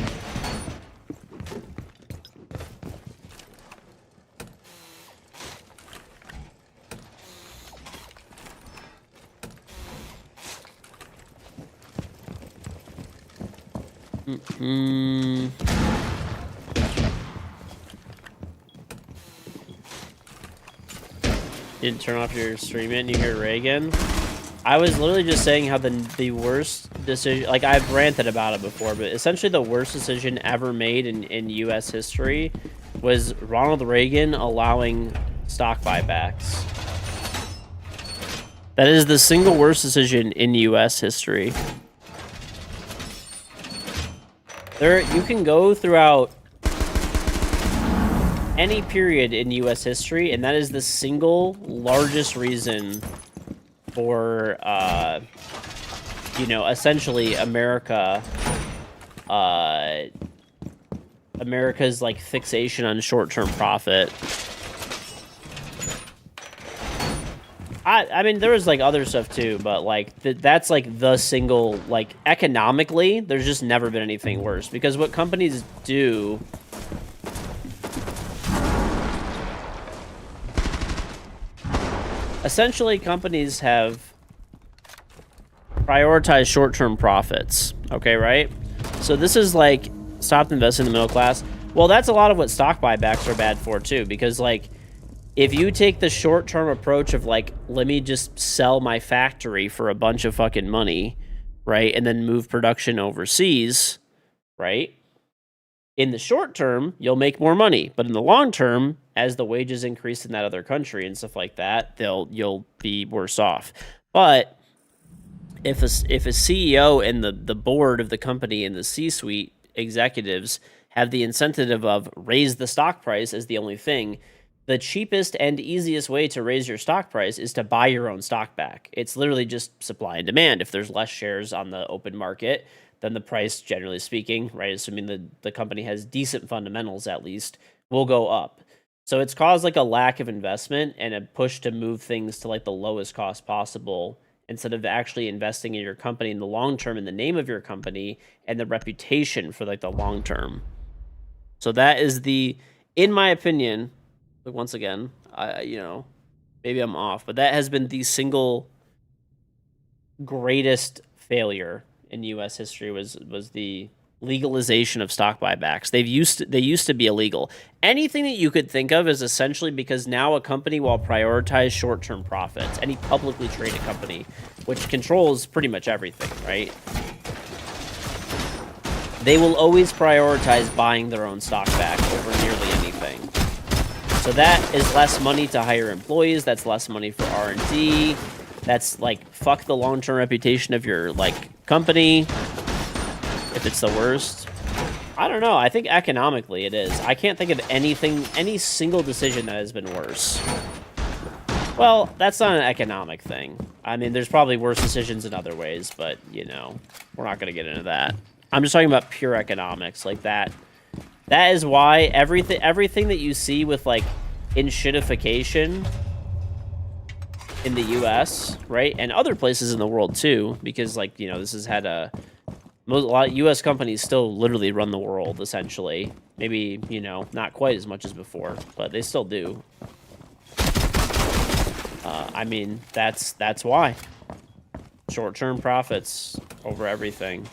Didn't turn off your stream yet and you hear Reagan? I was literally just saying how the worst decision, like I've ranted about it before, but essentially the worst decision ever made in U.S. history was Ronald Reagan allowing stock buybacks. That is the single worst decision in U.S. history. You can go throughout any period in U.S. history, and that is the single largest reason for, you know, essentially America's like fixation on short-term profit. I mean, there was like other stuff too, but like that's like the single, like economically, there's just never been anything worse because what companies do. Essentially, companies have prioritized short-term profits. Okay, right? So this is like stopped investing in the middle class. Well, that's a lot of what stock buybacks are bad for too, because like if you take the short-term approach of like, let me just sell my factory for a bunch of fucking money, right? And then move production overseas, right? In the short term, you'll make more money, but in the long term, as the wages increase in that other country and stuff like that, you'll be worse off. But if a CEO and the board of the company and the C-suite executives have the incentive of raise the stock price as the only thing, the cheapest and easiest way to raise your stock price is to buy your own stock back. It's literally just supply and demand. If there's less shares on the open market, then the price, generally speaking, right, assuming the company has decent fundamentals at least, will go up. So it's caused like a lack of investment and a push to move things to like the lowest cost possible instead of actually investing in your company in the long term, in the name of your company and the reputation for like the long term. So that is in my opinion, once again, you know, maybe I'm off, but that has been the single greatest failure in U.S. history was the legalization of stock buybacks. They used to be illegal. Anything that you could think of is essentially because now a company will prioritize short-term profits. Any publicly traded company, which controls pretty much everything, right? They will always prioritize buying their own stock back over nearly anything. So that is less money to hire employees. That's less money for R&D. That's like fuck the long-term reputation of your like company. If it's the worst, I don't know. I think economically it is. I can't think of any single decision that has been worse. Well, that's not an economic thing. I mean, there's probably worse decisions in other ways, but you know, we're not gonna get into that. I'm just talking about pure economics, like that. That is why everything that you see with like inshittification in the U.S., right, and other places in the world too, because like, you know, this has had a lot of U.S. companies still literally run the world essentially. Maybe, you know, not quite as much as before, but they still do. I mean, that's why short-term profits over everything.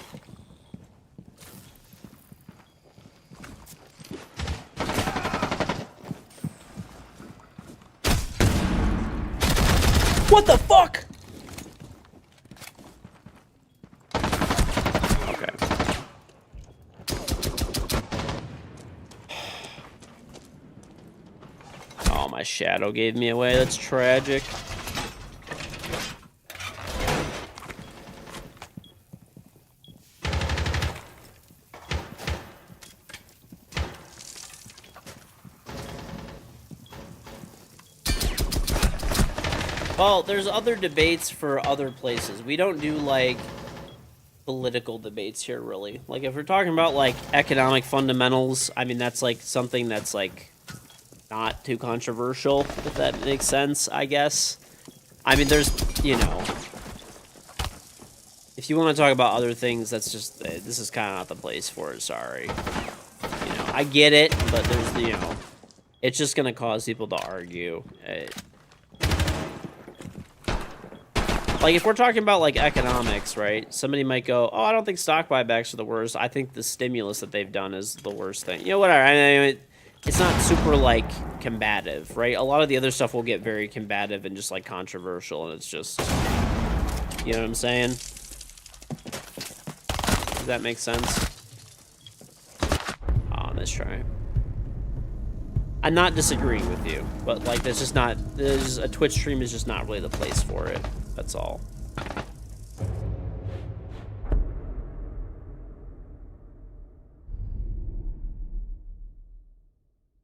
What the fuck? Okay. Oh, my shadow gave me away. That's tragic. Well, there's other debates for other places. We don't do, like, political debates here, really. Like, if we're talking about, like, economic fundamentals, I mean, that's, like, something that's, like, not too controversial, if that makes sense, I guess. I mean, there's, you know... If you want to talk about other things, that's just... This is kind of not the place for it, sorry. You know, I get it, but there's, you know... It's just gonna cause people to argue. Like, if we're talking about, like, economics, right? Somebody might go, oh, I don't think stock buybacks are the worst. I think the stimulus that they've done is the worst thing. You know, whatever. I mean, it's not super, like, combative, right? A lot of the other stuff will get very combative and just, like, controversial, and it's just... You know what I'm saying? Does that make sense? Oh, let's try. I'm not disagreeing with you, but, like, that's just not... a Twitch stream is just not really the place for it. That's all.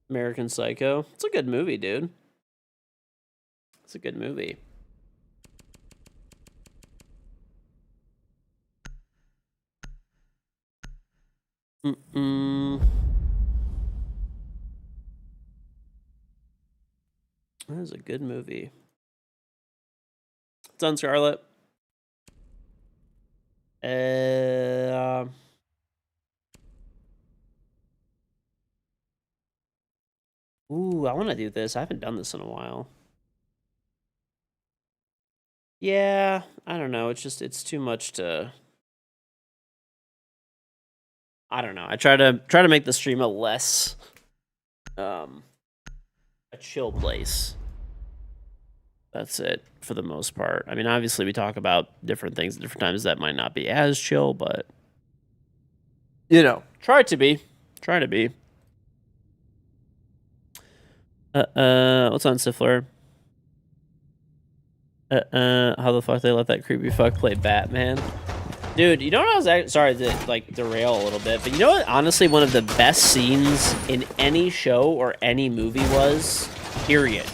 American Psycho. It's a good movie, dude. It's a good movie. That is a good movie. It's on Scarlet. Ooh, I want to do this. I haven't done this in a while. Yeah, I don't know. It's just, it's too much to... I don't know. I try to make the stream a less, a chill place. That's it, for the most part. I mean, obviously, we talk about different things at different times that might not be as chill, but... You know, try to be. Try to be. What's on Sifler? How the fuck they let that creepy fuck play Batman? Dude, you know what I was sorry to, like, derail a little bit, but you know what, honestly, one of the best scenes in any show or any movie was? Period.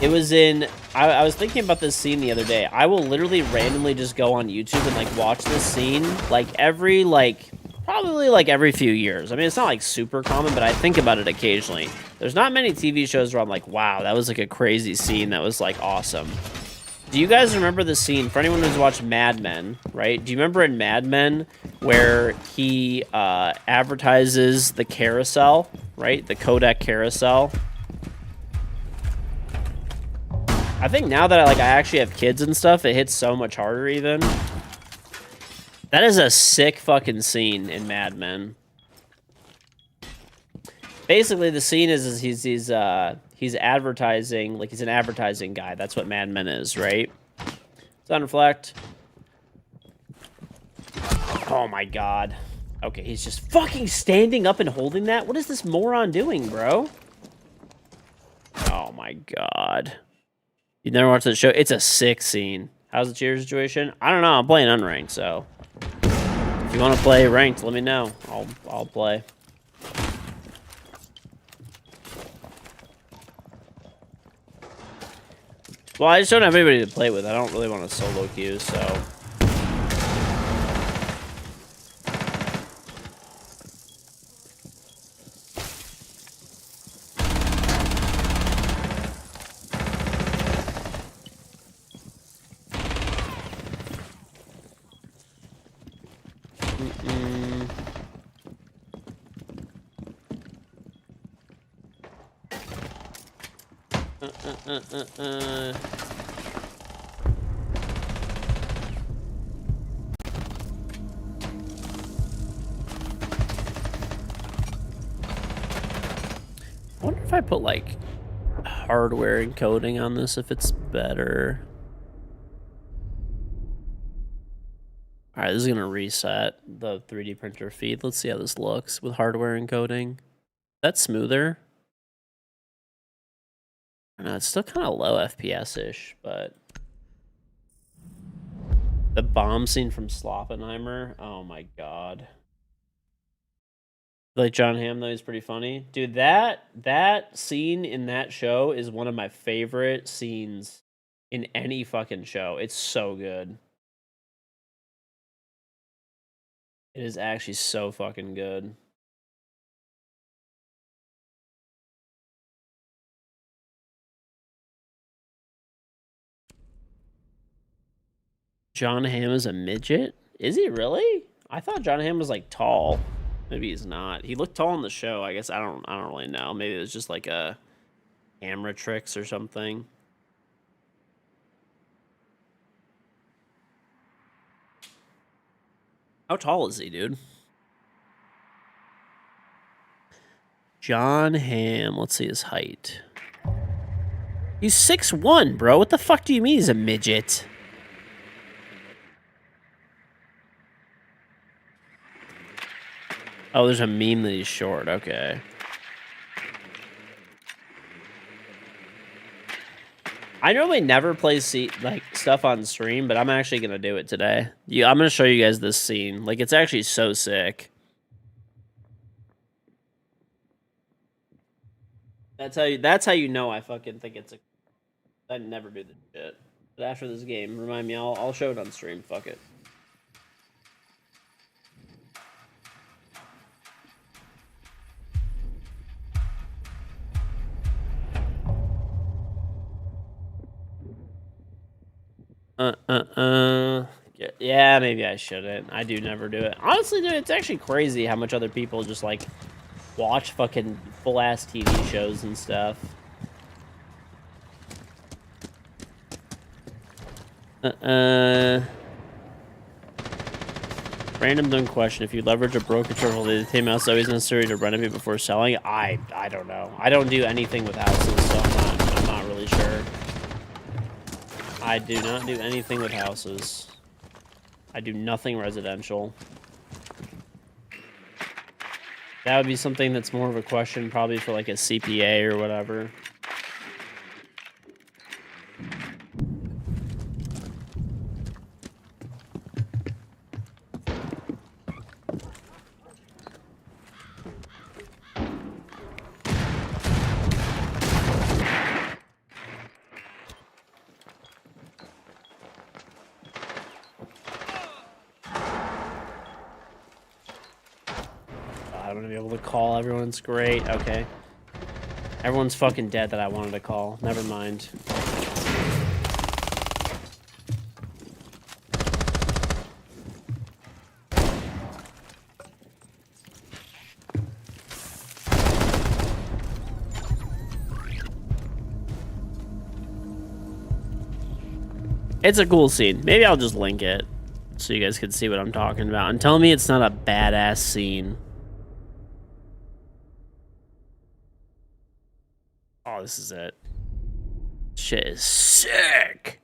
It was in... I was thinking about this scene the other day. I will literally randomly just go on YouTube and, like, watch this scene, like, every, like... Probably, like, every few years. I mean, it's not, like, super common, but I think about it occasionally. There's not many TV shows where I'm like, wow, that was, like, a crazy scene that was, like, awesome. Do you guys remember the scene, for anyone who's watched Mad Men, right? Do you remember in Mad Men where he advertises the carousel, right? The Kodak carousel? I think now that I actually have kids and stuff, it hits so much harder even. That is a sick fucking scene in Mad Men. Basically, the scene is he's advertising, like, he's an advertising guy. That's what Mad Men is, right? Sun reflect. Oh my god. Okay, he's just fucking standing up and holding that? What is this moron doing, bro? Oh my god. You never watched the show? It's a sick scene. How's the cheer situation? I don't know. I'm playing unranked, so if you want to play ranked, let me know. I'll play. Well, I just don't have anybody to play with. I don't really want to solo queue, so... I wonder if I put, like, hardware encoding on this, if it's better. Alright, this is gonna reset the 3D printer feed. Let's see how this looks with hardware encoding. That's smoother. I don't know, it's still kind of low FPS-ish, but... The bomb scene from Sloppenheimer? Oh my god. Like John Hamm, though, he's pretty funny. Dude, that scene in that show is one of my favorite scenes in any fucking show. It's so good. It is actually so fucking good. John Hamm is a midget? Is he really? I thought John Hamm was like tall. Maybe he's not. He looked tall in the show. I guess I don't really know. Maybe it was just like a camera tricks or something. How tall is he, dude? John Hamm. Let's see his height. He's 6'1", bro. What the fuck do you mean he's a midget? Oh, there's a meme that he's short. Okay. I normally never play like stuff on stream, but I'm actually gonna do it today. I'm gonna show you guys this scene. Like, it's actually so sick. That's how you know I fucking think it's a. I never do this shit. But after this game, remind me. I'll show it on stream. Fuck it. Yeah, maybe I shouldn't. I do never do it. Honestly, dude, it's actually crazy how much other people just like watch fucking full ass TV shows and stuff. Random dumb question: if you leverage a broker turtle, the team house always necessary to renovate before selling? I don't know. I don't do anything with houses, so I'm not really sure. I do not do anything with houses. I do nothing residential. That would be something that's more of a question probably for like a CPA or whatever. I'm gonna be able to call. Everyone's great. Okay. Everyone's fucking dead that I wanted to call. Never mind. It's a cool scene. Maybe I'll just link it so you guys can see what I'm talking about. And tell me it's not a badass scene. Oh, this is it. Shit is sick.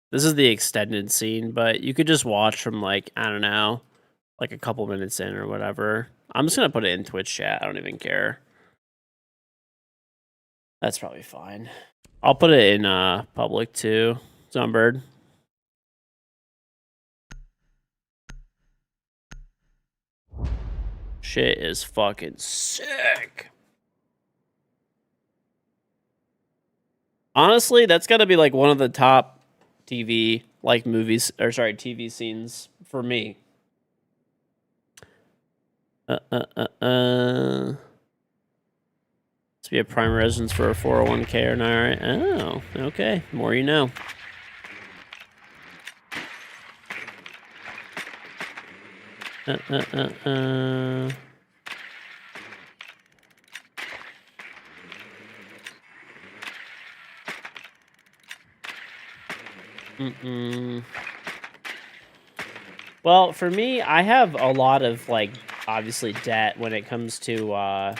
This is the extended scene, but you could just watch from like, I don't know, like a couple minutes in or whatever. I'm just gonna put it in Twitch chat. I don't even care. That's probably fine. I'll put it in public too. Sunbird. Shit is fucking sick. Honestly, that's got to be like one of the top TV like movies or sorry, TV scenes for me. To be a prime residence for a 401k or not, right? Oh, okay. More you know. Well, for me, I have a lot of like obviously debt when it comes to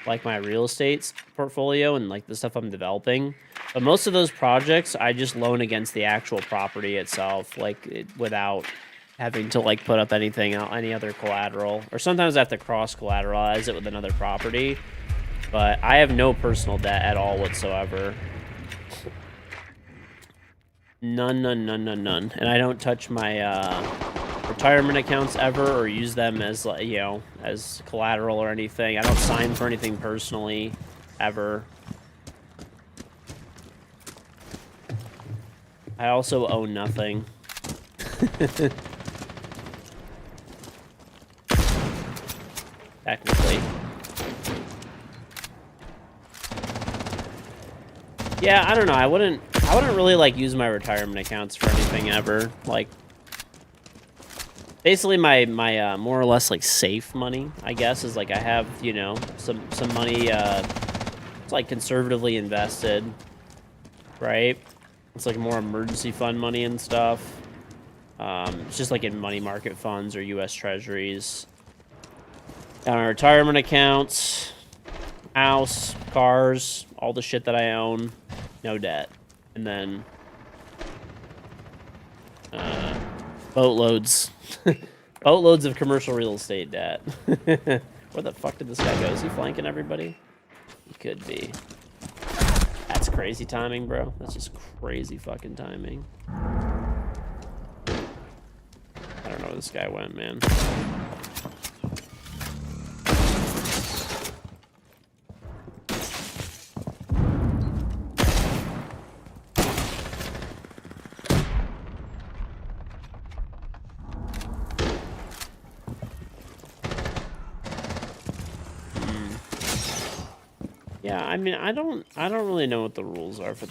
like my real estate portfolio and like the stuff I'm developing. But most of those projects, I just loan against the actual property itself, like without having to like put up anything, any other collateral. Or sometimes I have to cross collateralize it with another property. But I have no personal debt at all whatsoever. None. And I don't touch my retirement accounts ever or use them as, you know, as collateral or anything. I don't sign for anything personally ever. I also own nothing. Technically. Yeah, I don't know. I wouldn't really like use my retirement accounts for anything ever. Like basically my more or less like safe money, I guess, is like I have, you know, some money it's like conservatively invested, right? It's like more emergency fund money and stuff. It's just like in money market funds or US Treasuries. On our retirement accounts, house, cars, all the shit that I own, no debt. And then boatloads. Boatloads of commercial real estate debt. Where the fuck did this guy go? Is he flanking everybody? He could be. That's crazy timing, bro. That's just crazy fucking timing. I don't know where this guy went, man. Yeah, I mean, I don't really know what the rules are for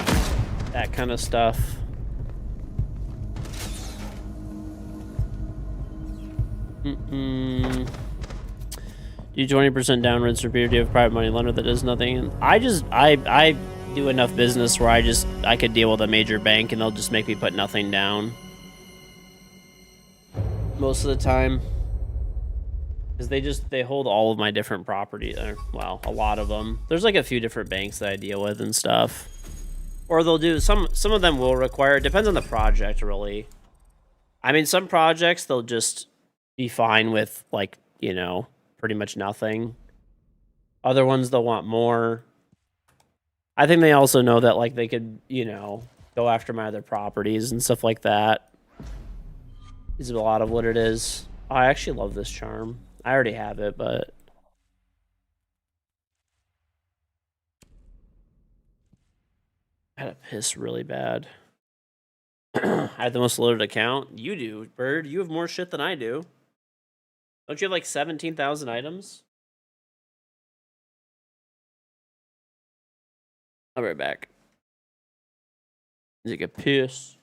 that kind of stuff. Do 20% down rinse repeat, or do you have a private money lender that does nothing? And I do enough business where I could deal with a major bank and they'll just make me put nothing down. Most of the time. Because they hold all of my different properties. Well, a lot of them. There's like a few different banks that I deal with and stuff. Or they'll do, some of them will require, it depends on the project, really. I mean, some projects, they'll just be fine with, like, you know, pretty much nothing. Other ones, they'll want more. I think they also know that, like, they could, you know, go after my other properties and stuff like that. Is a lot of what it is. Oh, I actually love this charm. I already have it, but I had to piss really bad. I have the most loaded account. You do, Bird. You have more shit than I do. Don't you have like 17,000 items? I'll be right back. Take a piss.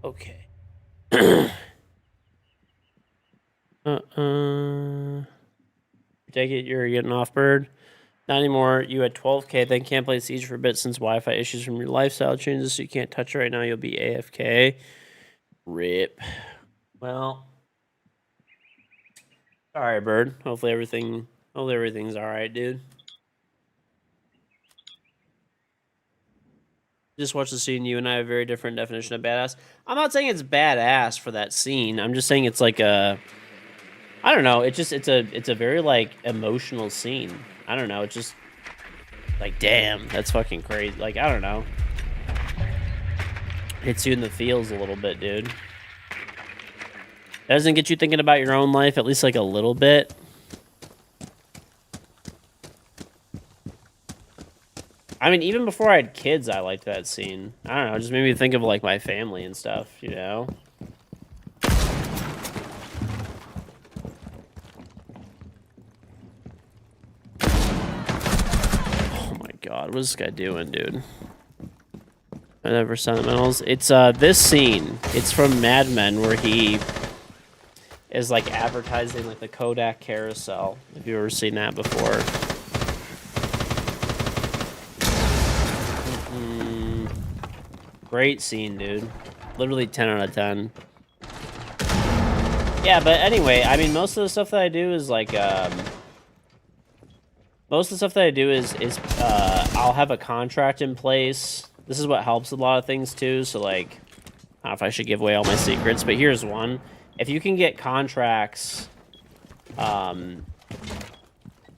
Okay. Take it you're getting off, bird. Not anymore. You had 12K, then can't play Siege for a bit since Wi-Fi issues from your lifestyle changes, so you can't touch it right now. You'll be AFK. Rip. Well, all right, bird. Hopefully everything's all right, dude. Just watch the scene. You and I have a very different definition of badass. I'm not saying it's badass for that scene. I'm just saying it's like a, I don't know. It's a very like emotional scene. I don't know. It's just like, damn, that's fucking crazy. Like, I don't know. Hits you in the feels a little bit, dude. That doesn't get you thinking about your own life, at least like a little bit. I mean, even before I had kids, I liked that scene. I don't know, it just made me think of like my family and stuff, you know? Oh my god, what is this guy doing, dude? Whatever, sentimentals. It's this scene. It's from Mad Men where he is like advertising like the Kodak carousel. Have you ever seen that before? Great scene, dude. Literally 10 out of 10. Yeah, but anyway, I mean, most of the stuff that I do is like, most of the stuff that I do is I'll have a contract in place. This is what helps a lot of things too. So like, I don't know if I should give away all my secrets, but here's one. If you can get contracts,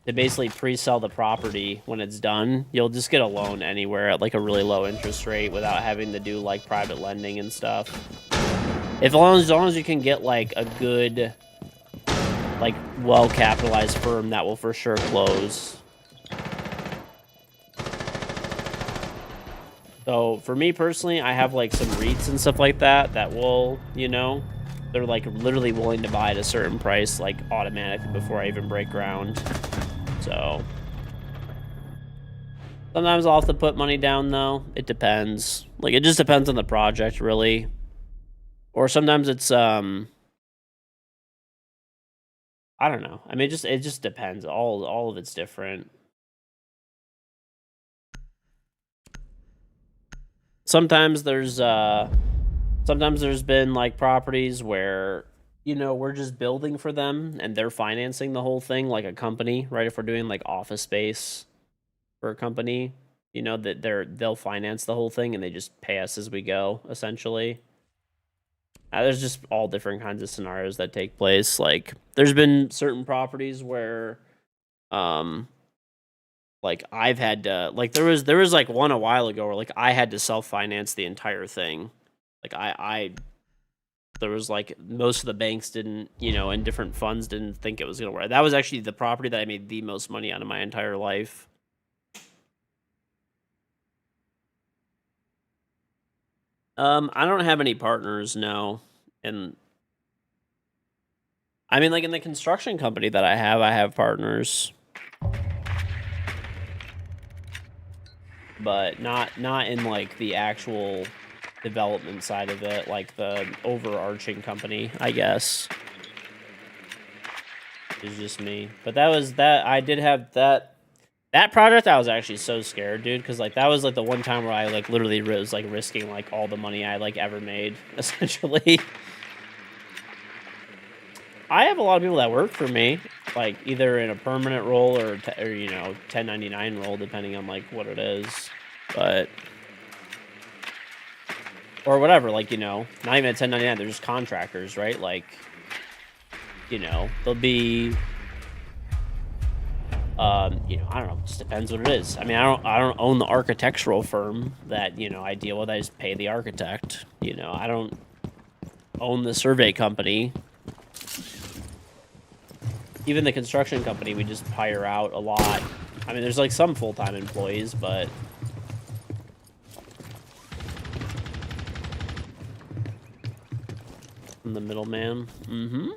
to basically pre-sell the property when it's done, you'll just get a loan anywhere at like a really low interest rate without having to do like private lending and stuff. As long as you can get like a good, like well-capitalized firm that will for sure close. So for me personally, I have like some REITs and stuff like that that will, you know, they're like literally willing to buy at a certain price like automatically before I even break ground. So sometimes I'll have to put money down though. It depends. Like it just depends on the project really. Or sometimes it's I don't know. I mean it just depends. All of it's different. Sometimes there's been like properties where, you know, we're just building for them and they're financing the whole thing like a company, right? If we're doing like office space for a company, you know, that they'll finance the whole thing and they just pay us as we go, essentially. There's just all different kinds of scenarios that take place. Like there's been certain properties where like I've had to, like there was like one a while ago where like I had to self-finance the entire thing. Like I there was like most of the banks didn't, you know, and different funds didn't think it was gonna work. That was actually the property that I made the most money out of my entire life. I don't have any partners, no. And I mean like in the construction company that I have partners. But not in like the actual development side of it, like the overarching company, I guess. It's just me. But I did have that project. I was actually so scared, dude, because like that was like the one time where I like literally was like risking like all the money I like ever made, essentially. I have a lot of people that work for me, like either in a permanent role or you know 1099 role, depending on like what it is, but or whatever. Like you know, not even a 1099. They're just contractors, right? Like you know, they'll be. You know, I don't know. It just depends what it is. I mean, I don't own the architectural firm that you know I deal with. I just pay the architect. You know, I don't own the survey company. Even the construction company, we just hire out a lot. I mean, there's like some full-time employees, but I'm the middleman. Mm-hmm.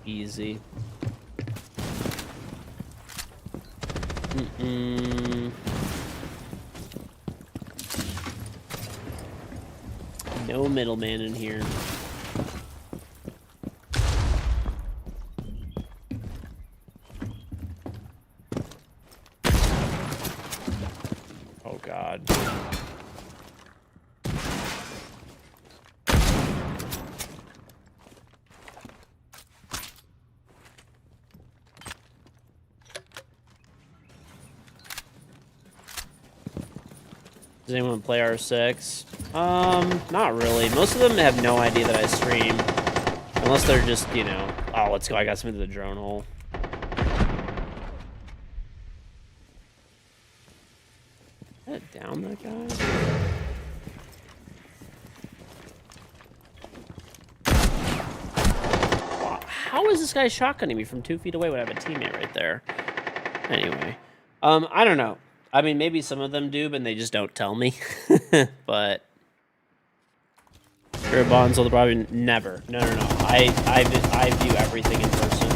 Easy. No middleman in here. Oh, God. Does anyone play R6? Not really. Most of them have no idea that I stream. Unless they're just, you know, oh, let's go. I got something to the drone hole. Is that down that guy? Wow. How is this guy shotgunning me from 2 feet away when I have a teammate right there? Anyway. I don't know. I mean, maybe some of them do, but they just don't tell me. But sure, bonds will probably never. No. I view everything in person.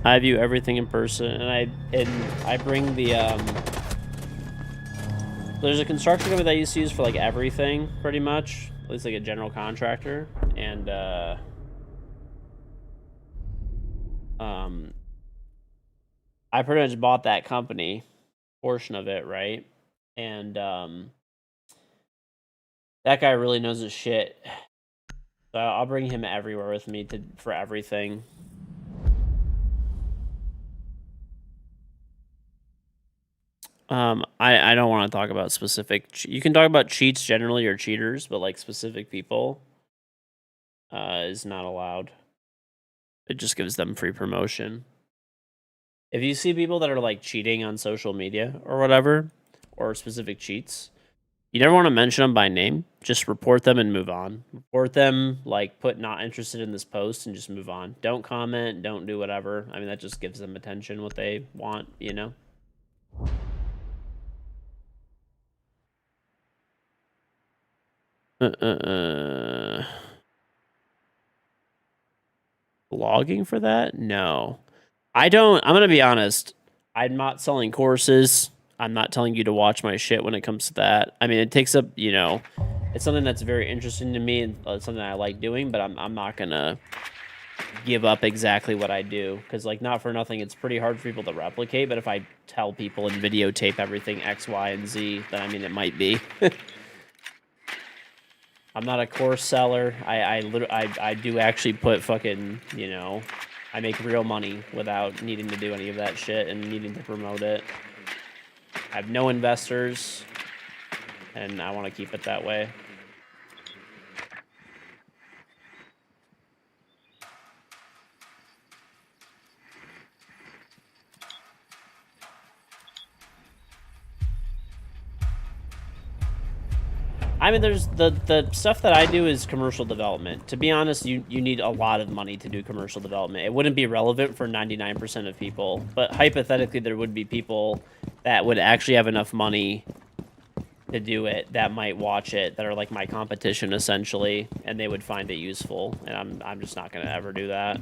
I view everything in person, and I bring the There's a construction company that I used to use for like everything, pretty much. At least like a general contractor, and I pretty much bought that company portion of it, right? And that guy really knows his shit. So I'll bring him everywhere with me for everything. I don't want to talk about specific. You can talk about cheats generally or cheaters, but like specific people, is not allowed. It just gives them free promotion. If you see people that are like cheating on social media or whatever, or specific cheats, you never want to mention them by name. Just report them and move on. Report them, like put not interested in this post and just move on. Don't comment, don't do whatever. I mean, that just gives them attention, what they want, you know? Logging for that? No. I'm going to be honest. I'm not selling courses. I'm not telling you to watch my shit when it comes to that. I mean, it takes up, you know, it's something that's very interesting to me and it's something I like doing, but I'm not going to give up exactly what I do because, like, not for nothing, it's pretty hard for people to replicate. But if I tell people and videotape everything X, Y, and Z, then I mean, it might be. I'm not a course seller. I do actually put fucking, you know, I make real money without needing to do any of that shit and needing to promote it. I have no investors, and I want to keep it that way. I mean, there's the stuff that I do is commercial development. To be honest, you need a lot of money to do commercial development. It wouldn't be relevant for 99% of people, but hypothetically, there would be people that would actually have enough money to do it that might watch it, that are like my competition essentially, and they would find it useful. And I'm just not gonna ever do that.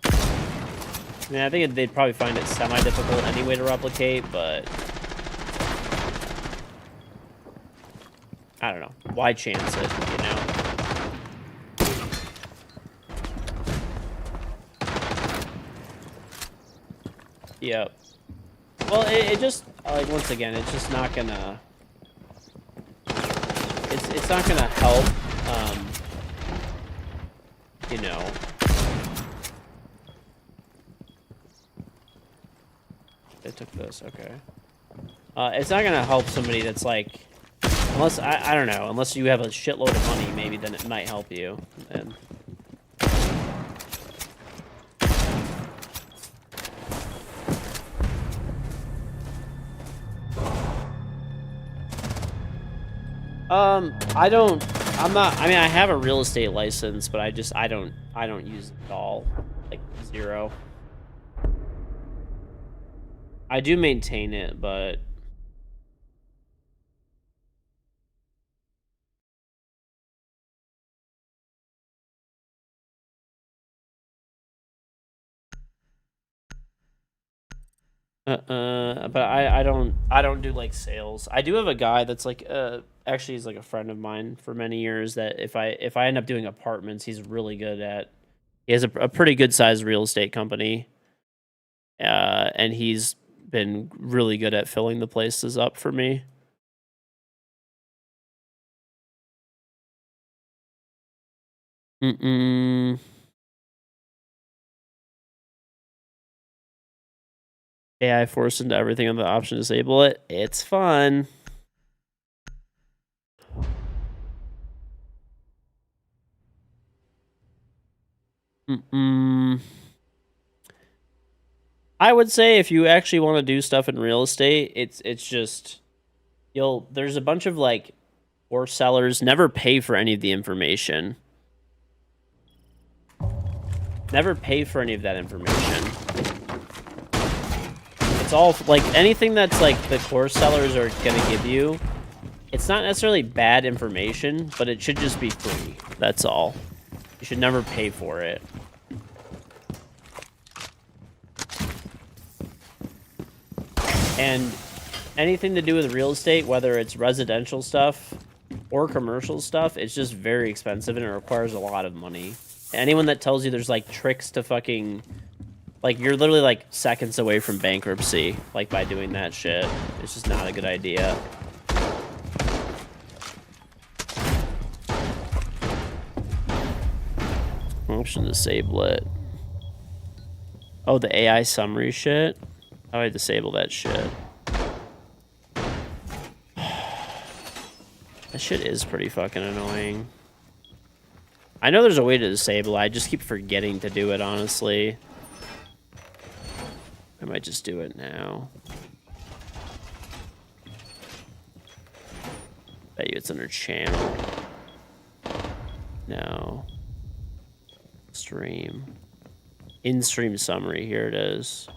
I mean, I think they'd probably find it semi-difficult anyway to replicate, but I don't know. Why chance it, you know? Yep. Well, it just, like, once again, it's just not gonna... It's not gonna help, you know... They took this, okay. It's not gonna help somebody that's, like... Unless, I don't know, unless you have a shitload of money, maybe then it might help you. And I mean, I have a real estate license, but I don't use it at all. Like, zero. I do maintain it, but But I don't do like sales. I do have a guy that's like actually he's like a friend of mine for many years that if I end up doing apartments, he's really good at. He has a pretty good sized real estate company. And he's been really good at filling the places up for me. Mm-mm. AI forced into everything on the option to disable it. It's fun. Mm-mm. I would say if you actually want to do stuff in real estate, it's just there's a bunch of like or sellers never pay for any of the information. Never pay for any of that information. It's all like anything that's like the core sellers are gonna give you. It's not necessarily bad information, but it should just be free. That's all. You should never pay for it. And anything to do with real estate, whether it's residential stuff or commercial stuff, it's just very expensive and it requires a lot of money. Anyone that tells you there's like tricks to fucking like you're literally like seconds away from bankruptcy like by doing that shit. It's just not a good idea. Option disable it. Oh, the AI summary shit? How do I disable that shit? That shit is pretty fucking annoying. I know there's a way to disable it. I just keep forgetting to do it, honestly. I might just do it now. Bet you it's under channel. No. Stream. In-stream summary. Here it is.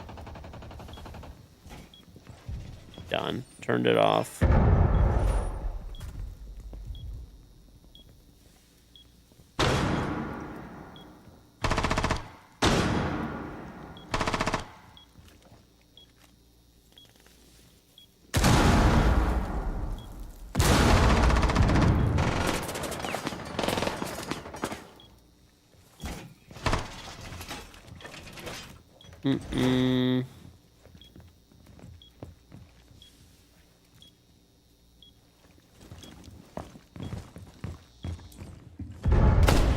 Done. Turned it off. Mm-mm.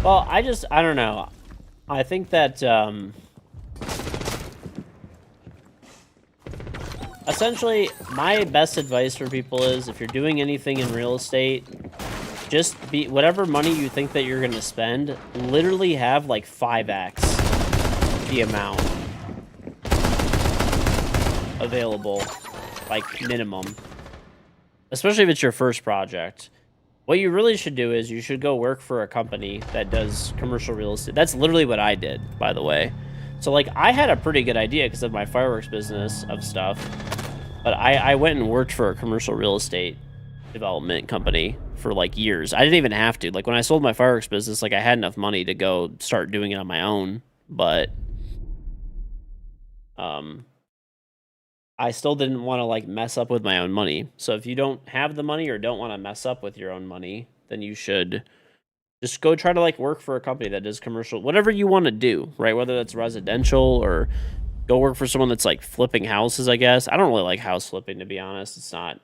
Well, I don't know. I think that, essentially, my best advice for people is if you're doing anything in real estate, just be, whatever money you think that you're going to spend, literally have like 5x the amount available, like minimum, especially if it's your first project. What you really should do is you should go work for a company that does commercial real estate. That's literally what I did, by the way. So like I had a pretty good idea because of my fireworks business of stuff, but I went and worked for a commercial real estate development company for like years. I didn't even have to. Like when I sold my fireworks business, like I had enough money to go start doing it on my own, but I still didn't want to like mess up with my own money. So if you don't have the money or don't want to mess up with your own money, then you should just go try to like work for a company that does commercial, whatever you want to do, right? Whether that's residential or go work for someone that's like flipping houses, I guess. I don't really like house flipping, to be honest. It's not.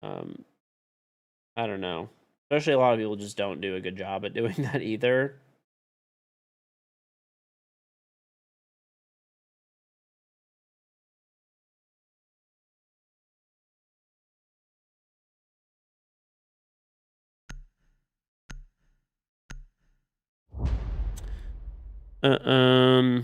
I don't know. Especially a lot of people just don't do a good job at doing that either. Uh,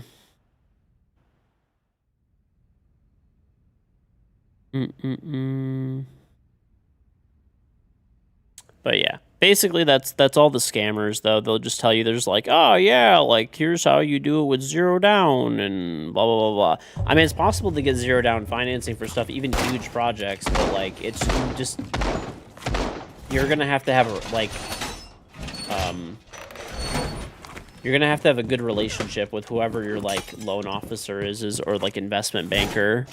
But yeah, basically that's all the scammers though. They'll just tell you there's like, oh yeah, like here's how you do it with zero down and blah blah blah blah. I mean, it's possible to get zero down financing for stuff, even huge projects, but like it's just you're gonna have a, like you're gonna have to have a good relationship with whoever your like loan officer is or like investment banker,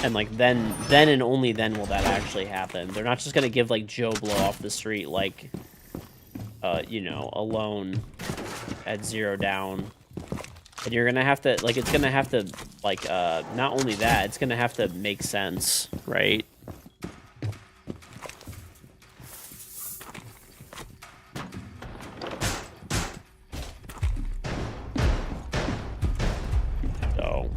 and like then and only then will that actually happen. They're not just gonna give like Joe Blow off the street like you know, a loan at 0 down. And you're gonna have to like it's gonna have to like not only that, it's gonna have to make sense, right? So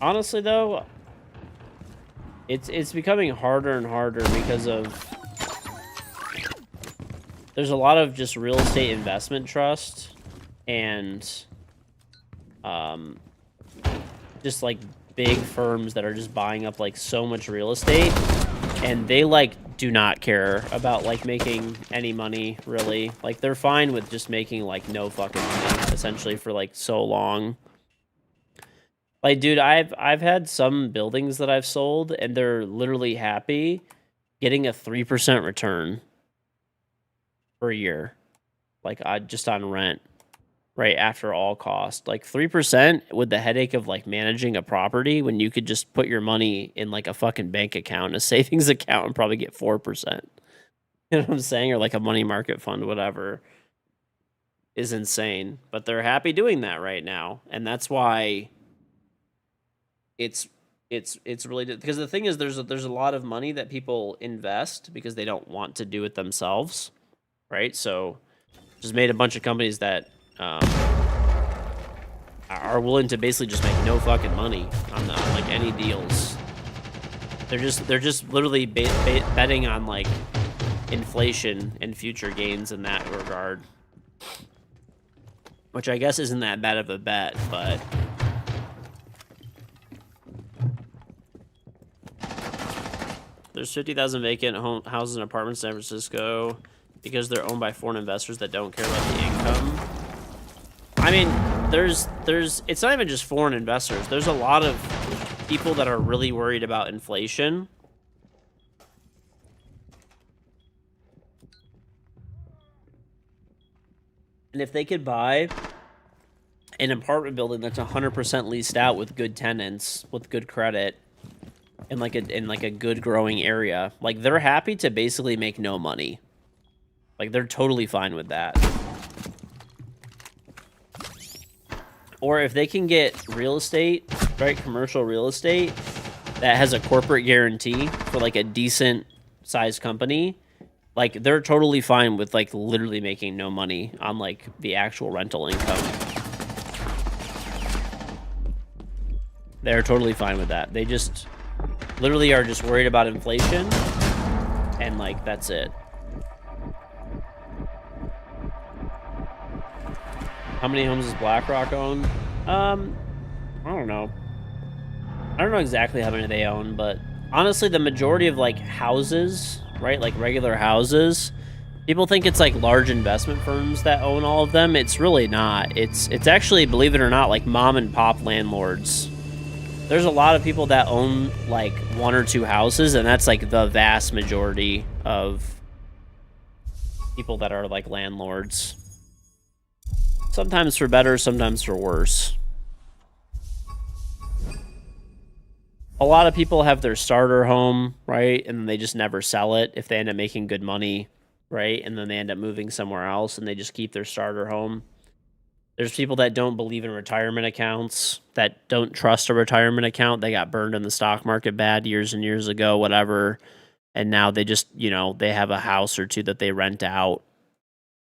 honestly though, it's becoming harder and harder because of there's a lot of just real estate investment trust and just like big firms that are just buying up like so much real estate, and they like do not care about like making any money really. Like they're fine with just making like no fucking money essentially for like so long. Like, dude, I've had some buildings that I've sold, and they're literally happy getting a 3% return per year, like just on rent, right after all cost. Like 3% with the headache of like managing a property when you could just put your money in like a fucking bank account, a savings account, and probably get 4%. You know what I'm saying? Or like a money market fund, whatever, is insane. But they're happy doing that right now, and that's why. It's really because the thing is there's a lot of money that people invest because they don't want to do it themselves, right? So just made a bunch of companies that are willing to basically just make no fucking money on like any deals. They're just literally betting on like inflation and future gains in that regard, which I guess isn't that bad of a bet, but. There's 50,000 vacant houses and apartments in San Francisco because they're owned by foreign investors that don't care about the income. I mean, there's it's not even just foreign investors. There's a lot of people that are really worried about inflation. And if they could buy an apartment building that's 100% leased out with good tenants, with good credit, in like a good growing area, like they're happy to basically make no money. Like they're totally fine with that. Or if they can get real estate, right, commercial real estate that has a corporate guarantee for like a decent sized company, like they're totally fine with like literally making no money on like the actual rental income. They're totally fine with that. They just literally are just worried about inflation, and like that's it. How many homes does BlackRock own? I don't know. I don't know exactly how many they own, but honestly, the majority of like houses, right, like regular houses, people think it's like large investment firms that own all of them. It's really not. It's actually, believe it or not, like mom and pop landlords. There's a lot of people that own like 1 or 2 houses, and that's like the vast majority of people that are like landlords. Sometimes for better, sometimes for worse. A lot of people have their starter home, right? And they just never sell it if they end up making good money, right? And then they end up moving somewhere else and they just keep their starter home. There's people that don't believe in retirement accounts, that don't trust a retirement account. They got burned in the stock market bad years and years ago, whatever. And now they just, you know, they have a house or 2 that they rent out,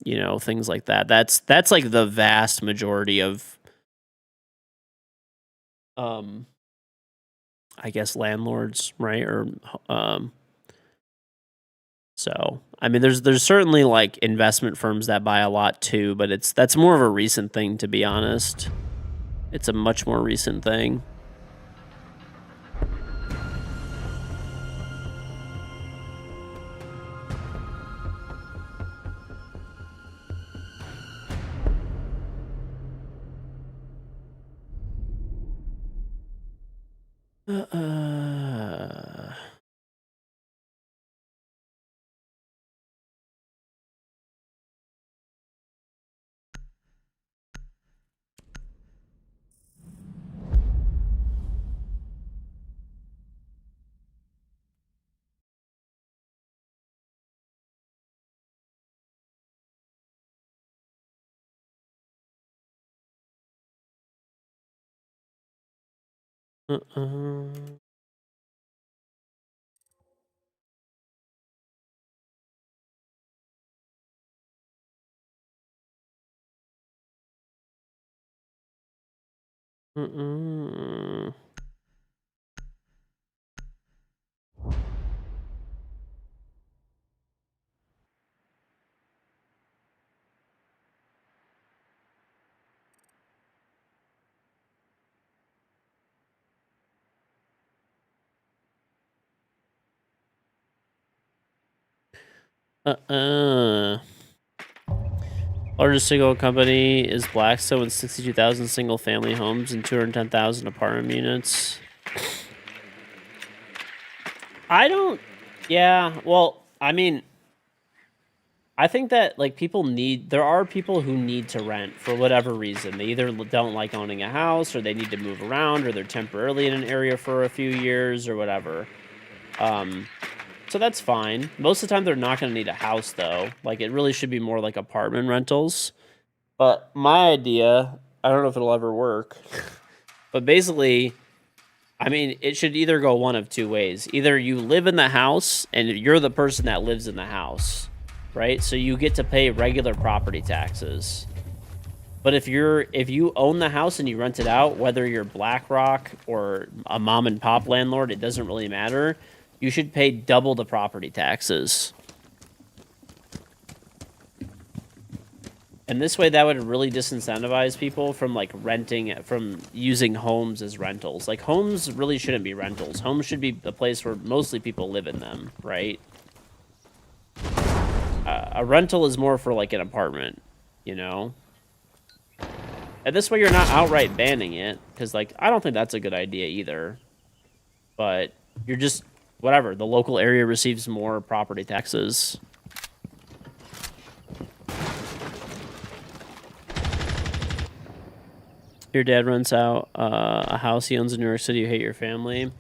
you know, things like that. That's like the vast majority of, I guess landlords, right? Or, so, I mean, there's certainly like investment firms that buy a lot too, but that's more of a recent thing, to be honest. It's a much more recent thing. Uh, uh, uh, uh. Largest single company is Blackstone with 62,000 single-family homes and 210,000 apartment units. I don't. Yeah. Well, I mean, I think that like there are people who need to rent for whatever reason. They either don't like owning a house, or they need to move around, or they're temporarily in an area for a few years, or whatever. So that's fine. Most of the time, they're not going to need a house, though. Like, it really should be more like apartment rentals. But my idea, I don't know if it'll ever work, but basically, I mean, it should either go one of two ways. Either you live in the house and you're the person that lives in the house, right? So you get to pay regular property taxes. But if you own the house and you rent it out, whether you're BlackRock or a mom and pop landlord, it doesn't really matter. You should pay double the property taxes. And this way, that would really disincentivize people from like from using homes as rentals. Like, homes really shouldn't be rentals. Homes should be a place where mostly people live in them, right? A rental is more for like an apartment, you know? And this way, you're not outright banning it, because like I don't think that's a good idea either. But you're just whatever. The local area receives more property taxes. Your dad rents out a house he owns in New York City. You hate your family.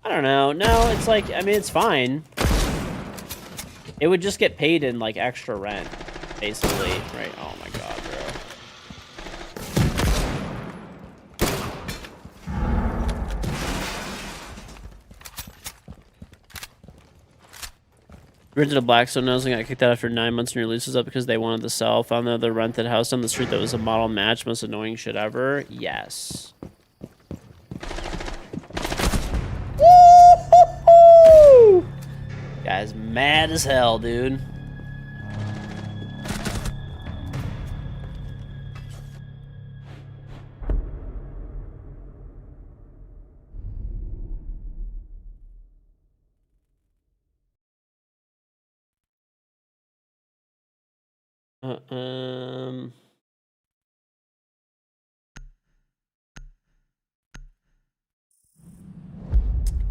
I don't know. No, it's like, I mean, it's fine. It would just get paid in like extra rent, basically. Right? Oh my god, bro. Rented a Blackstone housing, got kicked out after 9 months and your lease was up because they wanted to sell. Found another rented house on the street that was a model match. Most annoying shit ever. Yes. Woo-hoo-hoo! Guy's mad as hell, dude.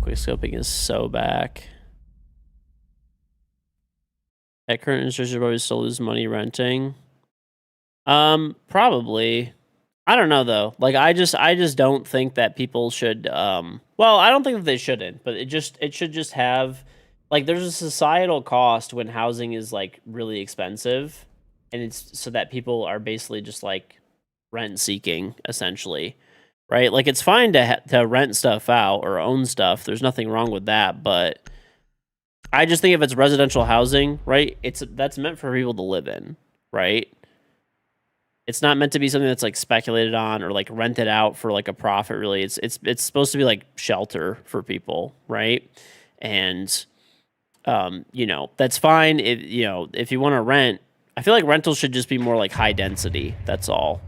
Quick scoping is so back. At current interest rates, you probably still lose money renting. Probably. I don't know though. Like I just don't think that people should well, I don't think that they shouldn't, but it should just have like there's a societal cost when housing is like really expensive, and it's so that people are basically just like rent seeking essentially. Right? Like it's fine to rent stuff out or own stuff. There's nothing wrong with that, but I just think if it's residential housing, right? That's meant for people to live in, right? It's not meant to be something that's like speculated on or like rented out for like a profit. Really, it's supposed to be like shelter for people, right? And you know, that's fine. If you want to rent, I feel like rentals should just be more like high density. That's all.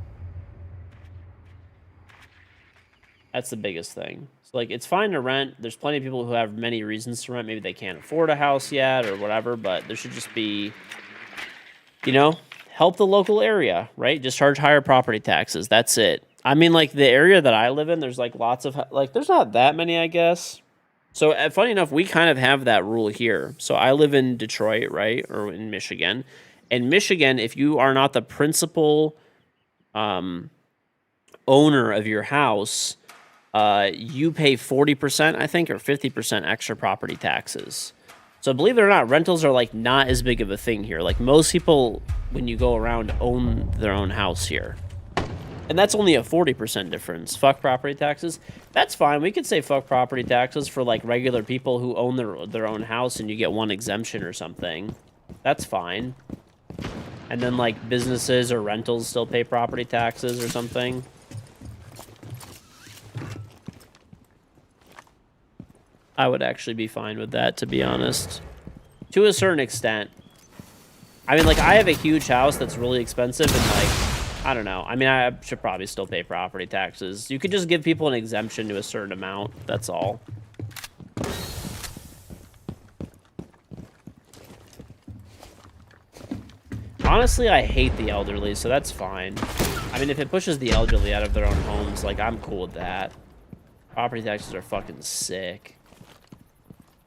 That's the biggest thing. So like, it's fine to rent. There's plenty of people who have many reasons to rent. Maybe they can't afford a house yet or whatever. But there should just be, you know, help the local area, right? Just charge higher property taxes. That's it. I mean, like the area that I live in, there's like lots of like there's not that many, I guess. So funny enough, we kind of have that rule here. So I live in Detroit, right, or in Michigan. In Michigan, if you are not the principal um, owner of your house, you pay 40%, I think, or 50% extra property taxes. So believe it or not, rentals are like not as big of a thing here. Like most people, when you go around, own their own house here. And that's only a 40% difference. Fuck property taxes. That's fine. We could say fuck property taxes for like regular people who own their own house and you get one exemption or something. That's fine. And then like businesses or rentals still pay property taxes or something. I would actually be fine with that, to be honest. To a certain extent. I mean, like, I have a huge house that's really expensive, and, like, I don't know. I mean, I should probably still pay property taxes. You could just give people an exemption to a certain amount. That's all. Honestly, I hate the elderly, so that's fine. I mean, if it pushes the elderly out of their own homes, like, I'm cool with that. Property taxes are fucking sick.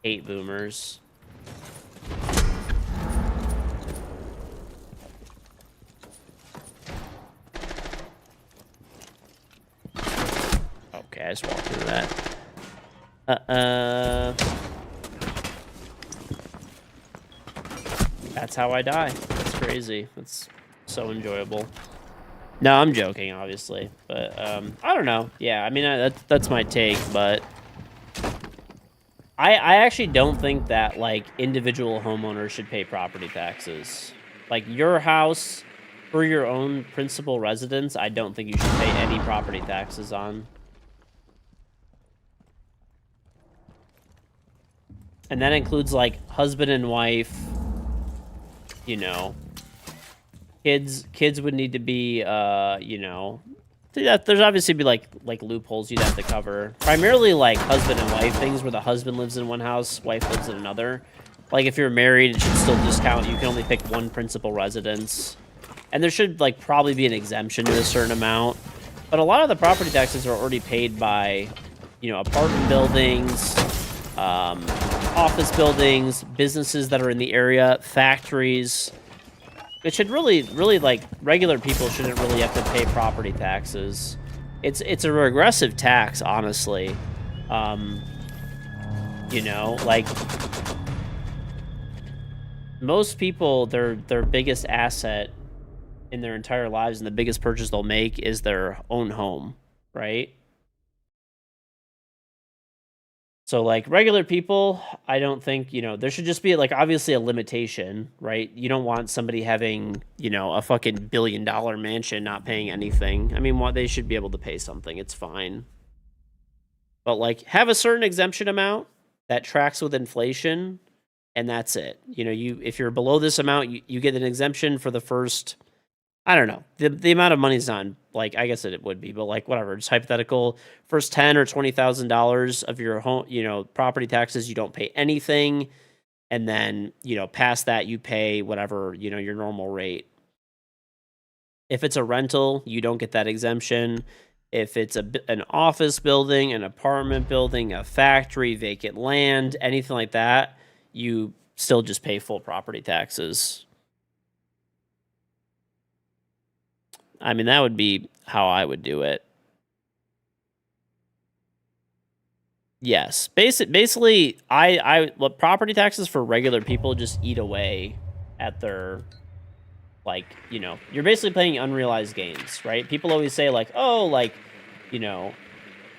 Hate boomers. Okay, I just walked through that. That's how I die. That's crazy. That's so enjoyable. No, I'm joking, obviously. But, I don't know. Yeah, I mean, that's my take, but... I actually don't think that, like, individual homeowners should pay property taxes. Like, your house, for your own principal residence, I don't think you should pay any property taxes on. And that includes, like, husband and wife, you know. Kids would need to be, you know... There's obviously be like loopholes you'd have to cover. Primarily like husband and wife things where the husband lives in one house, wife lives in another. Like if you're married, it should still discount. You can only pick one principal residence. And there should like probably be an exemption to a certain amount. But a lot of the property taxes are already paid by, you know, apartment buildings, office buildings, businesses that are in the area, factories. It should really, like, regular people shouldn't really have to pay property taxes. It's a regressive tax, honestly. You know, like, most people, their biggest asset in their entire lives and the biggest purchase they'll make is their own home, right? So, like, regular people, I don't think, you know, there should just be, like, obviously a limitation, right? You don't want somebody having, you know, a fucking $1 billion mansion not paying anything. I mean, they should be able to pay something. It's fine. But, like, have a certain exemption amount that tracks with inflation, and that's it. You know, if you're below this amount, you get an exemption for the first... I don't know. The amount of money is not, like, I guess it would be, but like whatever, just hypothetical. First $10,000 or $20,000 of your home, you know, property taxes, you don't pay anything, and then you know, past that you pay whatever, you know, your normal rate. If it's a rental, you don't get that exemption. If it's an office building, an apartment building, a factory, vacant land, anything like that, you still just pay full property taxes. I mean, that would be how I would do it. Yes. Basically, property taxes for regular people just eat away at their, like, you know, you're basically paying unrealized gains, right? People always say, like, oh, like, you know,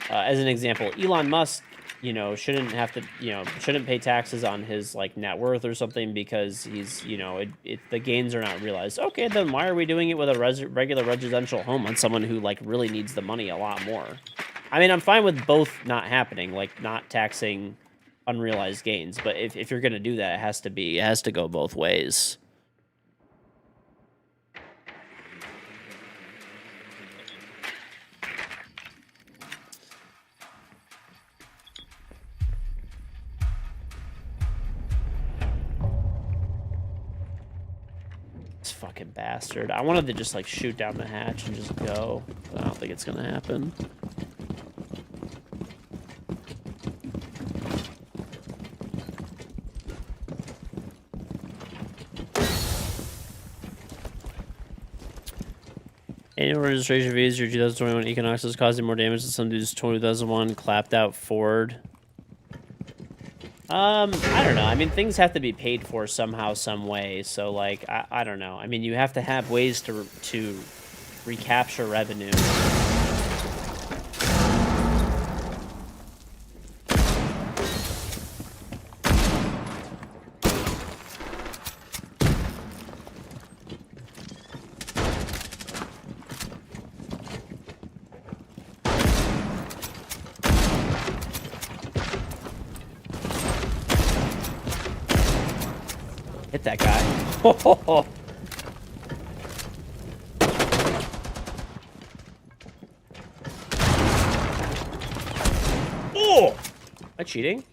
as an example, Elon Musk, you know, shouldn't pay taxes on his, like, net worth or something because he's, you know, the gains are not realized. Okay, then why are we doing it with a regular residential home on someone who, like, really needs the money a lot more? I mean, I'm fine with both not happening, like, not taxing unrealized gains, but if you're going to do that, it has to go both ways. fucking bastard. I wanted to just, like, shoot down the hatch and just go. But I don't think it's gonna happen. Annual registration fees, your 2021 Equinox is causing more damage than some dude's 2001 clapped out Ford. I don't know. I mean, things have to be paid for somehow, some way. So, like, I don't know. I mean, you have to have ways to recapture revenue. Hit that guy. Oh! Am I cheating?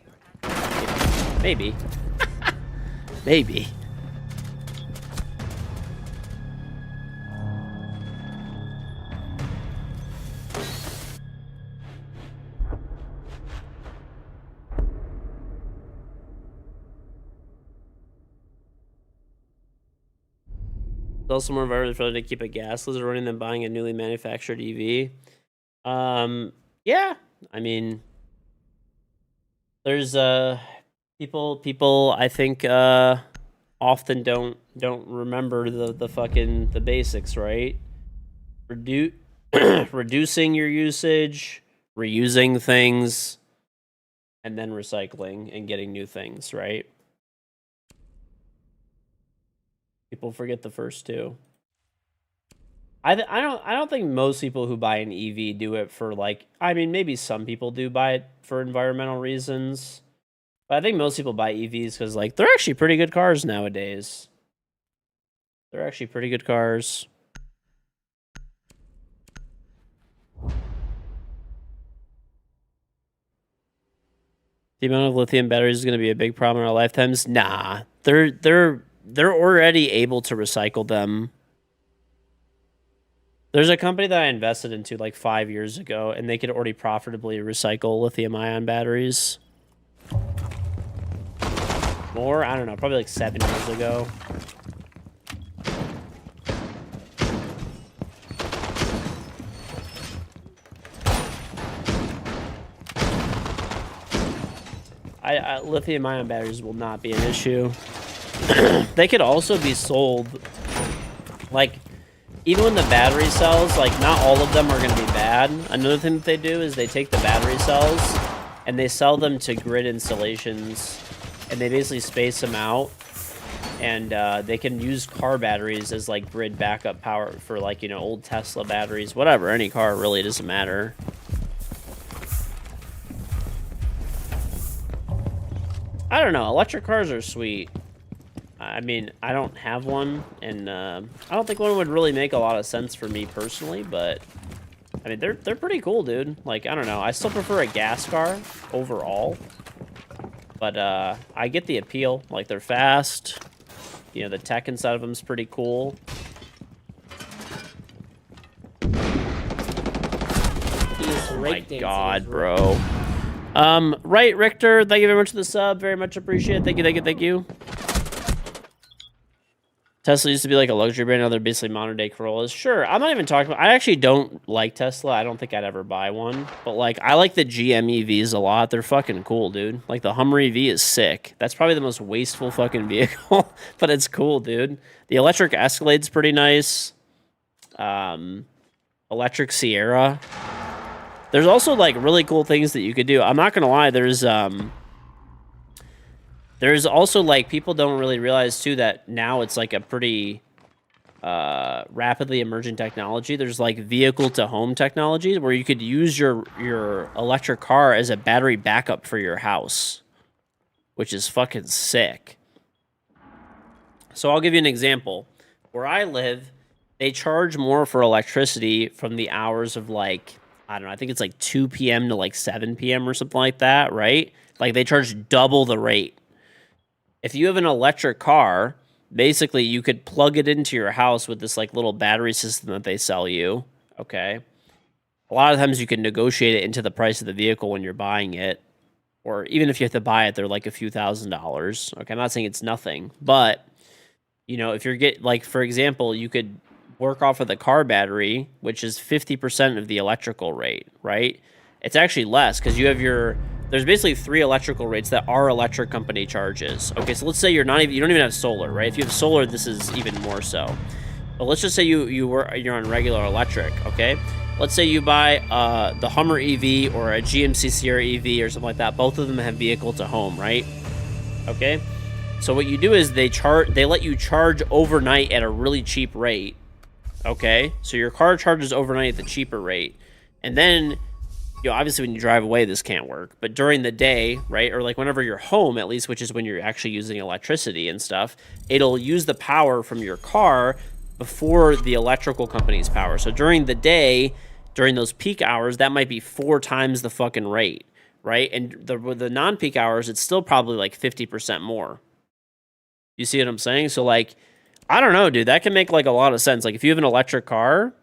Maybe. Maybe. It's also more environmentally friendly to keep a gasless running than buying a newly manufactured EV. Yeah. I mean, there's people I think often don't remember the basics, right? Reducing your usage, reusing things, and then recycling and getting new things, right? People forget the first two. I don't think most people who buy an EV do it for, like, I mean, maybe some people do buy it for environmental reasons, but I think most people buy EVs because, like, they're actually pretty good cars nowadays. They're actually pretty good cars. The amount of lithium batteries is going to be a big problem in our lifetimes. Nah, they're already able to recycle them. There's a company that I invested into like 5 years ago, and they could already profitably recycle lithium-ion batteries. More? I don't know. Probably like 7 years ago. Lithium-ion batteries will not be an issue. They could also be sold, like, even when the battery cells, like, not all of them are going to be bad. Another thing that they do is they take the battery cells and they sell them to grid installations, and they basically space them out, and they can use car batteries as, like, grid backup power for, like, you know, old Tesla batteries, whatever. Any car, really, it doesn't matter. I don't know. Electric cars are sweet. I mean, I don't have one, and I don't think one would really make a lot of sense for me personally, but I mean, they're pretty cool, dude. Like, I don't know. I still prefer a gas car overall, but I get the appeal. Like, they're fast. You know, the tech inside of them is pretty cool. Oh my god, bro. Right, Richter, thank you very much for the sub. Very much appreciated. Thank you, thank you, thank you. Tesla used to be like a luxury brand. Now they're basically modern day Corollas. Sure, I'm not even talking about... I actually don't like Tesla. I don't think I'd ever buy one. But, like, I like the GM EVs a lot. They're fucking cool, dude. Like, the Hummer EV is sick. That's probably the most wasteful fucking vehicle. But it's cool, dude. The electric Escalade's pretty nice. Electric Sierra. There's also, like, really cool things that you could do. I'm not gonna lie, there's also, like, people don't really realize, too, that now it's, like, a pretty rapidly emerging technology. There's, like, vehicle-to-home technology where you could use your electric car as a battery backup for your house, which is fucking sick. So I'll give you an example. Where I live, they charge more for electricity from the hours of, like... I don't know, I think it's like 2 p.m. to like 7 p.m. or something like that, right? Like, they charge double the rate. If you have an electric car, basically you could plug it into your house with this like little battery system that they sell you. Okay. A lot of times you can negotiate it into the price of the vehicle when you're buying it. Or even if you have to buy it, they're like a few $1,000s. Okay, I'm not saying it's nothing, but you know, if you're like, for example, you could work off of the car battery, which is 50% of the electrical rate, right? It's actually less because you have there's basically 3 electrical rates that our electric company charges. Okay, so let's say you don't even have solar, right? If you have solar, this is even more so. But let's just say you're on regular electric, okay? Let's say you buy the Hummer EV or a GMC Sierra EV or something like that. Both of them have vehicle to home, right? Okay. So what you do is they let you charge overnight at a really cheap rate. Okay. So your car charges overnight at the cheaper rate. And then, you know, obviously when you drive away, this can't work. But during the day, right? Or like whenever you're home, at least, which is when you're actually using electricity and stuff, it'll use the power from your car before the electrical company's power. So during the day, during those peak hours, that might be 4 times the fucking rate, right? And the non-peak hours, it's still probably like 50% more. You see what I'm saying? So like, I don't know, dude, that can make like a lot of sense. Like if you have an electric car,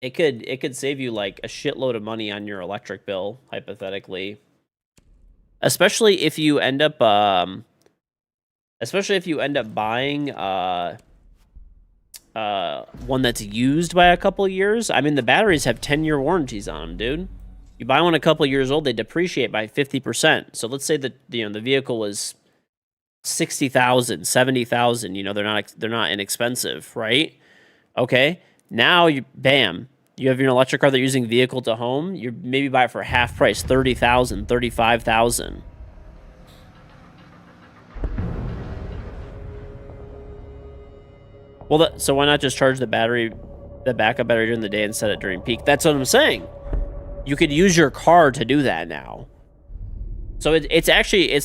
it could save you like a shitload of money on your electric bill, hypothetically. Especially if you end up buying one that's used by a couple years. I mean, the batteries have 10-year warranties on them, dude. You buy one a couple years old, they depreciate by 50%. So let's say that, you know, the vehicle was 60,000, 70,000, you know, they're not inexpensive, right? Okay. Now you have your electric car that you're using vehicle to home, you maybe buy it for half price, 30,000, 35,000. Well, so why not just charge the backup battery during the day and set it during peak? That's what I'm saying. You could use your car to do that now. So it's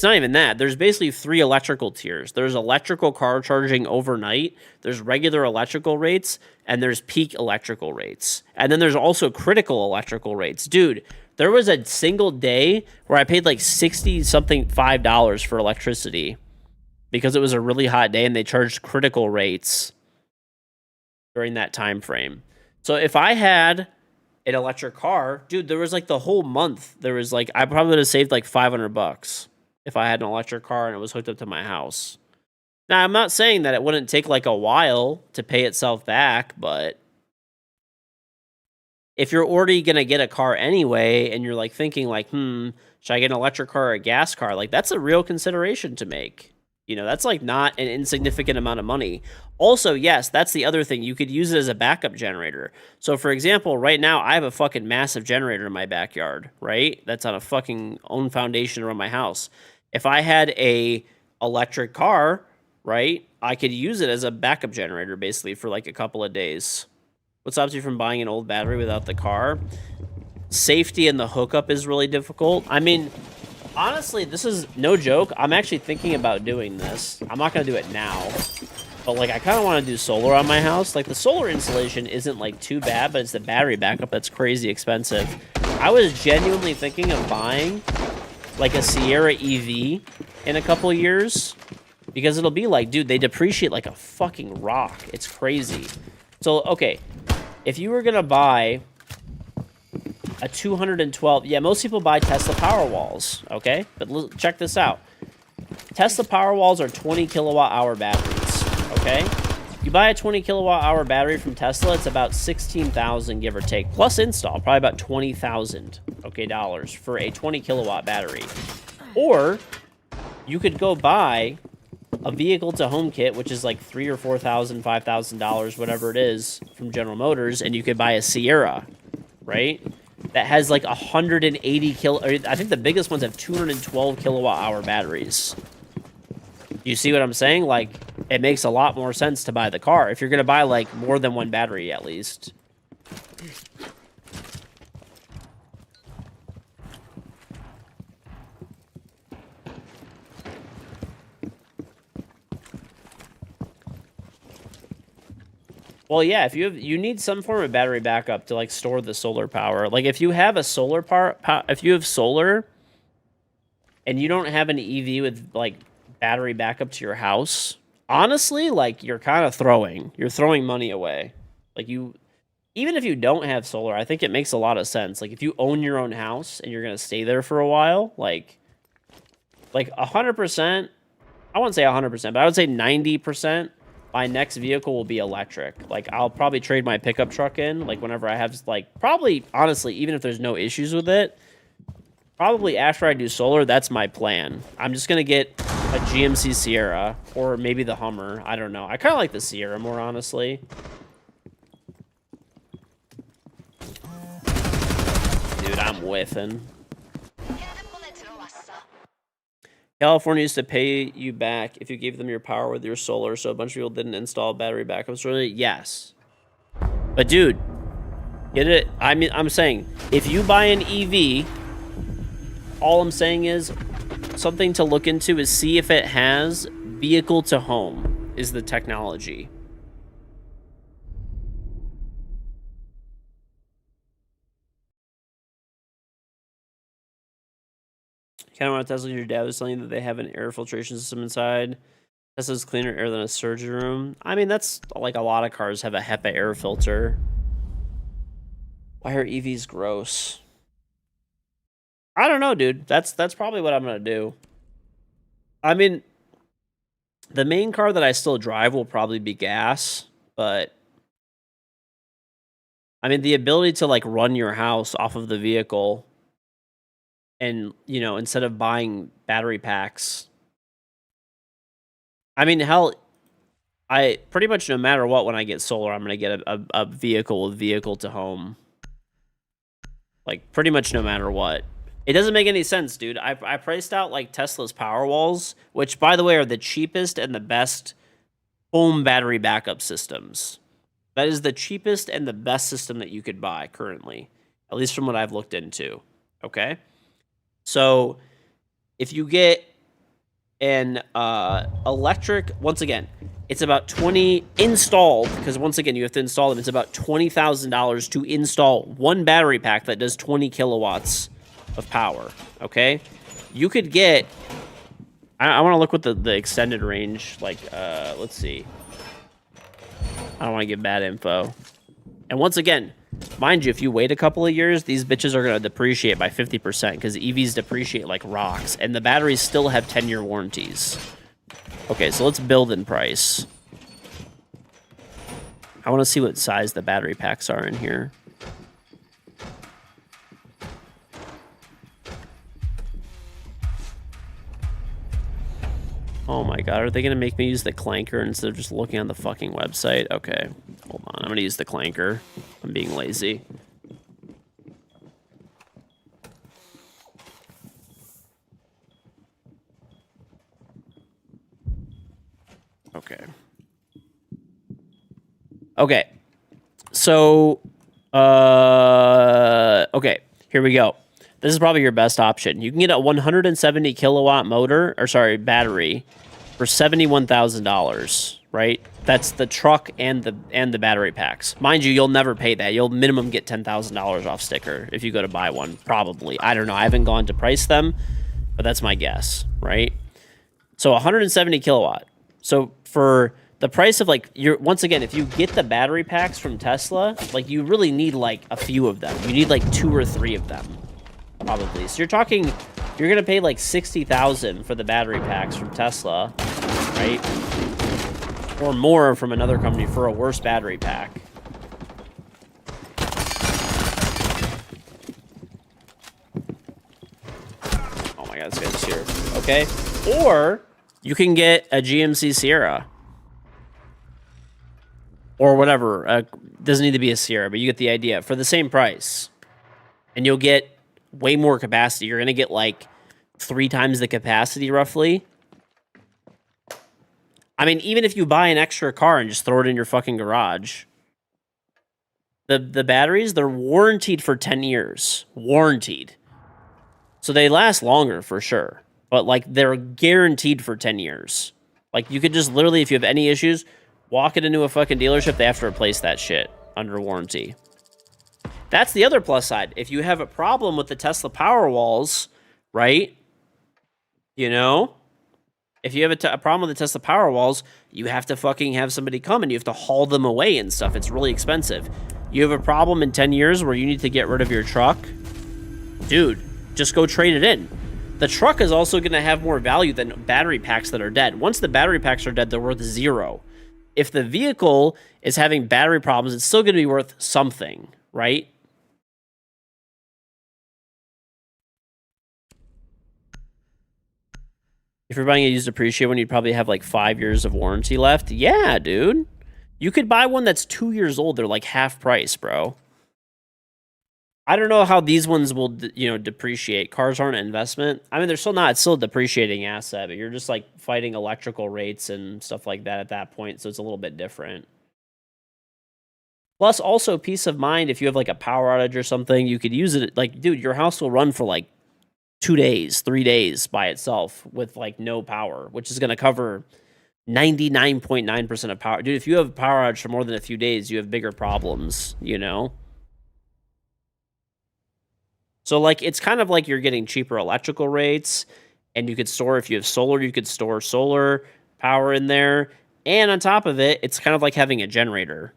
not even that. There's basically 3 electrical tiers. There's electrical car charging overnight, there's regular electrical rates, and there's peak electrical rates. And then there's also critical electrical rates. Dude, there was a single day where I paid like $60-something $5 for electricity because it was a really hot day and they charged critical rates during that time frame. So if I had an electric car, dude, there was like the whole month, there was like, I probably would have saved like $500 if I had an electric car and it was hooked up to my house. Now, I'm not saying that it wouldn't take like a while to pay itself back, but if you're already going to get a car anyway, and you're like thinking like, should I get an electric car or a gas car? Like that's a real consideration to make. You know, that's like not an insignificant amount of money. Also, yes, that's the other thing. You could use it as a backup generator. So, for example, right now, I have a fucking massive generator in my backyard, right? That's on a fucking own foundation around my house. If I had a electric car, right, I could use it as a backup generator, basically, for like a couple of days. What stops you from buying an old battery without the car? Safety and the hookup is really difficult. I mean, honestly, this is no joke. I'm actually thinking about doing this. I'm not going to do it now. But, like, I kind of want to do solar on my house. Like, the solar installation isn't, like, too bad, but it's the battery backup that's crazy expensive. I was genuinely thinking of buying, like, a Sierra EV in a couple years. Because it'll be like, dude, they depreciate like a fucking rock. It's crazy. So, okay. If you were going to buy a 212... Yeah, most people buy Tesla Powerwalls, okay? But check this out. Tesla Powerwalls are 20 kilowatt-hour batteries, okay? You buy a 20 kilowatt-hour battery from Tesla, it's about $16,000, give or take, plus install, probably about $20,000, okay, dollars for a 20 kilowatt battery. Or you could go buy a vehicle-to-home kit, which is like $3,000 or $4,000, $5,000, whatever it is, from General Motors, and you could buy a Sierra, right? That has like 180 I think the biggest ones have 212 kilowatt-hour batteries. You see what I'm saying? Like, it makes a lot more sense to buy the car if you're going to buy like more than one battery at least. Well, yeah, if you need some form of battery backup to like store the solar power. Like if you have a solar if you have solar and you don't have an EV with like battery backup to your house, honestly, like, you're throwing money away. Like, even if you don't have solar, I think it makes a lot of sense. Like, if you own your own house and you're going to stay there for a while, like 100%, I wouldn't say 100%, but I would say 90%, my next vehicle will be electric. Like, I'll probably trade my pickup truck in, like, whenever I have, like, probably, honestly, even if there's no issues with it, probably after I do solar, that's my plan. I'm just going to get a GMC Sierra, or maybe the Hummer. I don't know. I kind of like the Sierra more, honestly. Dude, I'm whiffing. California used to pay you back if you gave them your power with your solar, so a bunch of people didn't install battery backups. Really, yes. But dude, get it? I mean, I'm saying if you buy an EV, all I'm saying is something to look into is see if it has vehicle to home is the technology. Kind of want Tesla. Your dad was telling you that they have an air filtration system inside. Tesla's cleaner air than a surgery room. I mean, that's like a lot of cars have a HEPA air filter. Why are EVs gross? I don't know, dude. That's probably what I'm gonna do. I mean, the main car that I still drive will probably be gas, but I mean, the ability to like run your house off of the vehicle and, you know, instead of buying battery packs. I mean, hell, I pretty much no matter what, when I get solar, I'm going to get a vehicle with vehicle to home. Like, pretty much no matter what. It doesn't make any sense, dude. I priced out, like, Tesla's Powerwalls, which, by the way, are the cheapest and the best home battery backup systems. That is the cheapest and the best system that you could buy currently, at least from what I've looked into. Okay? So, if you get an electric, once again, it's about 20 installed, because once again, you have to install them. It's about $20,000 to install one battery pack that does 20 kilowatts of power, okay? You could get, I want to look what the extended range, like, let's see. I don't want to give bad info. And once again, mind you, if you wait a couple of years, these bitches are going to depreciate by 50%, because EVs depreciate like rocks, and the batteries still have 10-year warranties. Okay, so let's build in price. I want to see what size the battery packs are in here. Oh my god, are they going to make me use the clanker instead of just looking on the fucking website? Okay, hold on. I'm going to use the clanker. I'm being lazy. Okay. Okay. So, okay, here we go. This is probably your best option. You can get a 170 kilowatt motor, or sorry, battery for $71,000, right? That's the truck and the battery packs. Mind you, you'll never pay that. You'll minimum get $10,000 off sticker if you go to buy one, probably. I don't know. I haven't gone to price them, but that's my guess, right? So 170 kilowatt. So for the price of like, once again, if you get the battery packs from Tesla, like you really need like a few of them. You need like 2 or 3 of them. Probably. So you're talking, you're going to pay like $60,000 for the battery packs from Tesla, right? Or more from another company for a worse battery pack. Oh my god, this guy's here. Okay. Or you can get a GMC Sierra. Or whatever. Doesn't need to be a Sierra, but you get the idea. For the same price. And you'll get way more capacity. You're going to get like 3 times the capacity roughly. I mean, even if you buy an extra car and just throw it in your fucking garage, the batteries, they're warranted for 10 years. Warranted. So they last longer for sure. But like they're guaranteed for 10 years. Like you could just literally, if you have any issues, walk it into a fucking dealership, they have to replace that shit under warranty. That's the other plus side. If you have a problem with the Tesla Powerwalls, right? You know, if you have a problem with the Tesla Powerwalls, you have to fucking have somebody come and you have to haul them away and stuff. It's really expensive. You have a problem in 10 years where you need to get rid of your truck, dude, just go trade it in. The truck is also going to have more value than battery packs that are dead. Once the battery packs are dead, they're worth 0. If the vehicle is having battery problems, it's still going to be worth something, right? If you're buying a used appreciate one, you'd probably have like 5 years of warranty left. Yeah, dude. You could buy one that's 2 years old. They're like half price, bro. I don't know how these ones will, depreciate. Cars aren't an investment. I mean, they're still not. It's still a depreciating asset, but you're just like fighting electrical rates and stuff like that at that point, so it's a little bit different. Plus, also peace of mind. If you have like a power outage or something, you could use it. Like, dude, your house will run for like 2 days, 3 days by itself with like no power, which is going to cover 99.9% of power. Dude, if you have a power outage for more than a few days, you have bigger problems, So, like, it's kind of like you're getting cheaper electrical rates, and you could store, if you have solar, you could store solar power in there. And on top of it, it's kind of like having a generator.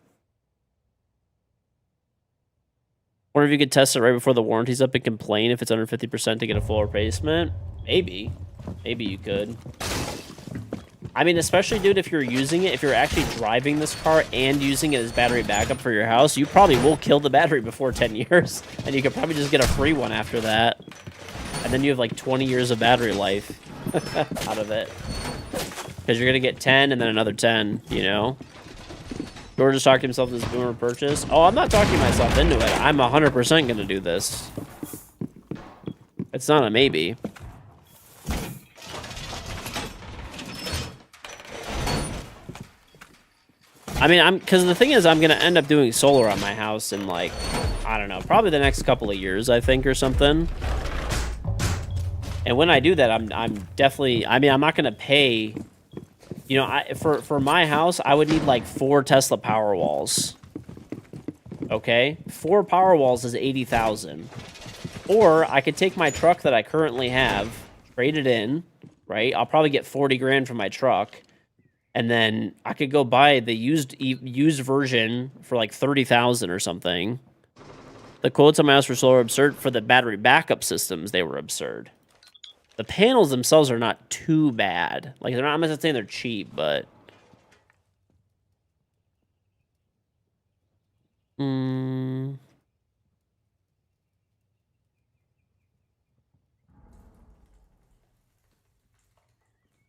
Wonder if you could test it right before the warranty's up and complain if it's under 50% to get a full replacement. Maybe. Maybe you could. I mean, especially, dude, if you're using it, if you're actually driving this car and using it as battery backup for your house, you probably will kill the battery before 10 years. And you could probably just get a free one after that. And then you have like 20 years of battery life out of it. Because you're going to get 10 and then another 10, George just talked himself into this boomer purchase. Oh, I'm not talking myself into it. I'm 100% going to do this. It's not a maybe. I mean, because the thing is, I'm going to end up doing solar on my house in, like, I don't know, probably the next couple of years, I think, or something. And when I do that, I'm definitely, I mean, I'm not going to pay, for my house, I would need, like, 4 Tesla Powerwalls. Okay? 4 Powerwalls is $80,000. Or I could take my truck that I currently have, trade it in, right? I'll probably get 40 grand for my truck. And then I could go buy the used version for like 30,000 or something. The quotes on my house for solar were absurd. For the battery backup systems, they were absurd. The panels themselves are not too bad. Like, they're not, I'm not saying they're cheap, but...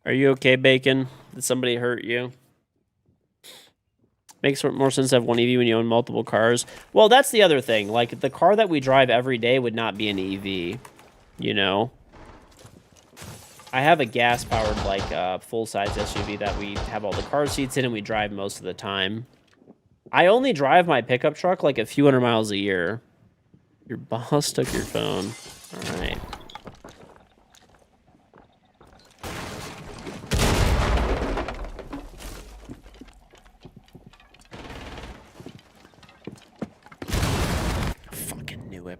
Are you okay, Bacon? Did somebody hurt you? Makes more sense to have one EV when you own multiple cars. Well, that's the other thing. Like, the car that we drive every day would not be an EV, I have a gas-powered, like, full-size SUV that we have all the car seats in and we drive most of the time. I only drive my pickup truck, like, a few hundred miles a year. Your boss took your phone. All right.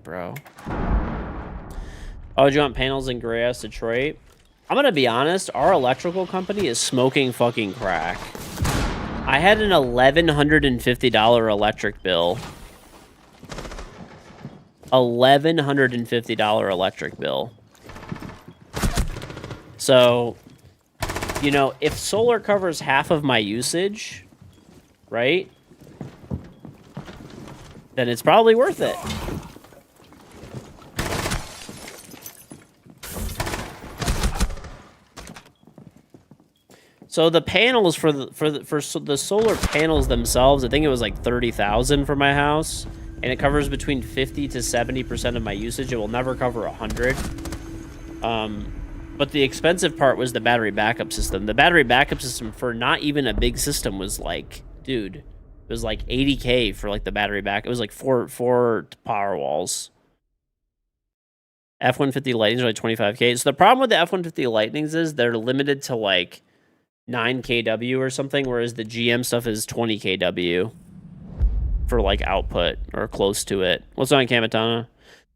Bro. Oh, do you want panels in gray ass Detroit? I'm gonna be honest, our electrical company is smoking fucking crack. I had an $1,150 electric bill. $1,150 electric bill. So, if solar covers half of my usage, right? Then it's probably worth it. So the panels for the solar panels themselves, I think it was like 30,000 for my house, and it covers between 50 to 70% of my usage. It will never cover 100. But the expensive part was the battery backup system. The battery backup system for not even a big system was like, dude, it was like 80K for like the battery back. It was like four Powerwalls. F-150 Lightnings are like 25K. So the problem with the F-150 Lightnings is they're limited to like 9 kW or something, whereas the GM stuff is 20 kW for like output or close to it. What's on Kamatana?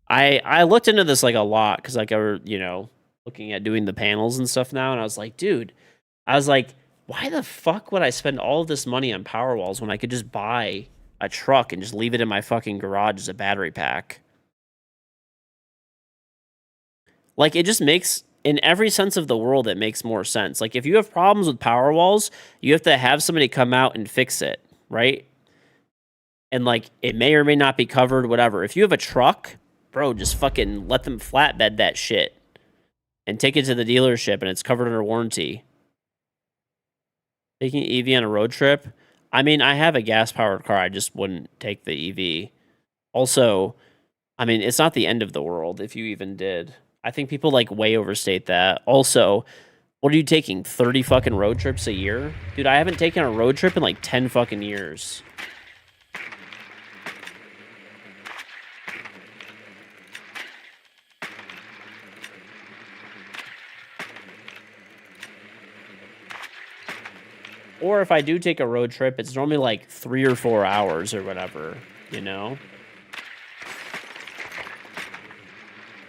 I looked into this like a lot because like looking at doing the panels and stuff now, and I was like, dude, why the fuck would I spend all of this money on power walls when I could just buy a truck and just leave it in my fucking garage as a battery pack? Like, it just makes, in every sense of the world, it makes more sense. Like, if you have problems with power walls, you have to have somebody come out and fix it, right? And, like, it may or may not be covered, whatever. If you have a truck, bro, just fucking let them flatbed that shit and take it to the dealership, and it's covered under warranty. Taking EV on a road trip? I mean, I have a gas-powered car. I just wouldn't take the EV. Also, I mean, it's not the end of the world if you even did. I think people, like, way overstate that. Also, what are you taking, 30 fucking road trips a year? Dude, I haven't taken a road trip in, like, 10 fucking years. Or if I do take a road trip, it's normally like 3 or 4 hours or whatever, you know?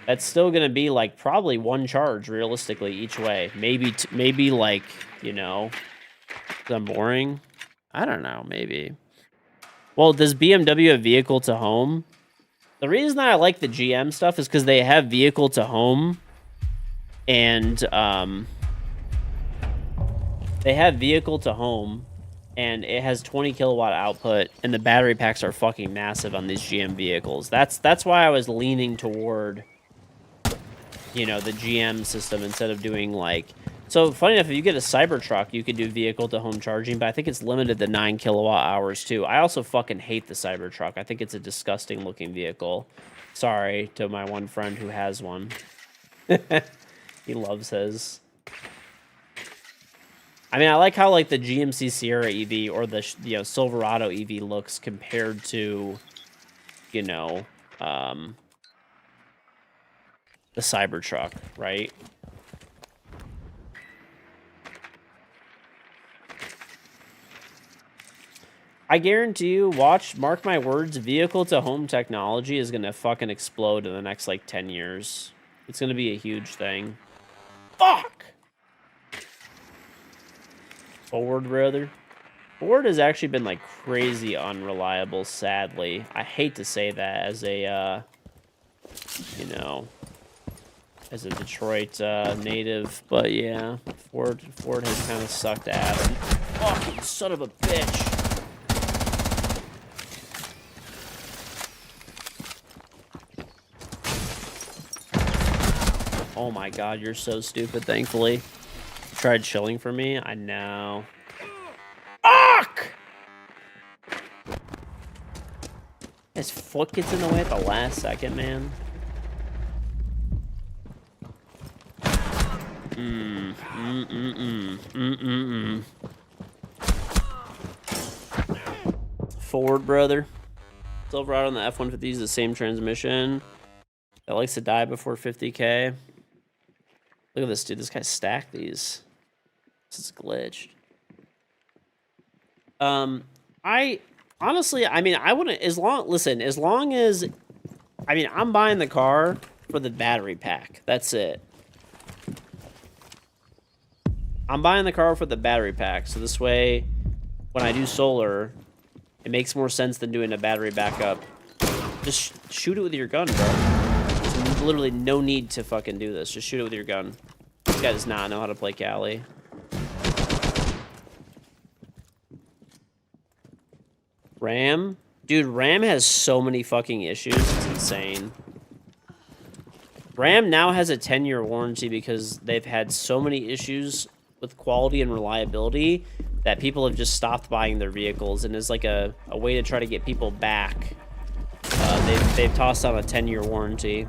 That's still going to be like probably one charge realistically each way. Maybe like, you know, I'm boring. I don't know, maybe. Well, does BMW have vehicle to home? The reason that I like the GM stuff is because they have vehicle to home, and they have vehicle to home, and it has 20 kilowatt output, and the battery packs are fucking massive on these GM vehicles. That's why I was leaning toward, you know, the GM system instead of doing like. So funny enough, if you get a Cybertruck, you could do vehicle to home charging, but I think it's limited to 9 kilowatt hours too. I also fucking hate the Cybertruck. I think it's a disgusting looking vehicle. Sorry to my one friend who has one. He loves his. I mean, I like how like the GMC Sierra EV or the Silverado EV looks compared to, you know, the Cybertruck, right? I guarantee you, mark my words, vehicle to home technology is gonna fucking explode in the next like 10 years. It's gonna be a huge thing. Fuck! Ford, brother. Ford has actually been like crazy unreliable, sadly. I hate to say that as a, you know, as a Detroit native, but yeah, Ford has kind of sucked ass. Fucking son of a bitch. Oh my god, you're so stupid, thankfully. You tried chilling for me? I know. Fuck! His foot gets in the way at the last second, man. Ford, brother. Silverado on the F-150 is the same transmission. That likes to die before 50K. Look at this, dude. This guy stacked these. This is glitched. I honestly, I mean, I wouldn't, as long as, I mean, I'm buying the car for the battery pack. That's it. I'm buying the car for the battery pack. So this way, when I do solar, it makes more sense than doing a battery backup. Just shoot it with your gun, bro. There's literally no need to fucking do this. Just shoot it with your gun. This guy does not know how to play Cali. Ram? Dude, Ram has so many fucking issues. It's insane. Ram now has a 10-year warranty because they've had so many issues with quality and reliability that people have just stopped buying their vehicles, and as like a way to try to get people back, they've tossed out a 10-year warranty.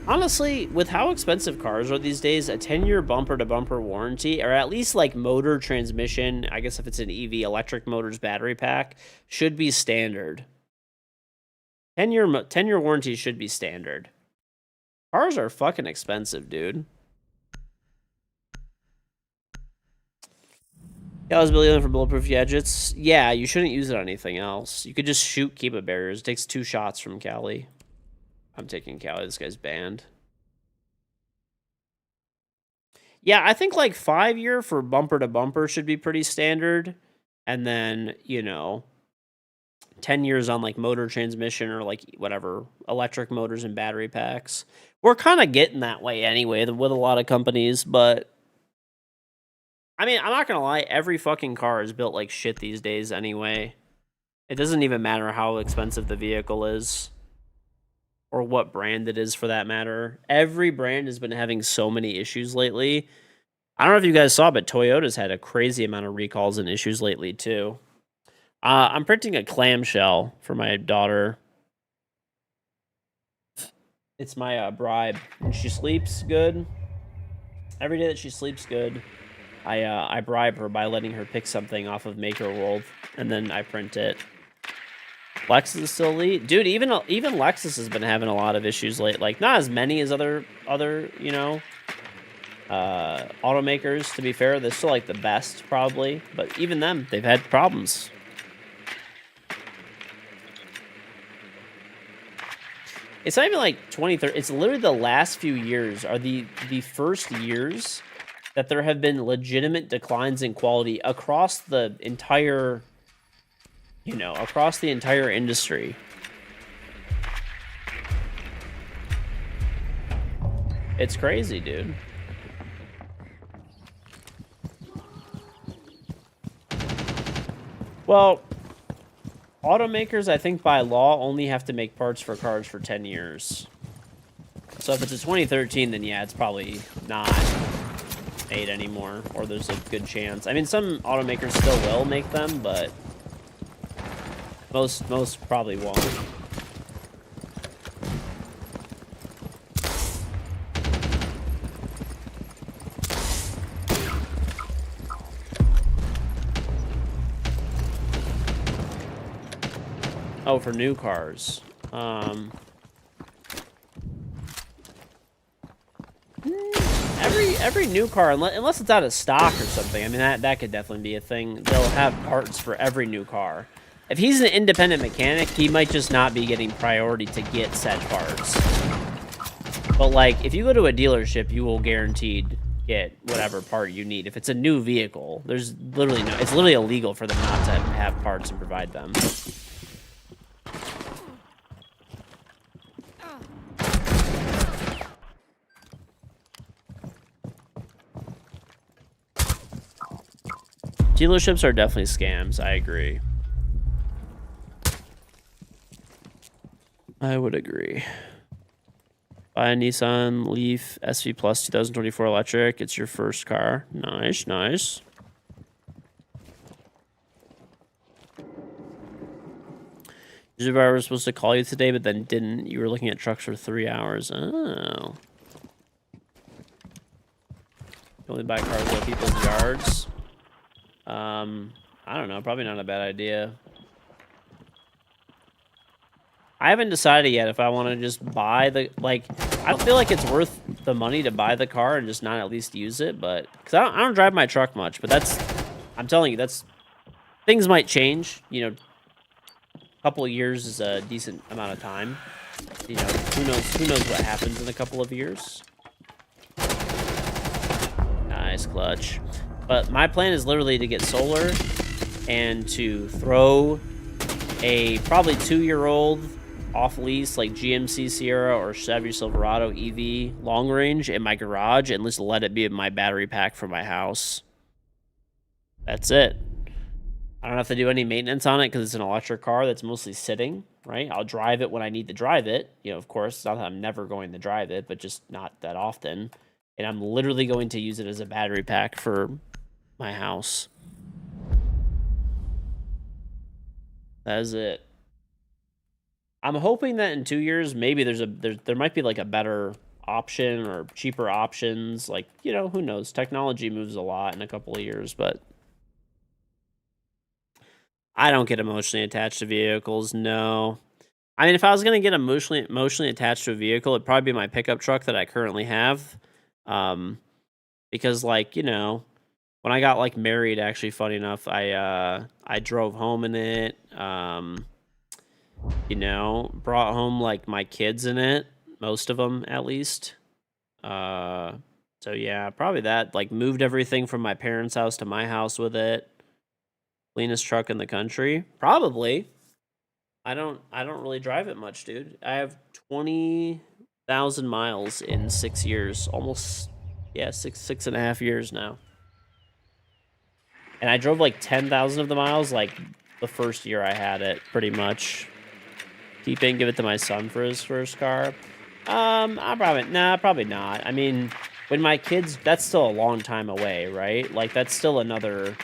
Honestly, with how expensive cars are these days, a 10-year bumper-to-bumper warranty, or at least like motor, transmission, I guess if it's an EV, electric motors, battery pack, should be standard. 10-year warranty should be standard. Cars are fucking expensive, dude. Yeah, I was building for bulletproof gadgets. Yeah, you shouldn't use it on anything else. You could just shoot Kiba barriers. It takes 2 shots from Cali. I'm taking Cali. This guy's banned. Yeah, I think like 5-year for bumper to bumper should be pretty standard. And then, 10 years on like motor transmission or like whatever, electric motors and battery packs. We're kind of getting that way anyway with a lot of companies, but I mean, I'm not going to lie, every fucking car is built like shit these days anyway. It doesn't even matter how expensive the vehicle is or what brand it is for that matter. Every brand has been having so many issues lately. I don't know if you guys saw, but Toyota's had a crazy amount of recalls and issues lately too. I'm printing a clamshell for my daughter. It's my bribe. When she sleeps good, every day that she sleeps good, I bribe her by letting her pick something off of Maker World, and then I print it. Lexus is still elite, dude. Even Lexus has been having a lot of issues late. Like not as many as other automakers. To be fair, they're still like the best probably, but even them, they've had problems. It's not even like 2030. It's literally the last few years are the first years that there have been legitimate declines in quality across the entire, across the entire industry. It's crazy, dude. Well, automakers, I think by law, only have to make parts for cars for 10 years. So if it's a 2013, then yeah, it's probably not made anymore, or there's a good chance. I mean, some automakers still will make them, but most probably won't. Oh, for new cars. Every new car, unless it's out of stock or something, I mean, that could definitely be a thing. They'll have parts for every new car. If he's an independent mechanic, he might just not be getting priority to get said parts. But, like, if you go to a dealership, you will guaranteed get whatever part you need. If it's a new vehicle, there's literally no... It's literally illegal for them not to have parts and provide them. Dealerships are definitely scams. I agree. I would agree. Buy a Nissan Leaf SV Plus 2024 electric. It's your first car. Nice, nice. User driver was supposed to call you today, but then didn't. You were looking at trucks for 3 hours. Oh. You only buy cars at people's yards. I don't know. Probably not a bad idea. I haven't decided yet if I want to just buy the, like, I don't feel like it's worth the money to buy the car and just not at least use it, but, because I don't drive my truck much, but that's, I'm telling you, that's, things might change, a couple of years is a decent amount of time, who knows what happens in a couple of years. Nice clutch. But my plan is literally to get solar and to throw a probably 2-year-old off lease like GMC Sierra or Chevy Silverado EV long range in my garage and just let it be my battery pack for my house. That's it. I don't have to do any maintenance on it because it's an electric car that's mostly sitting, right? I'll drive it when I need to drive it. Of course, not that I'm never going to drive it, but just not that often. And I'm literally going to use it as a battery pack for my house. That is it. I'm hoping that in 2 years, maybe there might be like a better option or cheaper options. Like, who knows? Technology moves a lot in a couple of years, but I don't get emotionally attached to vehicles. No. I mean, if I was going to get emotionally attached to a vehicle, it'd probably be my pickup truck that I currently have. Because, like, when I got like married, actually, funny enough, I drove home in it. You know, brought home like my kids in it, most of them at least. Uh, so yeah, probably that. Like moved everything from my parents' house to my house with it. Cleanest truck in the country, probably. I don't really drive it much, dude. I have 20,000 miles in 6 years, almost yeah, six and a half years now. And I drove like 10,000 of the miles like the first year I had it, pretty much. Keep it and give it to my son for his first car. Probably not. I mean, when my kids, that's still a long time away, right? Like that's still another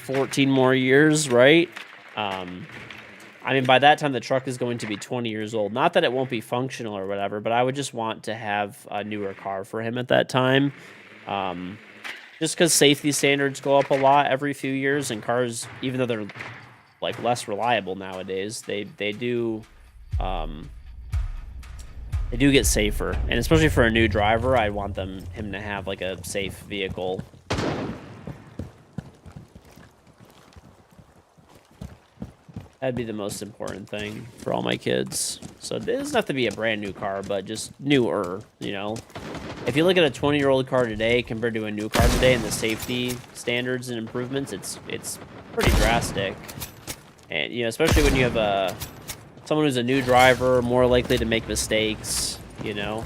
14 more years, right? I mean, by that time, the truck is going to be 20 years old. Not that it won't be functional or whatever, but I would just want to have a newer car for him at that time. Just because safety standards go up a lot every few years, and cars, even though they're like less reliable nowadays, they do get safer. And especially for a new driver, I want him to have like a safe vehicle. That'd be the most important thing for all my kids. So it doesn't have to be a brand new car, but just newer, you know. If you look at a 20-year-old car today compared to a new car today and the safety standards and improvements, it's pretty drastic. And, you know, especially when you have someone who's a new driver, more likely to make mistakes, you know.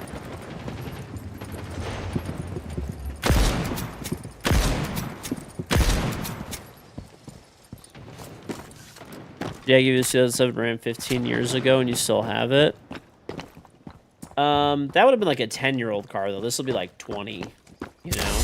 Yeah, I gave you a 2007 Ram 15 years ago and you still have it. That would have been like a 10-year-old car, though. This will be like 20, you know?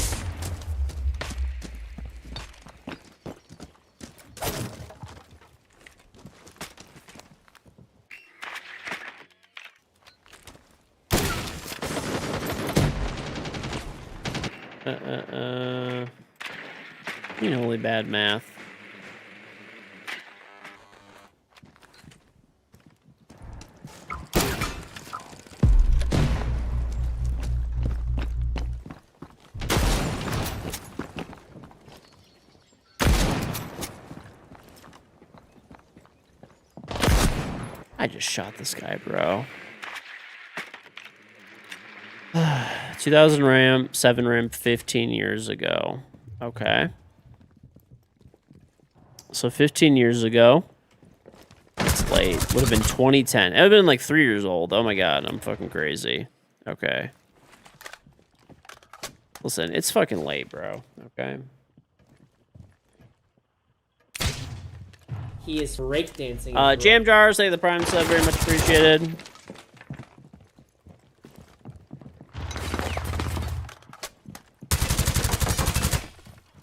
You know, only bad math. I just shot this guy, bro. 2000 Ram, 7 Ram, 15 years ago. Okay. So 15 years ago. It's late. Would have been 2010. It would have been like 3 years old. Oh my god, I'm fucking crazy. Okay. Listen, it's fucking late, bro. Okay. He is breakdancing. Jam Jar, say the Prime sub, very much appreciated.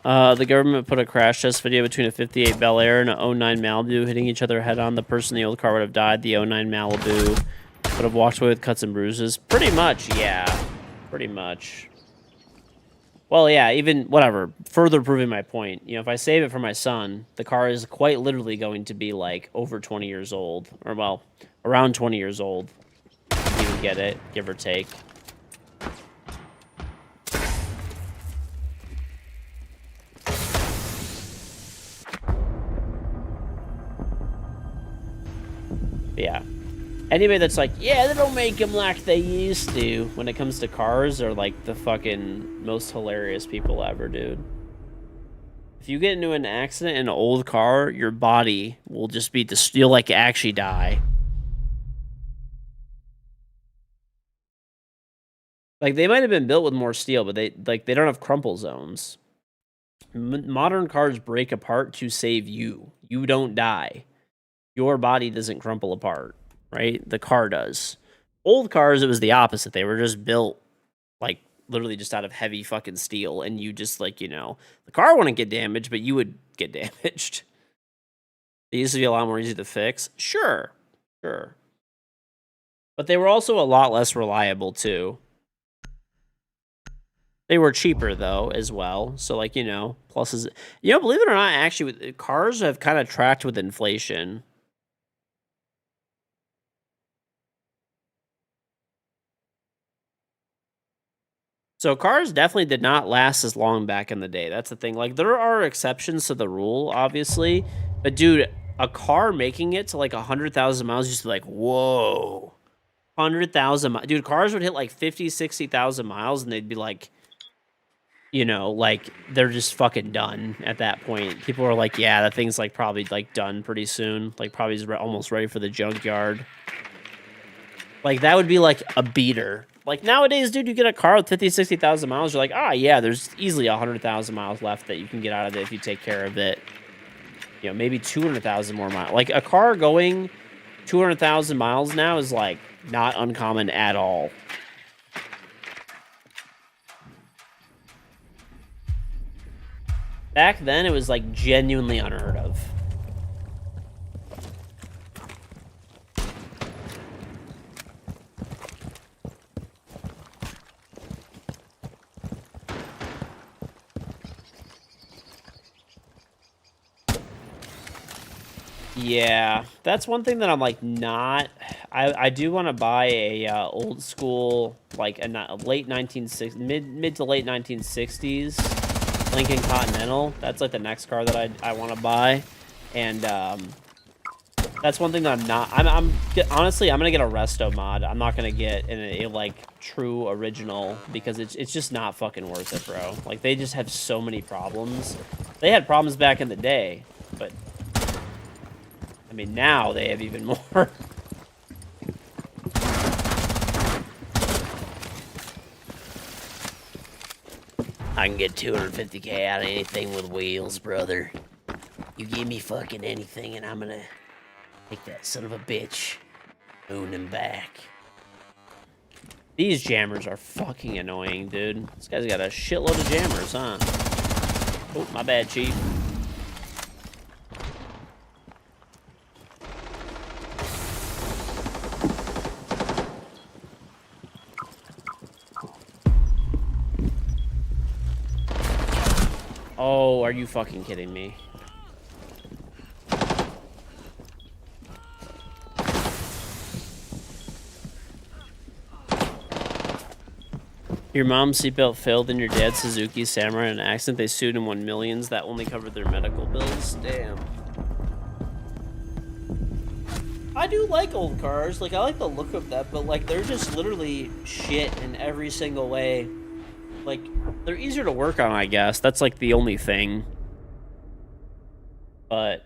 The government put a crash test video between a 58 Bel Air and an 09 Malibu hitting each other head on. The person in the old car would have died. The 09 Malibu would have walked away with cuts and bruises. Pretty much, yeah. Pretty much. Well, yeah, even, whatever, further proving my point. You know, if I save it for my son, the car is quite literally going to be, like, over 20 years old. Or, well, around 20 years old. You can get it, give or take. Yeah. Anybody that's like, yeah, they don't make them like they used to when it comes to cars are like the fucking most hilarious people ever, dude. If you get into an accident in an old car, your body will just be you'll like actually die. Like they might have been built with more steel, but they don't have crumple zones. Modern cars break apart to save you. You don't die. Your body doesn't crumple apart. Right? The car does. Old cars, it was the opposite. They were just built, like, literally just out of heavy fucking steel. And you just, like, you know, the car wouldn't get damaged, but you would get damaged. They used to be a lot more easy to fix. Sure. Sure. But they were also a lot less reliable, too. They were cheaper, though, as well. So, like, you know, pluses. You know, believe it or not, actually, cars have kind of tracked with inflation. So cars definitely did not last as long back in the day. That's the thing. Like, there are exceptions to the rule, obviously. But, dude, a car making it to, like, 100,000 miles, just like, whoa. 100,000 miles. Dude, cars would hit, like, 50, 60,000 miles, and they'd be, like, you know, like, they're just fucking done at that point. People are like, yeah, that thing's, like, probably, like, done pretty soon. Like, probably is almost ready for the junkyard. Like, that would be, like, a beater. Like, nowadays, dude, you get a car with 50, 60,000 miles, you're like, ah, yeah, there's easily 100,000 miles left that you can get out of it if you take care of it. You know, maybe 200,000 more miles. Like, a car going 200,000 miles now is, like, not uncommon at all. Back then, it was, like, genuinely unheard of. Yeah, that's one thing that I'm like not. I do want to buy a old school like a late 1960s mid to late 1960s Lincoln Continental. That's like the next car that I want to buy, and that's one thing that I'm not. Honestly, I'm gonna get a resto mod. I'm not gonna get a like true original because it's just not fucking worth it, bro. Like they just have so many problems. They had problems back in the day, but. I mean, now they have even more. I can get 250K out of anything with wheels, brother. You give me fucking anything and I'm gonna take that son of a bitch, moon and back. These jammers are fucking annoying, dude. This guy's got a shitload of jammers, huh? Oh, my bad, chief. Oh, are you fucking kidding me? Your mom's seatbelt failed and your dad's Suzuki Samurai in an accident. They sued and won millions. That only covered their medical bills. Damn. I do like old cars. Like, I like the look of that, but, like, they're just literally shit in every single way. Like, they're easier to work on, I guess. That's, like, the only thing. But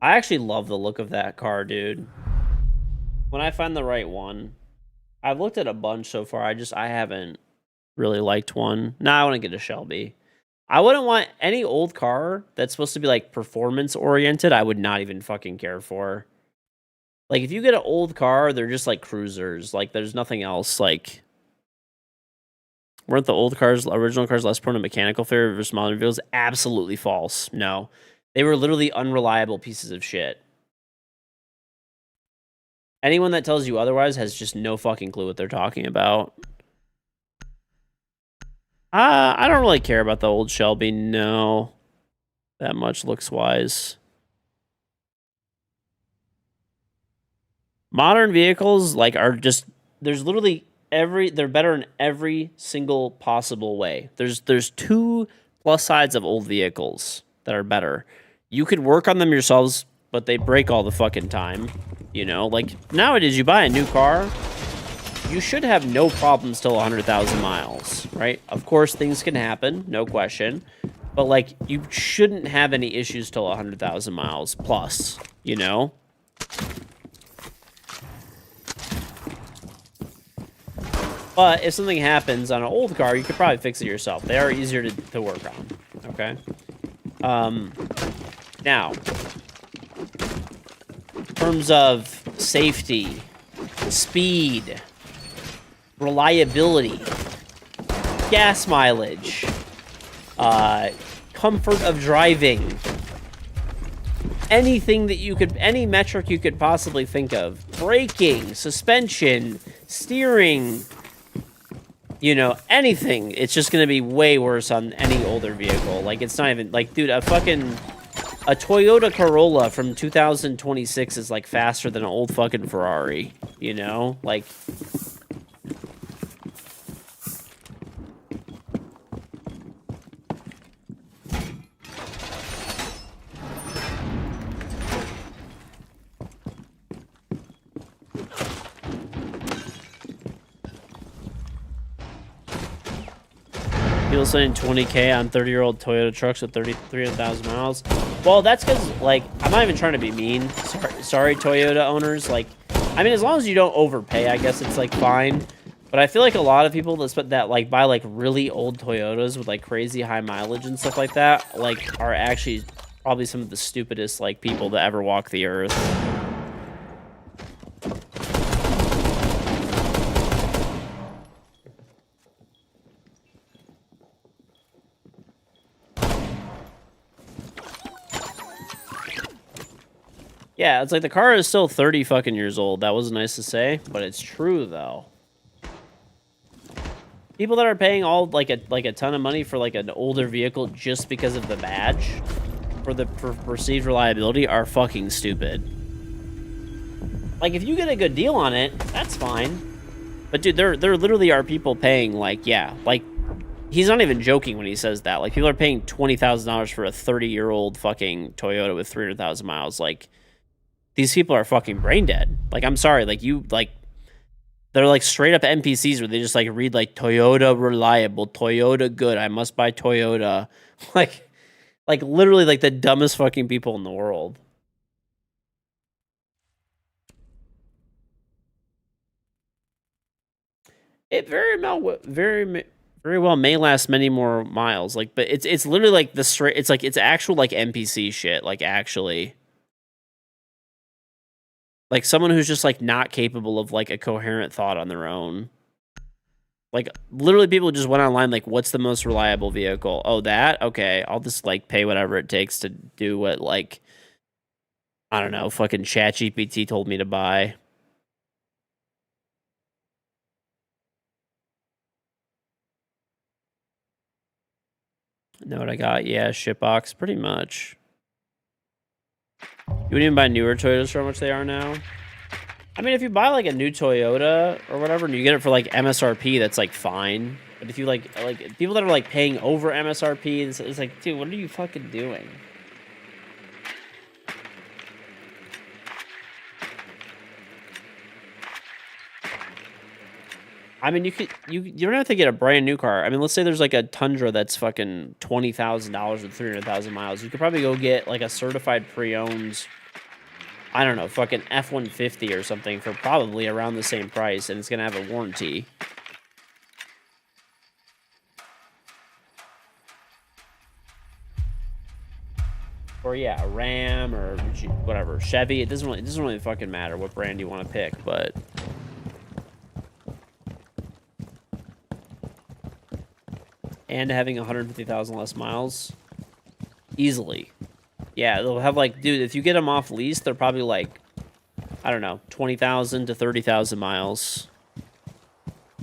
I actually love the look of that car, dude. When I find the right one. I've looked at a bunch so far. I haven't really liked one. Nah, I want to get a Shelby. I wouldn't want any old car that's supposed to be, like, performance-oriented. I would not even fucking care for. Like, if you get an old car, they're just, like, cruisers. Like, there's nothing else, like... Weren't the old cars, original cars, less prone to mechanical failure versus modern vehicles? Absolutely false. No. They were literally unreliable pieces of shit. Anyone that tells you otherwise has just no fucking clue what they're talking about. I don't really care about the old Shelby, no. That much looks-wise. Modern vehicles, like, are just... There's literally... They're better in every single possible way. There's two plus sides of old vehicles that are better. You could work on them yourselves, but they break all the fucking time. You know, like nowadays you buy a new car, you should have no problems till 100,000 miles, right? Of course, things can happen, no question. But like, you shouldn't have any issues till 100,000 miles plus, you know? But if something happens on an old car, you could probably fix it yourself. They are easier to work on, okay? Now, in terms of safety, speed, reliability, gas mileage, comfort of driving, anything that you could, any metric you could possibly think of, braking, suspension, steering, you know, anything, it's just going to be way worse on any older vehicle. Like, it's not even, like, dude, a Toyota Corolla from 2026 is, like, faster than an old fucking Ferrari, you know? Like, People spending 20K on 30-year-old Toyota trucks with 300,000 miles. Well, that's because, like, I'm not even trying to be mean. Sorry, Toyota owners. Like, I mean, as long as you don't overpay, I guess it's, like, fine. But I feel like a lot of people that like, buy, like, really old Toyotas with, like, crazy high mileage and stuff like that, like, are actually probably some of the stupidest, like, people that ever walk the earth. Yeah, it's like the car is still 30 fucking years old. That was nice to say, but it's true though. People that are paying all like a ton of money for like an older vehicle just because of the badge for the perceived reliability are fucking stupid. Like if you get a good deal on it, that's fine. But dude, there literally are people paying like, yeah, like he's not even joking when he says that. Like people are paying $20,000 for a 30-year-old fucking Toyota with 300,000 miles. Like these people are fucking brain dead. Like, I'm sorry. Like, they're like straight up NPCs where they just like read like Toyota reliable, Toyota good, I must buy Toyota. Like literally like the dumbest fucking people in the world. It very well may last many more miles. Like, but it's literally like the straight. It's like it's actual like NPC shit. Like actually. Like someone who's just like not capable of like a coherent thought on their own. Like literally people just went online like what's the most reliable vehicle? Oh, that? Okay, I'll just like pay whatever it takes to do what like I don't know, fucking ChatGPT told me to buy. Know what I got? Yeah, shitbox pretty much. You wouldn't even buy newer Toyotas for how much they are now? I mean, if you buy like a new Toyota or whatever, and you get it for like MSRP, that's like fine. But if you like people that are like paying over MSRP, it's like, dude, what are you fucking doing? I mean, you don't have to get a brand new car. I mean, let's say there's like a Tundra that's fucking $20,000 with 300,000 miles. You could probably go get like a certified pre-owned, I don't know, fucking F-150 or something for probably around the same price, and it's gonna have a warranty. Or yeah, a Ram or whatever, Chevy. It doesn't really fucking matter what brand you want to pick, but and having 150,000 less miles easily. Yeah, they'll have like, dude, if you get them off lease, they're probably like, I don't know, 20,000 to 30,000 miles.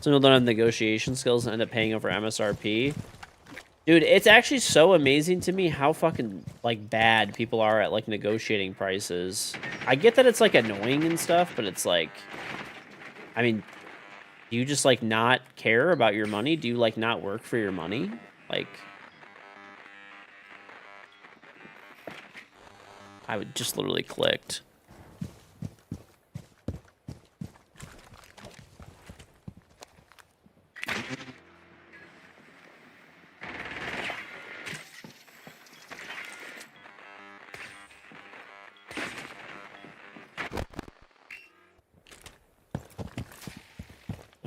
Some people don't have negotiation skills and end up paying over MSRP. Dude, it's actually so amazing to me how fucking, like, bad people are at, like, negotiating prices. I get that it's, like, annoying and stuff, but it's, like, I mean, do you just, like, not care about your money? Do you, like, not work for your money? Like, I would just literally clicked.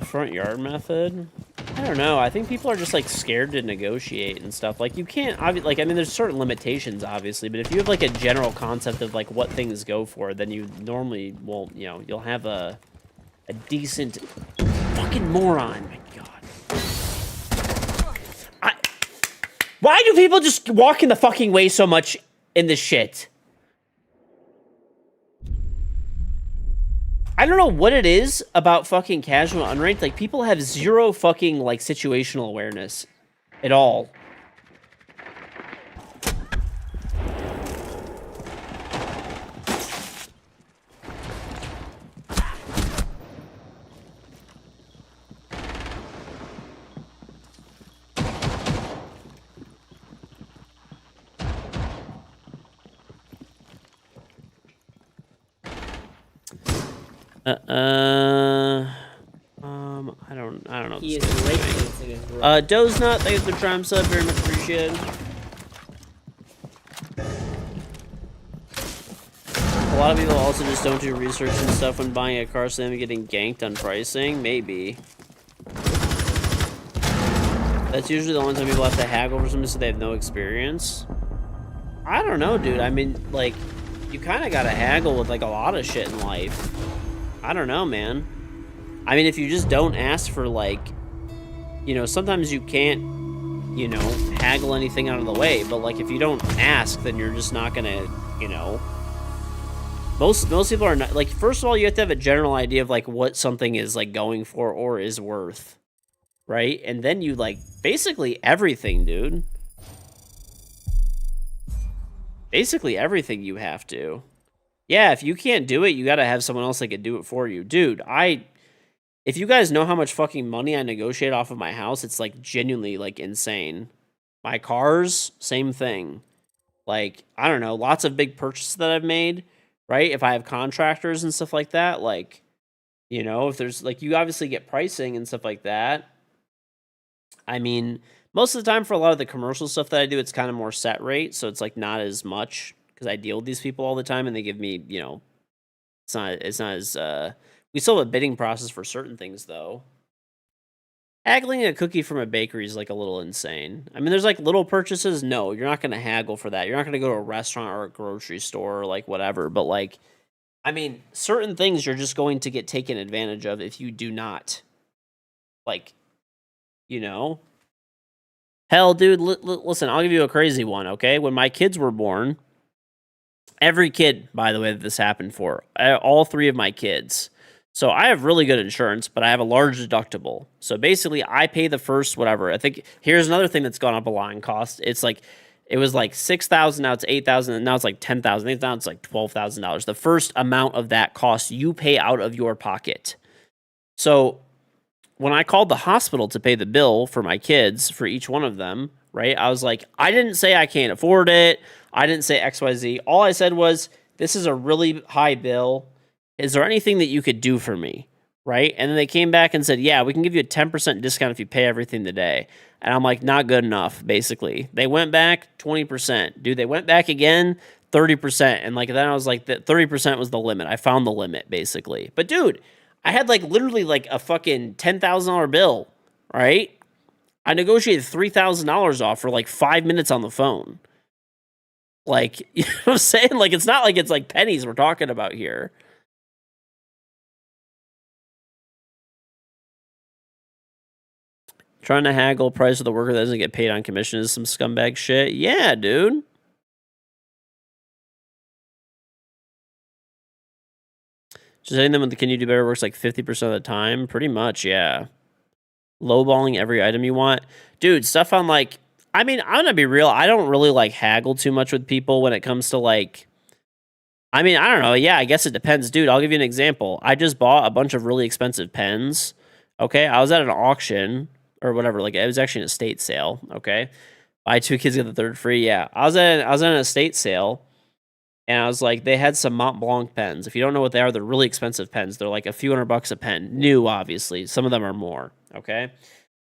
Front yard method? I don't know. I think people are just like scared to negotiate and stuff. Like you can't like I mean there's certain limitations obviously, but if you have like a general concept of like what things go for, then you normally won't, you know, you'll have a decent fucking moron. My god. Why do people just walk in the fucking way so much in this shit? I don't know what it is about fucking casual unranked. Like, people have zero fucking, like, situational awareness at all. I don't I don't know. He is breakdancing his roof. Doe's Not, thank you for the Prime sub, very much appreciated. A lot of people also just don't do research and stuff when buying a car, so they're getting ganked on pricing. Maybe. That's usually the only time people have to haggle for something, so they have no experience. I don't know, dude. I mean, like, you kind of gotta haggle with, like, a lot of shit in life. I don't know, man. I mean, if you just don't ask for, like, you know, sometimes you can't, you know, haggle anything out of the way, but, like, if you don't ask, then you're just not gonna, you know... Most people are not, like, first of all, you have to have a general idea of, like, what something is, like, going for or is worth, right? And then you, like, basically everything, dude. Basically everything you have to. Yeah, if you can't do it, you gotta have someone else that can do it for you. Dude, if you guys know how much fucking money I negotiate off of my house, it's, like, genuinely, like, insane. My cars, same thing. Like, I don't know, lots of big purchases that I've made, right? If I have contractors and stuff like that, like, you know, if there's, like, you obviously get pricing and stuff like that. I mean, most of the time for a lot of the commercial stuff that I do, it's kind of more set rate, so it's, like, not as much, because I deal with these people all the time, and they give me, you know, it's not as, we still have a bidding process for certain things, though. Haggling a cookie from a bakery is, like, a little insane. I mean, there's, like, little purchases. No, you're not going to haggle for that. You're not going to go to a restaurant or a grocery store or, like, whatever. But, like, I mean, certain things you're just going to get taken advantage of if you do not. Like, you know? Hell, dude, listen, I'll give you a crazy one, okay? When my kids were born, every kid, by the way, that this happened for, all three of my kids... So I have really good insurance, but I have a large deductible. So basically, I pay the first whatever. I think here's another thing that's gone up a lot in cost. It's like it was like $6,000, now it's $8,000, and now it's like $10,000. Now it's like $12,000. The first amount of that cost you pay out of your pocket. So when I called the hospital to pay the bill for my kids, for each one of them, right? I was like, I didn't say I can't afford it. I didn't say XYZ. All I said was, this is a really high bill. Is there anything that you could do for me, right? And then they came back and said, yeah, we can give you a 10% discount if you pay everything today. And I'm like, not good enough, basically. They went back 20%. Dude, they went back again 30%. And like then I was like, that 30% was the limit. I found the limit, basically. But dude, I had like literally like a fucking $10,000 bill, right? I negotiated $3,000 off for like 5 minutes on the phone. Like, you know what I'm saying? Like, it's not like it's like pennies we're talking about here. Trying to haggle price of the worker that doesn't get paid on commission is some scumbag shit. Yeah, dude. Just hitting them with the can you do better works like 50% of the time. Pretty much, yeah. Lowballing every item you want. Dude, stuff on like... I mean, I'm going to be real. I don't really like haggle too much with people when it comes to like... I mean, I don't know. Yeah, I guess it depends. Dude, I'll give you an example. I just bought a bunch of really expensive pens. Okay, I was at an auction... or whatever, like it was actually an estate sale, okay? Buy 2 kids, get the 3rd free, yeah. I was at an estate sale, and I was like, they had some Mont Blanc pens. If you don't know what they are, they're really expensive pens. They're like a few $100 a pen. New, obviously. Some of them are more, okay?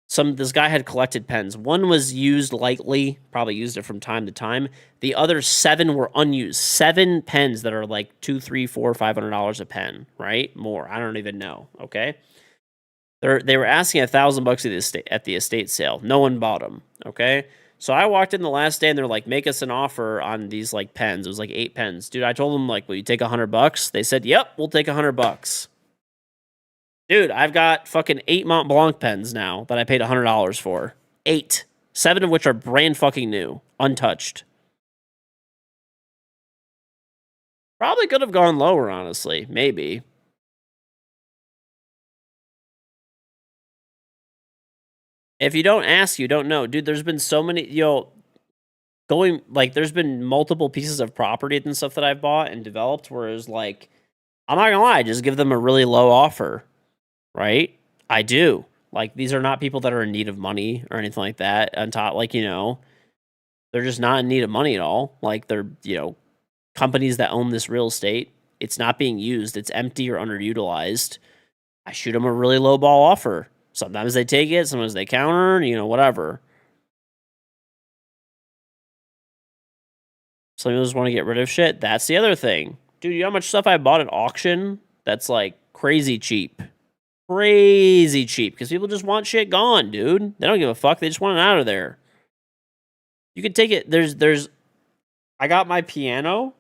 This guy had collected pens. One was used lightly, probably used it from time to time. The other 7 were unused. 7 pens that are like $200, $300, $400, $500 a pen, right? More, I don't even know, okay? They were asking $1,000 at the estate sale. No one bought them. Okay, so I walked in the last day and they're like, make us an offer on these like pens. It was like 8 pens, dude. I told them like, will you take $100? They said, yep, we'll take $100. Dude, I've got fucking 8 Mont Blanc pens now that I paid $100 for. 8, 7 of which are brand fucking new, untouched. Probably could have gone lower, honestly. Maybe. If you don't ask, you don't know. Dude, there's been so many, there's been multiple pieces of property and stuff that I've bought and developed, whereas, like, I'm not gonna lie, just give them a really low offer, right? I do. Like, these are not people that are in need of money or anything like that. On top, like, they're just not in need of money at all. Like, they're, companies that own this real estate. It's not being used. It's empty or underutilized. I shoot them a really low ball offer. Sometimes they take it, sometimes they counter, whatever. Some people just want to get rid of shit. That's the other thing. Dude, you know how much stuff I bought at auction that's like crazy cheap? Crazy cheap. Because people just want shit gone, dude. They don't give a fuck. They just want it out of there. You can take it. I got my piano.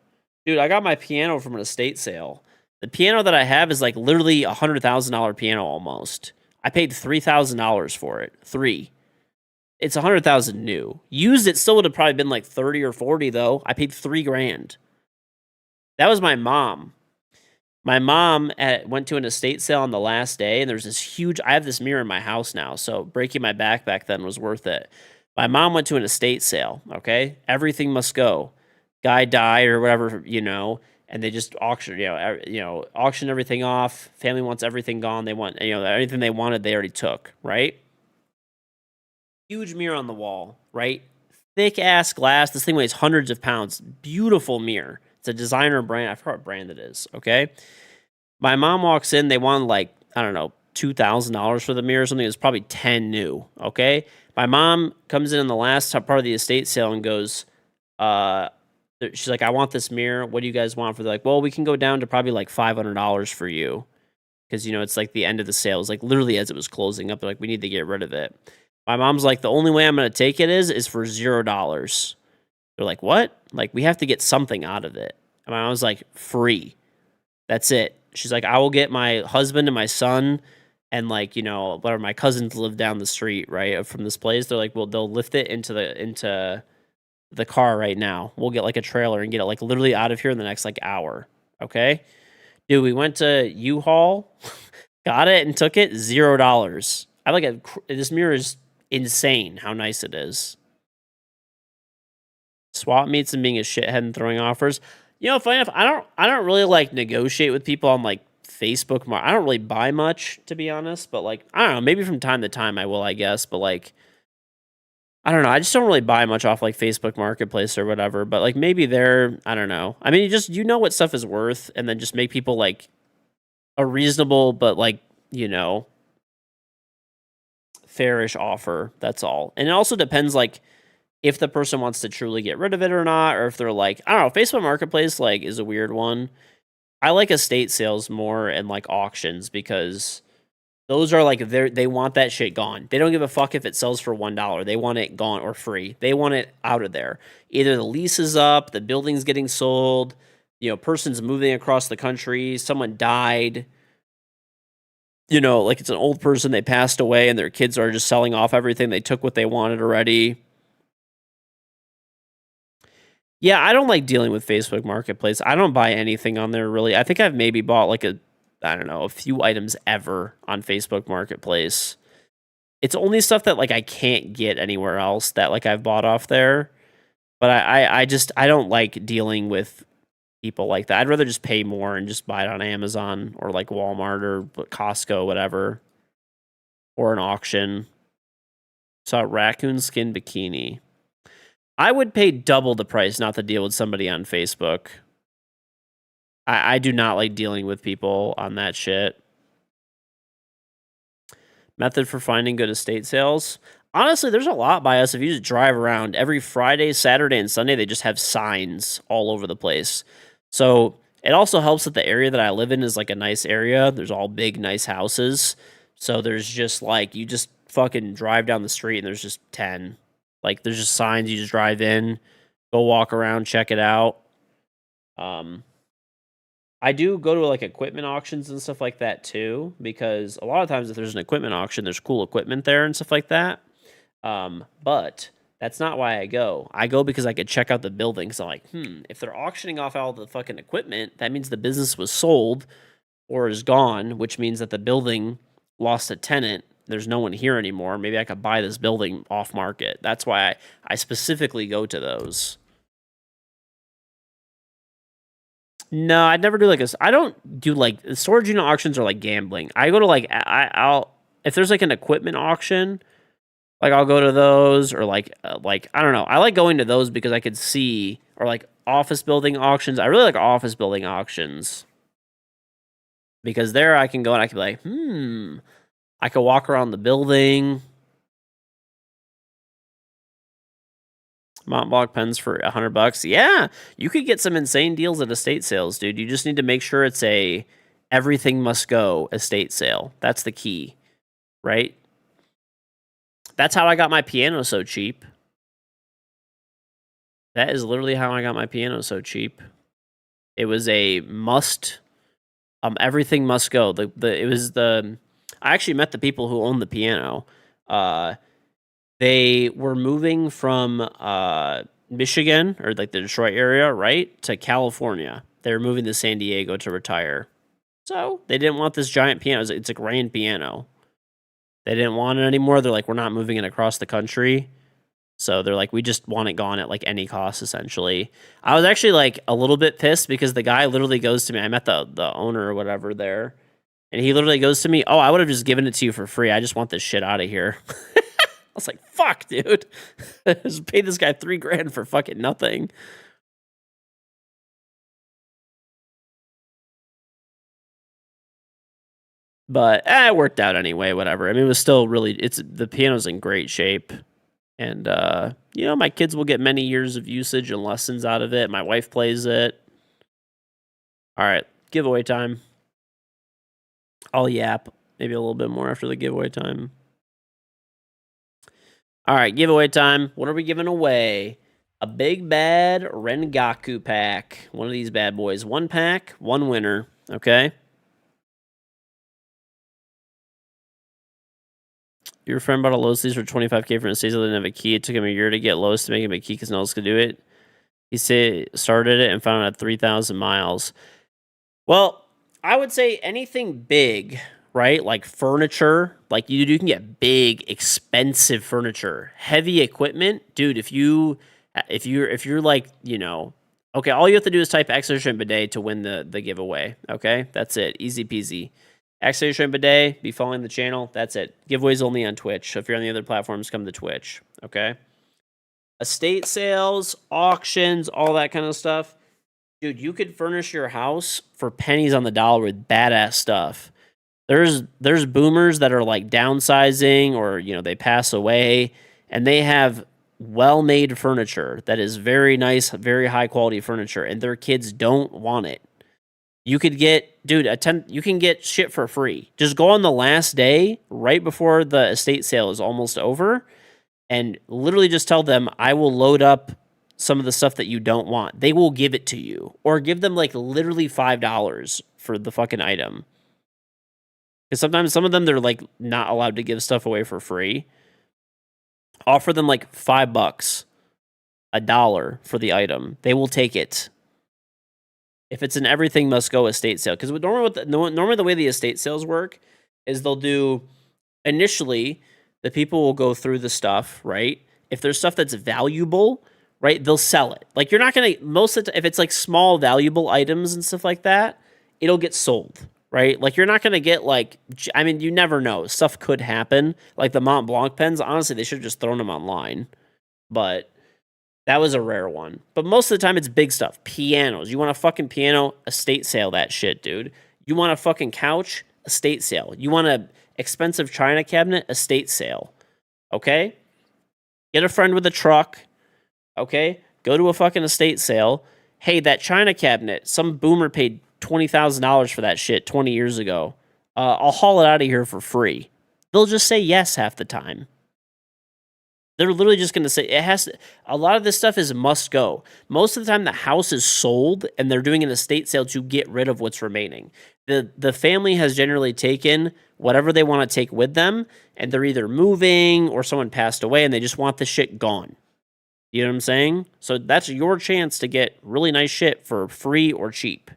Dude, I got my piano from an estate sale. The piano that I have is like literally $100,000 piano almost. I paid $3,000 for it. It's $100,000 new. Used, it still would have probably been like 30 or 40 though. I paid $3,000. That was my mom. My mom went to an estate sale on the last day, and there's this huge. I have this mirror in my house now, so breaking my back then was worth it. My mom went to an estate sale. Okay, everything must go. Guy died or whatever, and they just auction, auction everything off. Family wants everything gone. They want, anything they wanted, they already took. Right. Huge mirror on the wall. Right. Thick ass glass. This thing weighs hundreds of pounds. Beautiful mirror. It's a designer brand. I forgot what brand it is. Okay. My mom walks in. They want like, I don't know, $2,000 for the mirror or something. It was probably 10 new. Okay. My mom comes in the last part of the estate sale and goes, she's like, I want this mirror. What do you guys want for? They're like, well, we can go down to probably like $500 for you. Because, it's like the end of the sale. It's like literally as it was closing up, they're like, we need to get rid of it. My mom's like, the only way I'm going to take it is for $0. They're like, what? Like, we have to get something out of it. And my mom's like, free. That's it. She's like, I will get my husband and my son and like, whatever, my cousins live down the street, right, from this place. They're like, well, they'll lift it into the car right now. We'll get like a trailer and get it like literally out of here in the next like hour. Okay. Dude, we went to U-Haul, got it and took it $0. I like it. This mirror is insane how nice it is. Swap meets and being a shithead and throwing offers. Funny enough, I don't really like negotiate with people on like Facebook. I don't really buy much, to be honest, but like, I don't know, maybe from time to time I will, I guess, but like, I don't know. I just don't really buy much off like Facebook Marketplace or whatever, but like maybe I don't know. I mean, you know what stuff is worth and then just make people like a reasonable, but like, fairish offer. That's all. And it also depends like if the person wants to truly get rid of it or not, or if they're like, I don't know, Facebook Marketplace like is a weird one. I like estate sales more and like auctions because those are like they want that shit gone. They don't give a fuck if it sells for $1. They want it gone or free. They want it out of there. Either the lease is up, the building's getting sold, person's moving across the country, someone died. Like it's an old person, they passed away, and their kids are just selling off everything. They took what they wanted already. Yeah, I don't like dealing with Facebook Marketplace. I don't buy anything on there, really. I think I've maybe bought like a few items ever on Facebook Marketplace. It's only stuff that like I can't get anywhere else that like I've bought off there. But I don't like dealing with people like that. I'd rather just pay more and just buy it on Amazon or like Walmart or Costco, whatever, or an auction. Saw a raccoon skin bikini. I would pay double the price not to deal with somebody on Facebook. I do not like dealing with people on that shit. Method for finding good estate sales. Honestly, there's a lot by us. If you just drive around every Friday, Saturday, and Sunday, they just have signs all over the place. So it also helps that the area that I live in is like a nice area. There's all big, nice houses. So there's just like, you just fucking drive down the street and there's just 10. Like there's just signs, you just drive in, go walk around, check it out. I do go to like equipment auctions and stuff like that too, because a lot of times if there's an equipment auction, there's cool equipment there and stuff like that. But that's not why I go. I go because I could check out the building. So I'm like, if they're auctioning off all the fucking equipment, that means the business was sold or is gone, which means that the building lost a tenant. There's no one here anymore. Maybe I could buy this building off market. That's why I specifically go to those. No, I'd never do like this. I don't do like storage unit auctions or like gambling. I go to like I'll if there's like an equipment auction, like I'll go to those or like I don't know. I like going to those because I could see or like office building auctions. I really like office building auctions because there I can go and I can be like, I could walk around the building. Mont Blanc pens for $100. Yeah, you could get some insane deals at estate sales, dude. You just need to make sure it's a everything must go estate sale. That's the key, right? That's how I got my piano so cheap. That is literally how I got my piano so cheap. It was a must. Everything must go. I actually met the people who owned the piano. They were moving from Michigan or like the Detroit area, right, to California. They were moving to San Diego to retire. So they didn't want this giant piano. It's a grand piano. They didn't want it anymore. They're like, we're not moving it across the country. So they're like, we just want it gone at like any cost, essentially. I was actually like a little bit pissed because the guy literally goes to me. I met the owner or whatever there. And he literally goes to me, oh, I would have just given it to you for free. I just want this shit out of here. I was like, fuck, dude. I just paid this guy $3,000 for fucking nothing. But it worked out anyway, whatever. I mean, it was still really, the piano's in great shape. And, my kids will get many years of usage and lessons out of it. My wife plays it. All right, giveaway time. I'll yap maybe a little bit more after the giveaway time. All right, giveaway time. What are we giving away? A big bad Rengaku pack. One of these bad boys. 1 pack, 1 winner. Okay. Your friend bought a Lowe's lease for $25K for an estate sale. Didn't have a key. It took him a year to get Lowe's to make him a key because no one else could do it. He started it and found it at 3,000 miles. Well, I would say anything big, right? Like furniture, like you can get big, expensive furniture, heavy equipment, dude. If you're like, okay, all you have to do is type Extra Shrimp Bidet to win the giveaway. Okay, that's it, easy peasy. Extra Shrimp Bidet, be following the channel. That's it. Giveaways only on Twitch. So if you're on the other platforms, come to Twitch. Okay. Estate sales, auctions, all that kind of stuff. Dude, you could furnish your house for pennies on the dollar with badass stuff. There's boomers that are like downsizing or, they pass away and they have well-made furniture that is very nice, very high quality furniture and their kids don't want it. You could get, you can get shit for free. Just go on the last day right before the estate sale is almost over and literally just tell them, I will load up some of the stuff that you don't want. They will give it to you or give them like literally $5 for the fucking item. Because sometimes some of them, they're like not allowed to give stuff away for free. Offer them like $5, $1 for the item. They will take it. If it's an everything must go estate sale. Because normally the way the estate sales work is they'll do, initially, the people will go through the stuff, right? If there's stuff that's valuable, right, they'll sell it. Like you're not going to, if it's like small valuable items and stuff like that, it'll get sold, right? Like you're not going to get like, you never know. Stuff could happen. Like the Mont Blanc pens, honestly, they should have just thrown them online. But that was a rare one. But most of the time, it's big stuff. Pianos. You want a fucking piano? Estate sale that shit, dude. You want a fucking couch? Estate sale. You want an expensive china cabinet? Estate sale. Okay? Get a friend with a truck. Okay? Go to a fucking estate sale. Hey, that china cabinet, some boomer paid $20,000 for that shit 20 years ago. I'll haul it out of here for free. They'll just say yes half the time. They're literally just going to say a lot of this stuff is must go. Most of the time the house is sold and they're doing an estate sale to get rid of what's remaining. The family has generally taken whatever they want to take with them and they're either moving or someone passed away and they just want the shit gone. You know what I'm saying? So that's your chance to get really nice shit for free or cheap.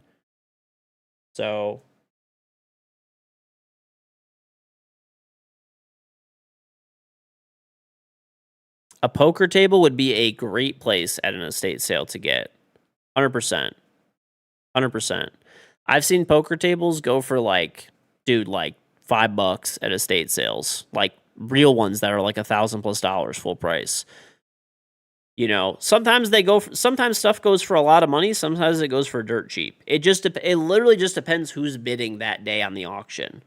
So a poker table would be a great place at an estate sale to get. 100%. 100%. I've seen poker tables go for like $5 at estate sales. Like real ones that are like $1,000+ full price. Sometimes sometimes stuff goes for a lot of money. Sometimes it goes for dirt cheap. It literally just depends who's bidding that day on the auction.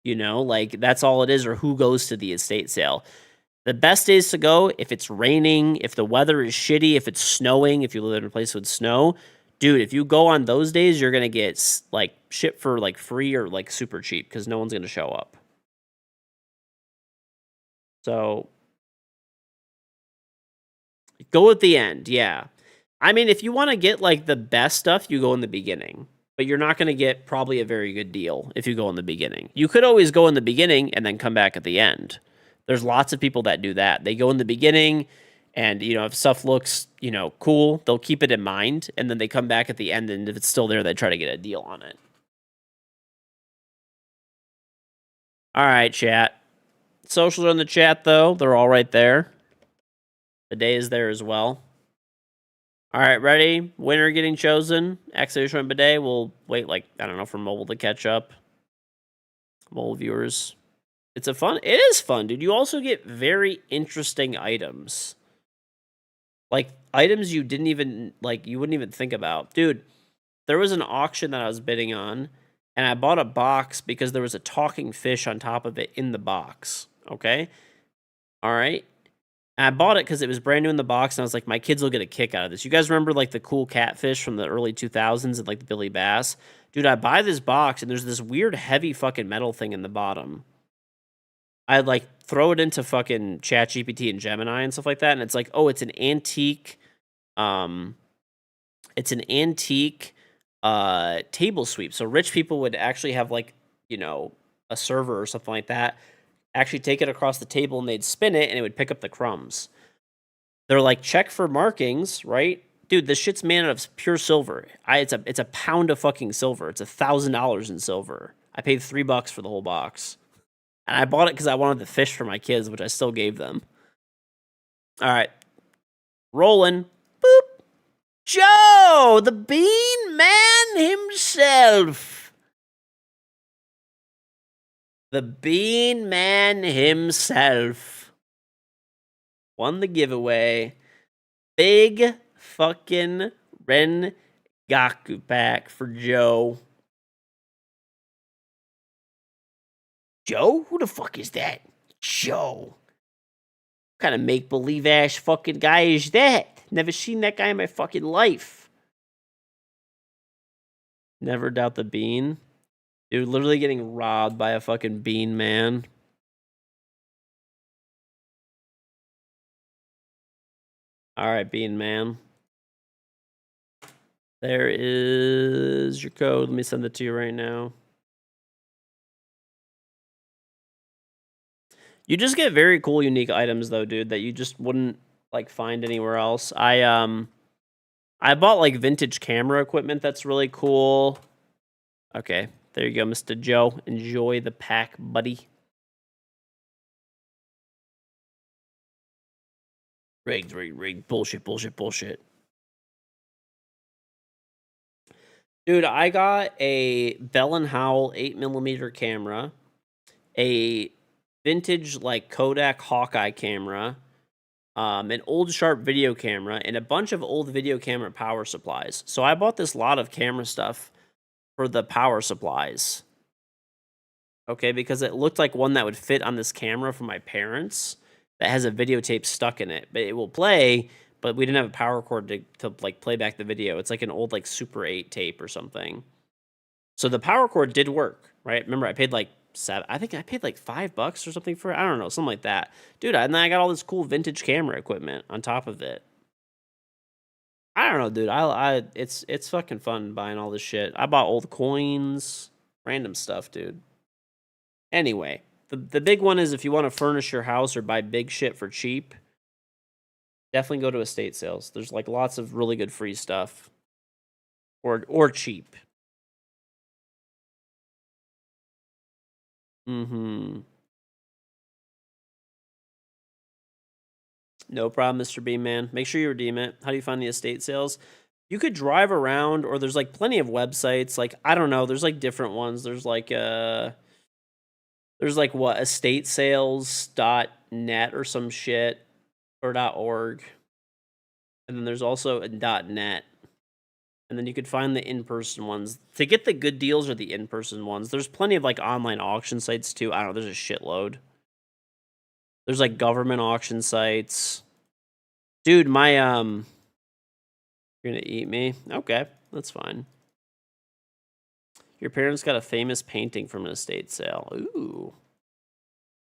You know, like that's all it is, or who goes to the estate sale. The best days to go, if it's raining, if the weather is shitty, if it's snowing, if you live in a place with snow, dude, if you go on those days, you're going to get like shit for like free or like super cheap because no one's going to show up. So go at the end. Yeah. I mean, if you want to get like the best stuff, you go in the beginning, but you're not going to get probably a very good deal if you go in the beginning. You could always go in the beginning and then come back at the end. There's lots of people that do that. They go in the beginning and, you know, if stuff looks, you know, cool, they'll keep it in mind and then they come back at the end and if it's still there, they try to get a deal on it. All right, chat. Socials are in the chat though. They're all right there. The day is there as well. All right, ready? Winner getting chosen. Exclamation bidet. We'll wait, like, I don't know, for mobile to catch up. Mobile viewers. It is fun, dude. You also get very interesting items. Like, items you didn't even, like, you wouldn't even think about. Dude, there was an auction that I was bidding on, and I bought a box because there was a talking fish on top of it in the box. Okay? All right? And I bought it because it was brand new in the box, and I was like, my kids will get a kick out of this. You guys remember, like, the cool catfish from the early 2000s and, like, the Billy Bass? Dude, I buy this box, and there's this weird heavy fucking metal thing in the bottom. I'd, like, throw it into fucking ChatGPT and Gemini and stuff like that, and it's like, oh, it's an antique, table sweep. So rich people would actually have, like, you know, a server or something like that actually take it across the table and they'd spin it and it would pick up the crumbs. They're like, check for markings, right? Dude, this shit's made out of pure silver. It's a pound of fucking silver. It's $1,000 in silver. I paid $3 for the whole box. And I bought it because I wanted the fish for my kids, which I still gave them. All right. Rolling. Boop. Joe, the Bean Man himself. The Bean Man himself won the giveaway. Big fucking Rengaku pack for Joe. Joe? Who the fuck is that? Joe. What kind of make-believe ass fucking guy is that? Never seen that guy in my fucking life. Never doubt the Bean. Dude, literally getting robbed by a fucking Bean Man. All right, Bean Man. There is your code. Let me send it to you right now. You just get very cool, unique items, though, dude, that you just wouldn't, like, find anywhere else. I bought, like, vintage camera equipment that's really cool. Okay, there you go, Mr. Joe. Enjoy the pack, buddy. Rigged. Bullshit. Dude, I got a Bell & Howell 8mm camera, a vintage, like, Kodak Hawkeye camera, an old Sharp video camera, and a bunch of old video camera power supplies. So I bought this lot of camera stuff for the power supplies. Okay, because it looked like one that would fit on this camera from my parents that has a videotape stuck in it. But it will play, but we didn't have a power cord to like play back the video. It's like an old like Super 8 tape or something. So the power cord did work, right? Remember, I paid like I think I paid like $5 or something for it. I don't know, something like that. Dude, and then I got all this cool vintage camera equipment on top of it. I don't know, dude. It's fucking fun buying all this shit. I bought old coins, random stuff, dude. Anyway, the big one is if you want to furnish your house or buy big shit for cheap, definitely go to estate sales. There's like lots of really good free stuff. Or cheap. Mm-hmm. No problem, Mr. Bean Man. Make sure you redeem it. How do you find the estate sales? You could drive around, or there's like plenty of websites. Like, I don't know, there's like different ones. There's like what, estatesales.net or some shit, or .org. And then there's also a .net. And then you could find the in-person ones. To get the good deals are the in-person ones. There's plenty of like online auction sites too. I don't know, there's a shitload. There's like government auction sites. Dude, my you're gonna eat me? Okay, that's fine. Your parents got a famous painting from an estate sale. Ooh.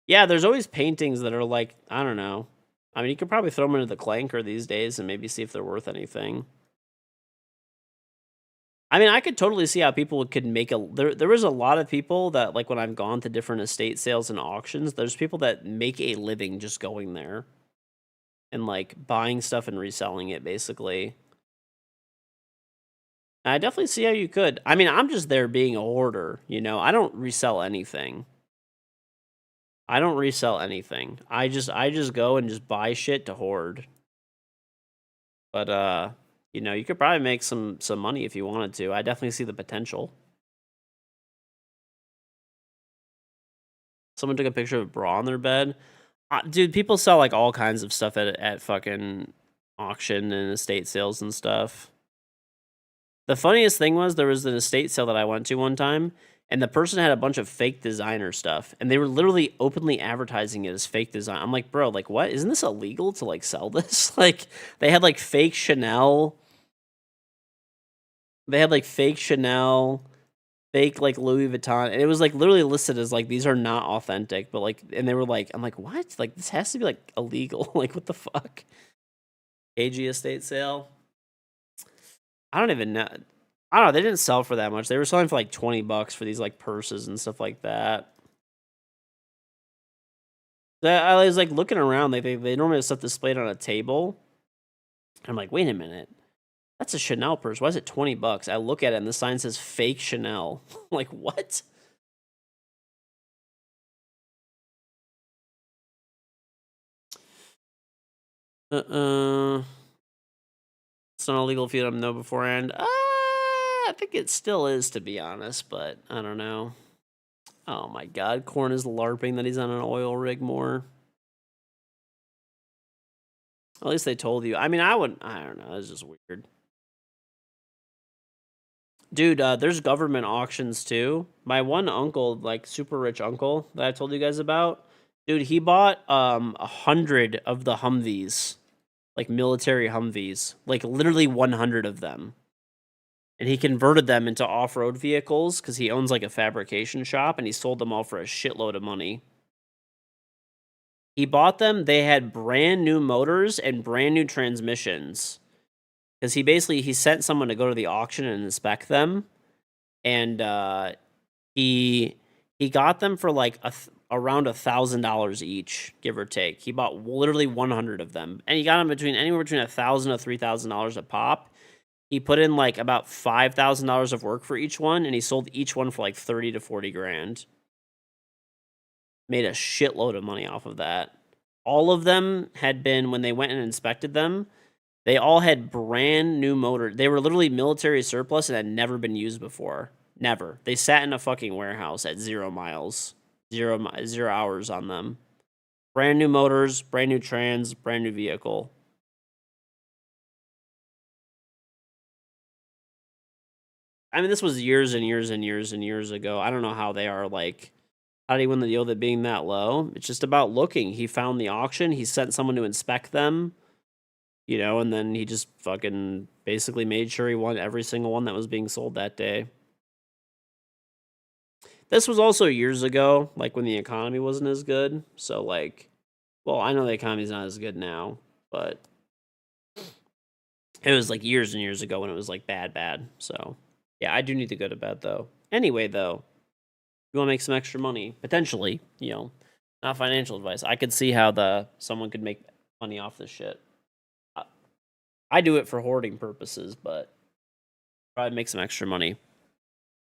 Yeah, there's always paintings that are like, I don't know. I mean, you could probably throw them into the clanker these days and maybe see if they're worth anything. I mean, I could totally see how people could make a there was a lot of people that like when I've gone to different estate sales and auctions, there's people that make a living just going there and like buying stuff and reselling it basically. I definitely see how you could. I mean, I'm just there being a hoarder, you know. I don't resell anything. I don't resell anything. I just go and just buy shit to hoard. But you know, you could probably make some money if you wanted to. I definitely see the potential. Someone took a picture of a bra on their bed. Dude, people sell like all kinds of stuff at fucking auction and estate sales and stuff. The funniest thing was there was an estate sale that I went to one time, and the person had a bunch of fake designer stuff, and they were literally openly advertising it as fake design. I'm like, bro, like what? Isn't this illegal to like sell this? Like they had like fake Chanel. They had like fake Chanel, fake like Louis Vuitton, and it was like literally listed as like these are not authentic, but like, and they were like, I'm like, what? Like this has to be like illegal. Like what the fuck? AG estate sale. I don't even know. I don't know. They didn't sell for that much. They were selling for like $20 for these like purses and stuff like that. I was like looking around. They normally have stuff displayed on a table. I'm like, wait a minute. That's a Chanel purse. Why is it $20? I look at it and the sign says fake Chanel. Like, what? It's not illegal if you don't know beforehand. I think it still is, to be honest, but I don't know. Oh my god, Korn is LARPing that he's on an oil rig more. At least they told you. I mean, I don't know. It's just weird. Dude, there's government auctions too. My one uncle, like super rich uncle that I told you guys about, dude, he bought 100 of the Humvees, like military Humvees, like literally 100 of them. And he converted them into off-road vehicles because he owns like a fabrication shop, and he sold them all for a shitload of money. He bought them. They had brand new motors and brand new transmissions. Because he sent someone to go to the auction and inspect them, and he got them for like around $1,000 each, give or take. He bought literally 100 of them, and he got them anywhere between $1,000 to $3,000 a pop. He put in like about $5,000 of work for each one, and he sold each one for like 30 to 40 grand. Made a shitload of money off of that. All of them had been, when they went and inspected them, they all had brand new motors. They were literally military surplus and had never been used before. Never. They sat in a fucking warehouse at 0 miles. 0 hours on them. Brand new motors, brand new trans, brand new vehicle. I mean, this was years and years and years and years ago. I don't know how they are like, how did he win the deal that being that low? It's just about looking. He found the auction. He sent someone to inspect them. You know, and then he just fucking basically made sure he won every single one that was being sold that day. This was also years ago, like when the economy wasn't as good. So, like, well, I know the economy's not as good now, but it was like years and years ago when it was like bad. So, yeah, I do need to go to bed though. Anyway, though, you want to make some extra money, potentially, you know, not financial advice. I could see how someone could make money off this shit. I do it for hoarding purposes, but probably make some extra money.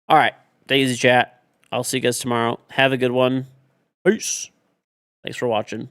All right. Daisy chat. I'll see you guys tomorrow. Have a good one. Peace. Thanks for watching.